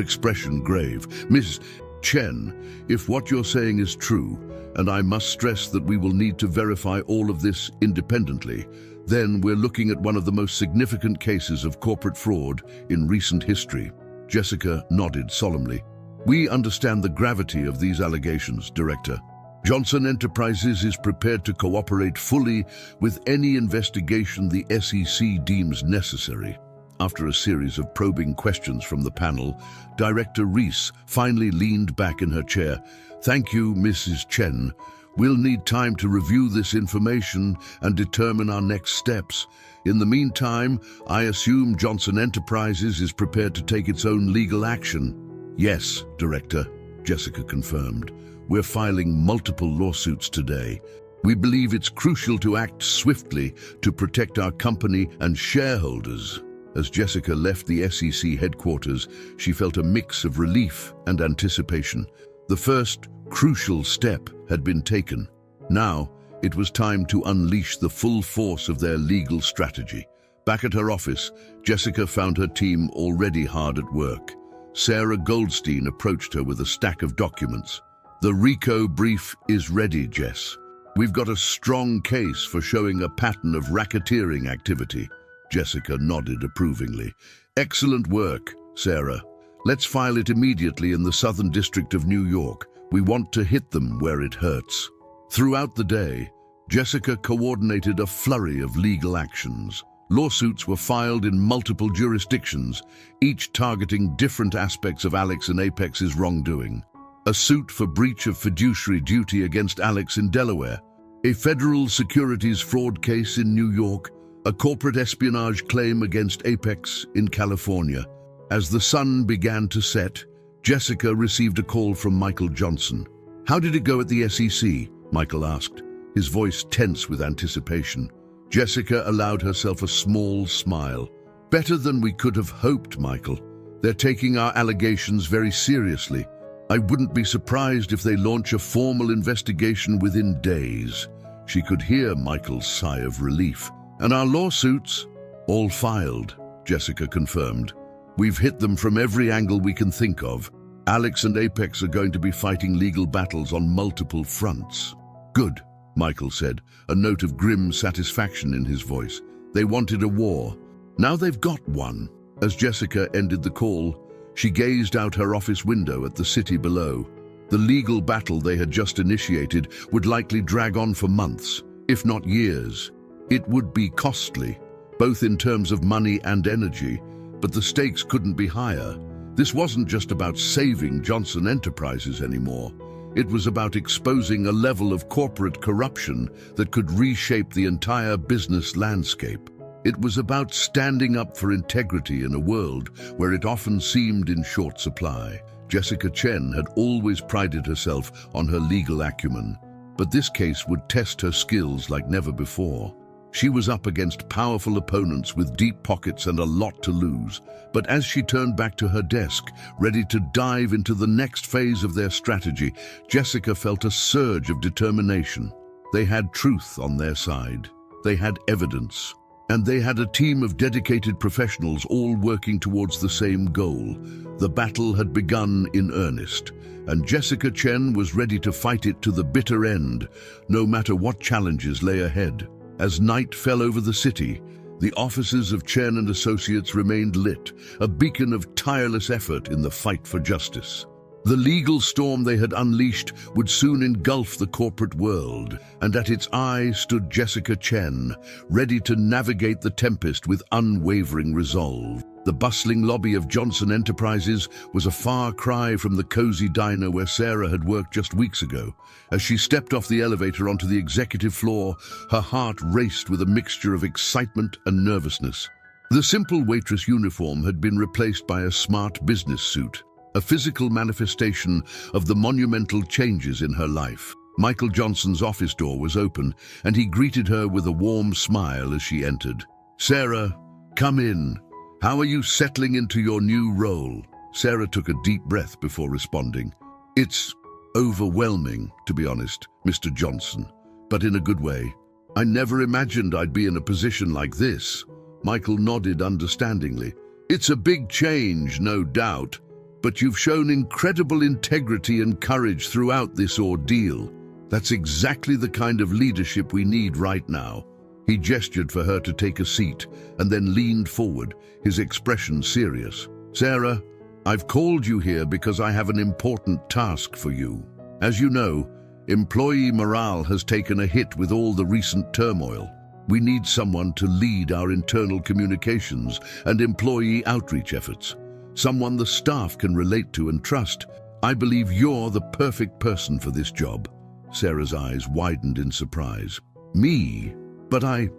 expression grave. "Ms. Chen, if what you're saying is true, and I must stress that we will need to verify all of this independently, then we're looking at one of the most significant cases of corporate fraud in recent history." Jessica nodded solemnly. "We understand the gravity of these allegations, Director. Johnson Enterprises is prepared to cooperate fully with any investigation the SEC deems necessary." After a series of probing questions from the panel, Director Reese finally leaned back in her chair. "Thank you, Mrs. Chen. We'll need time to review this information and determine our next steps. In the meantime, I assume Johnson Enterprises is prepared to take its own legal action." "Yes, Director," Jessica confirmed. "We're filing multiple lawsuits today. We believe it's crucial to act swiftly to protect our company and shareholders." As Jessica left the SEC headquarters, she felt a mix of relief and anticipation. The first, crucial step had been taken. Now, it was time to unleash the full force of their legal strategy. Back at her office, Jessica found her team already hard at work. Sarah Goldstein approached her with a stack of documents. "The RICO brief is ready, Jess. We've got a strong case for showing a pattern of racketeering activity." Jessica nodded approvingly. "Excellent work, Sarah. Let's file it immediately in the Southern District of New York. We want to hit them where it hurts." Throughout the day, Jessica coordinated a flurry of legal actions. Lawsuits were filed in multiple jurisdictions, each targeting different aspects of Alex and Apex's wrongdoing. A suit for breach of fiduciary duty against Alex in Delaware, a federal securities fraud case in New York, a corporate espionage claim against Apex in California. As the sun began to set, Jessica received a call from Michael Johnson. "How did it go at the SEC?" Michael asked, his voice tense with anticipation. Jessica allowed herself a small smile. "Better than we could have hoped, Michael. They're taking our allegations very seriously. I wouldn't be surprised if they launch a formal investigation within days." She could hear Michael's sigh of relief. "And our lawsuits?" "All filed," Jessica confirmed. "We've hit them from every angle we can think of. Alex and Apex are going to be fighting legal battles on multiple fronts." "Good," Michael said, a note of grim satisfaction in his voice. "They wanted a war. Now they've got one." As Jessica ended the call, she gazed out her office window at the city below. The legal battle they had just initiated would likely drag on for months, if not years. It would be costly, both in terms of money and energy, but the stakes couldn't be higher. This wasn't just about saving Johnson Enterprises anymore. It was about exposing a level of corporate corruption that could reshape the entire business landscape. It was about standing up for integrity in a world where it often seemed in short supply. Jessica Chen had always prided herself on her legal acumen, but this case would test her skills like never before. She was up against powerful opponents with deep pockets and a lot to lose. But as she turned back to her desk, ready to dive into the next phase of their strategy, Jessica felt a surge of determination. They had truth on their side. They had evidence. And they had a team of dedicated professionals all working towards the same goal. The battle had begun in earnest, and Jessica Chen was ready to fight it to the bitter end, no matter what challenges lay ahead. As night fell over the city, the offices of Chen and Associates remained lit, a beacon of tireless effort in the fight for justice. The legal storm they had unleashed would soon engulf the corporate world, and at its eye stood Jessica Chen, ready to navigate the tempest with unwavering resolve. The bustling lobby of Johnson Enterprises was a far cry from the cozy diner where Sarah had worked just weeks ago. As she stepped off the elevator onto the executive floor, her heart raced with a mixture of excitement and nervousness. The simple waitress uniform had been replaced by a smart business suit, a physical manifestation of the monumental changes in her life. Michael Johnson's office door was open, and he greeted her with a warm smile as she entered. "Sarah, come in. How are you settling into your new role?" Sarah took a deep breath before responding. "It's overwhelming, to be honest, Mr. Johnson, but in a good way. I never imagined I'd be in a position like this." Michael nodded understandingly. "It's a big change, no doubt, but you've shown incredible integrity and courage throughout this ordeal. That's exactly the kind of leadership we need right now." He gestured for her to take a seat and then leaned forward, his expression serious. "Sarah, I've called you here because I have an important task for you. As you know, employee morale has taken a hit with all the recent turmoil. We need someone to lead our internal communications and employee outreach efforts. Someone the staff can relate to and trust. I believe you're the perfect person for this job." Sarah's eyes widened in surprise. "Me? But I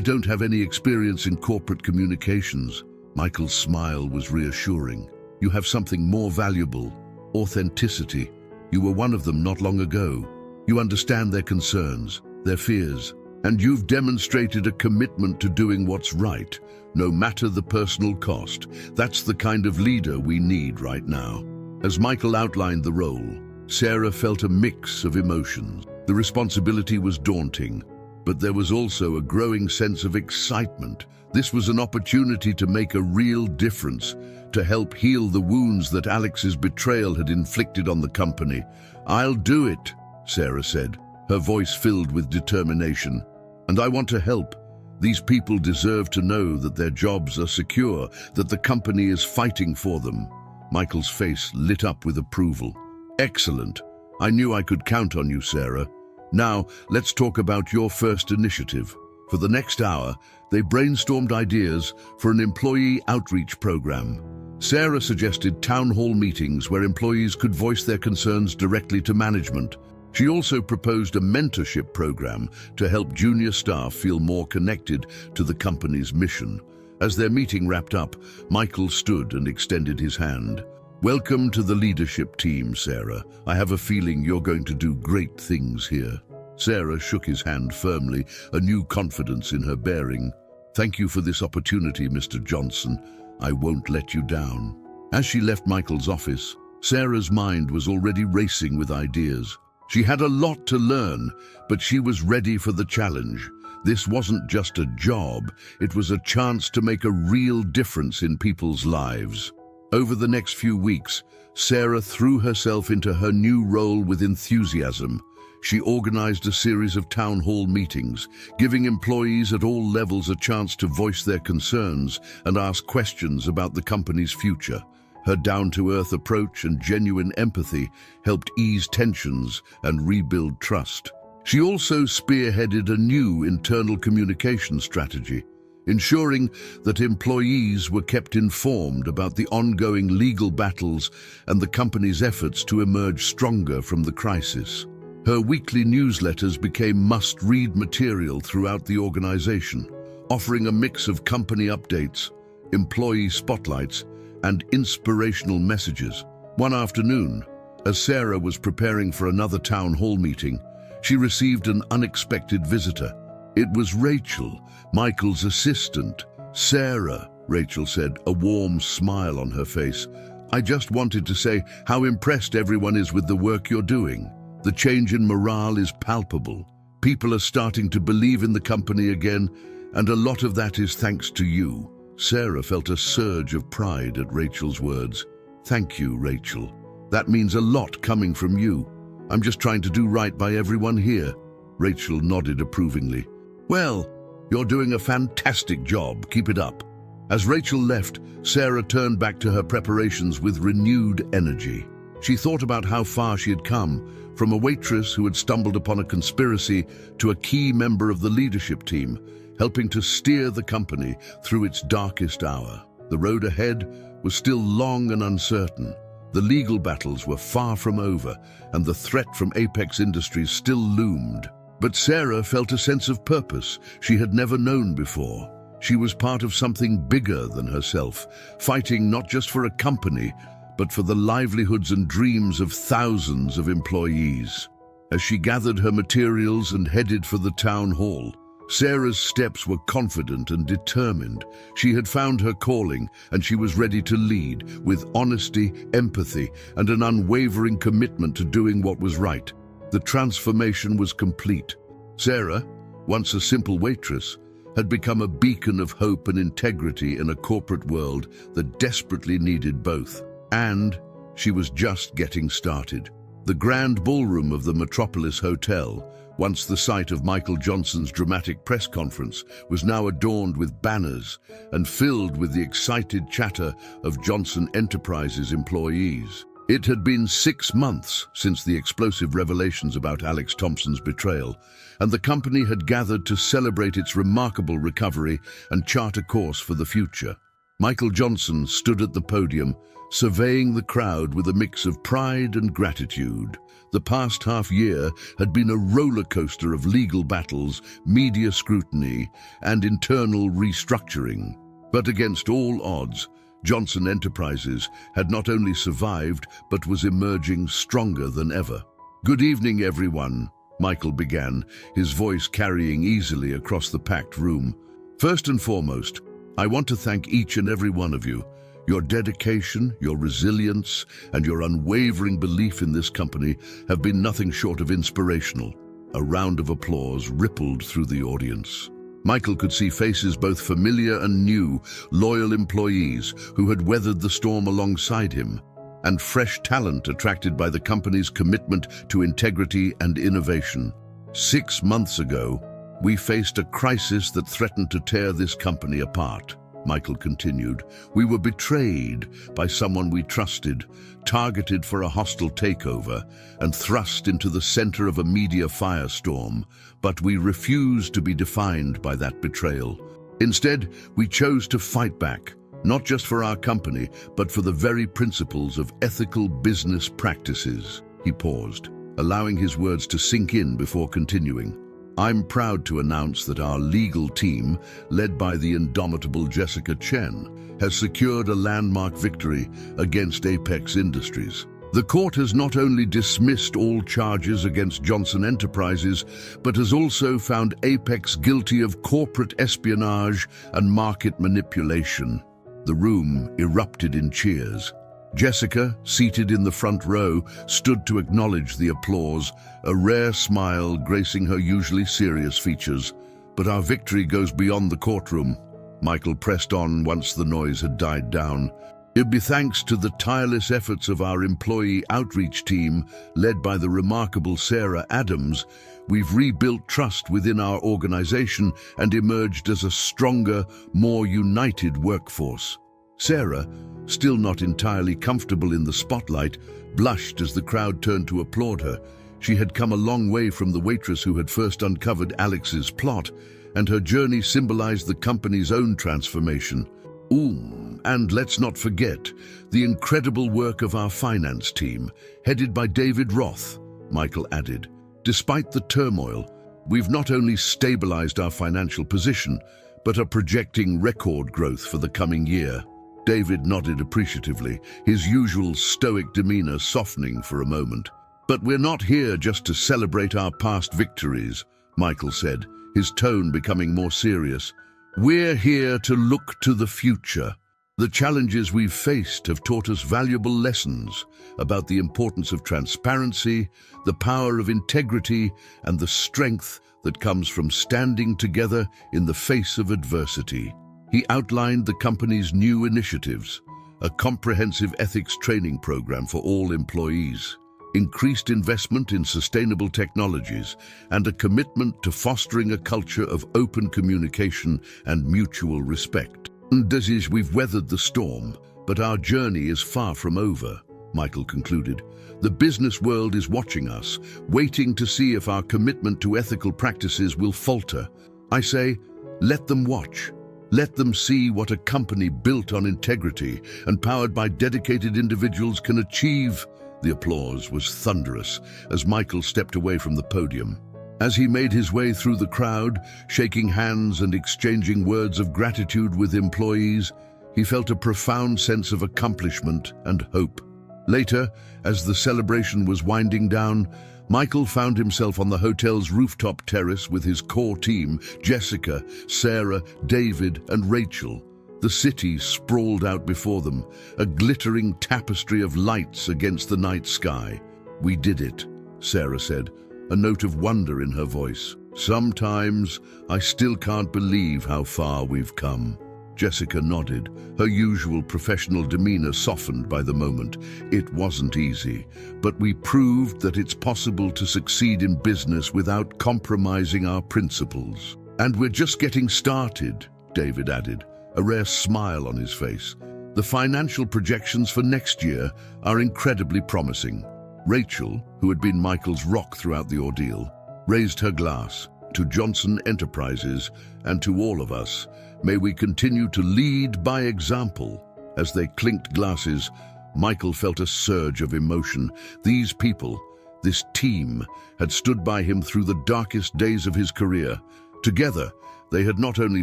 don't have any experience in corporate communications." Michael's smile was reassuring. "You have something more valuable: authenticity. You were one of them not long ago. You understand their concerns, their fears, and you've demonstrated a commitment to doing what's right, no matter the personal cost. That's the kind of leader we need right now." As Michael outlined the role, Sarah felt a mix of emotions. The responsibility was daunting, but there was also a growing sense of excitement. This was an opportunity to make a real difference, to help heal the wounds that Alex's betrayal had inflicted on the company. "I'll do it," Sarah said, her voice filled with determination. "And I want to help. These people deserve to know that their jobs are secure, that the company is fighting for them." Michael's face lit up with approval. "Excellent. I knew I could count on you, Sarah. Now, let's talk about your first initiative." For the next hour, they brainstormed ideas for an employee outreach program. Sarah suggested town hall meetings where employees could voice their concerns directly to management. She also proposed a mentorship program to help junior staff feel more connected to the company's mission. As their meeting wrapped up, Michael stood and extended his hand. "Welcome to the leadership team, Sarah. I have a feeling you're going to do great things here." Sarah shook his hand firmly, a new confidence in her bearing. "Thank you for this opportunity, Mr. Johnson. I won't let you down." As she left Michael's office, Sarah's mind was already racing with ideas. She had a lot to learn, but she was ready for the challenge. This wasn't just a job, it was a chance to make a real difference in people's lives. Over the next few weeks, Sarah threw herself into her new role with enthusiasm. She organized a series of town hall meetings, giving employees at all levels a chance to voice their concerns and ask questions about the company's future. Her down-to-earth approach and genuine empathy helped ease tensions and rebuild trust. She also spearheaded a new internal communication strategy, ensuring that employees were kept informed about the ongoing legal battles and the company's efforts to emerge stronger from the crisis. Her weekly newsletters became must-read material throughout the organization, offering a mix of company updates, employee spotlights, and inspirational messages. One afternoon, as Sarah was preparing for another town hall meeting, she received an unexpected visitor. It was Rachel, Michael's assistant. "Sarah," Rachel said, a warm smile on her face, "I just wanted to say how impressed everyone is with the work you're doing. The change in morale is palpable. People are starting to believe in the company again, and a lot of that is thanks to you." Sarah felt a surge of pride at Rachel's words. "Thank you, Rachel. That means a lot coming from you. I'm just trying to do right by everyone here." Rachel nodded approvingly. "Well, you're doing a fantastic job. Keep it up." As Rachel left, Sarah turned back to her preparations with renewed energy. She thought about how far she had come, from a waitress who had stumbled upon a conspiracy to a key member of the leadership team, helping to steer the company through its darkest hour. The road ahead was still long and uncertain. The legal battles were far from over, and the threat from Apex Industries still loomed. But Sarah felt a sense of purpose she had never known before. She was part of something bigger than herself, fighting not just for a company, but for the livelihoods and dreams of thousands of employees. As she gathered her materials and headed for the town hall, Sarah's steps were confident and determined. She had found her calling, and she was ready to lead, with honesty, empathy, and an unwavering commitment to doing what was right. The transformation was complete. Sarah, once a simple waitress, had become a beacon of hope and integrity in a corporate world that desperately needed both. And she was just getting started. The grand ballroom of the Metropolis Hotel, once the site of Michael Johnson's dramatic press conference, was now adorned with banners and filled with the excited chatter of Johnson Enterprises employees. It had been 6 months since the explosive revelations about Alex Thompson's betrayal, and the company had gathered to celebrate its remarkable recovery and chart a course for the future. Michael Johnson stood at the podium, surveying the crowd with a mix of pride and gratitude. The past half-year had been a roller coaster of legal battles, media scrutiny, and internal restructuring. But against all odds, Johnson Enterprises had not only survived, but was emerging stronger than ever. "Good evening, everyone," Michael began, his voice carrying easily across the packed room. "First and foremost, I want to thank each and every one of you. Your dedication, your resilience, and your unwavering belief in this company have been nothing short of inspirational. A round of applause rippled through the audience. Michael could see faces both familiar and new, loyal employees who had weathered the storm alongside him, and fresh talent attracted by the company's commitment to integrity and innovation. 6 months ago, we faced a crisis that threatened to tear this company apart. Michael continued, we were betrayed by someone we trusted, targeted for a hostile takeover, and thrust into the center of a media firestorm, but we refused to be defined by that betrayal. Instead, we chose to fight back, not just for our company, but for the very principles of ethical business practices. He paused, allowing his words to sink in before continuing. I'm proud to announce that our legal team, led by the indomitable Jessica Chen, has secured a landmark victory against Apex Industries. The court has not only dismissed all charges against Johnson Enterprises, but has also found Apex guilty of corporate espionage and market manipulation. The room erupted in cheers. Jessica, seated in the front row, stood to acknowledge the applause, a rare smile gracing her usually serious features. But our victory goes beyond the courtroom. Michael pressed on once the noise had died down. It'd be thanks to the tireless efforts of our employee outreach team, led by the remarkable Sarah Adams, we've rebuilt trust within our organization and emerged as a stronger, more united workforce. Sarah, still not entirely comfortable in the spotlight, blushed as the crowd turned to applaud her. She had come a long way from the waitress who had first uncovered Alex's plot, and her journey symbolized the company's own transformation. And let's not forget the incredible work of our finance team, headed by David Roth, Michael added. Despite the turmoil, we've not only stabilized our financial position, but are projecting record growth for the coming year. David nodded appreciatively, his usual stoic demeanor softening for a moment. But we're not here just to celebrate our past victories, Michael said, his tone becoming more serious. We're here to look to the future. The challenges we've faced have taught us valuable lessons about the importance of transparency, the power of integrity, and the strength that comes from standing together in the face of adversity. He outlined the company's new initiatives, a comprehensive ethics training program for all employees, increased investment in sustainable technologies, and a commitment to fostering a culture of open communication and mutual respect. We've weathered the storm, but our journey is far from over, Michael concluded. The business world is watching us, waiting to see if our commitment to ethical practices will falter. I say, let them watch. Let them see what a company built on integrity and powered by dedicated individuals can achieve. The applause was thunderous as Michael stepped away from the podium. As he made his way through the crowd, shaking hands and exchanging words of gratitude with employees, he felt a profound sense of accomplishment and hope. Later, as the celebration was winding down, Michael found himself on the hotel's rooftop terrace with his core team, Jessica, Sarah, David, and Rachel. The city sprawled out before them, a glittering tapestry of lights against the night sky. We did it, Sarah said, a note of wonder in her voice. Sometimes I still can't believe how far we've come. Jessica nodded, her usual professional demeanor softened by the moment. It wasn't easy, but we proved that it's possible to succeed in business without compromising our principles. And we're just getting started, David added, a rare smile on his face. The financial projections for next year are incredibly promising. Rachel, who had been Michael's rock throughout the ordeal, raised her glass. To Johnson Enterprises and to all of us, may we continue to lead by example. As they clinked glasses, Michael felt a surge of emotion. These people, this team, had stood by him through the darkest days of his career. Together, they had not only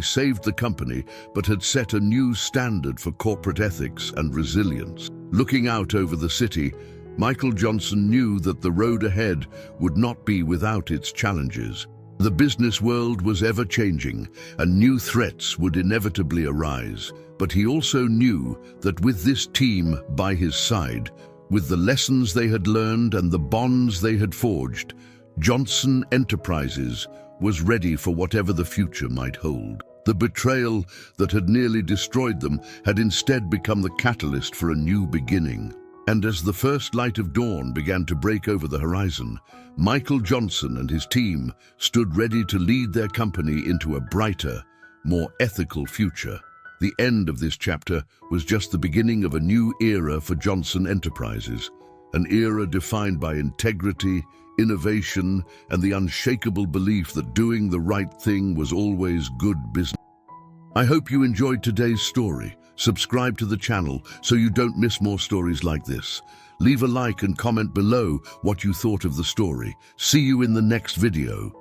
saved the company, but had set a new standard for corporate ethics and resilience. Looking out over the city, Michael Johnson knew that the road ahead would not be without its challenges. The business world was ever-changing, and new threats would inevitably arise. But he also knew that with this team by his side, with the lessons they had learned and the bonds they had forged, Johnson Enterprises was ready for whatever the future might hold. The betrayal that had nearly destroyed them had instead become the catalyst for a new beginning. And as the first light of dawn began to break over the horizon, Michael Johnson and his team stood ready to lead their company into a brighter, more ethical future. The end of this chapter was just the beginning of a new era for Johnson Enterprises, an era defined by integrity, innovation, and the unshakable belief that doing the right thing was always good business. I hope you enjoyed today's story. Subscribe to the channel so you don't miss more stories like this. Leave a like and comment below what you thought of the story. See you in the next video.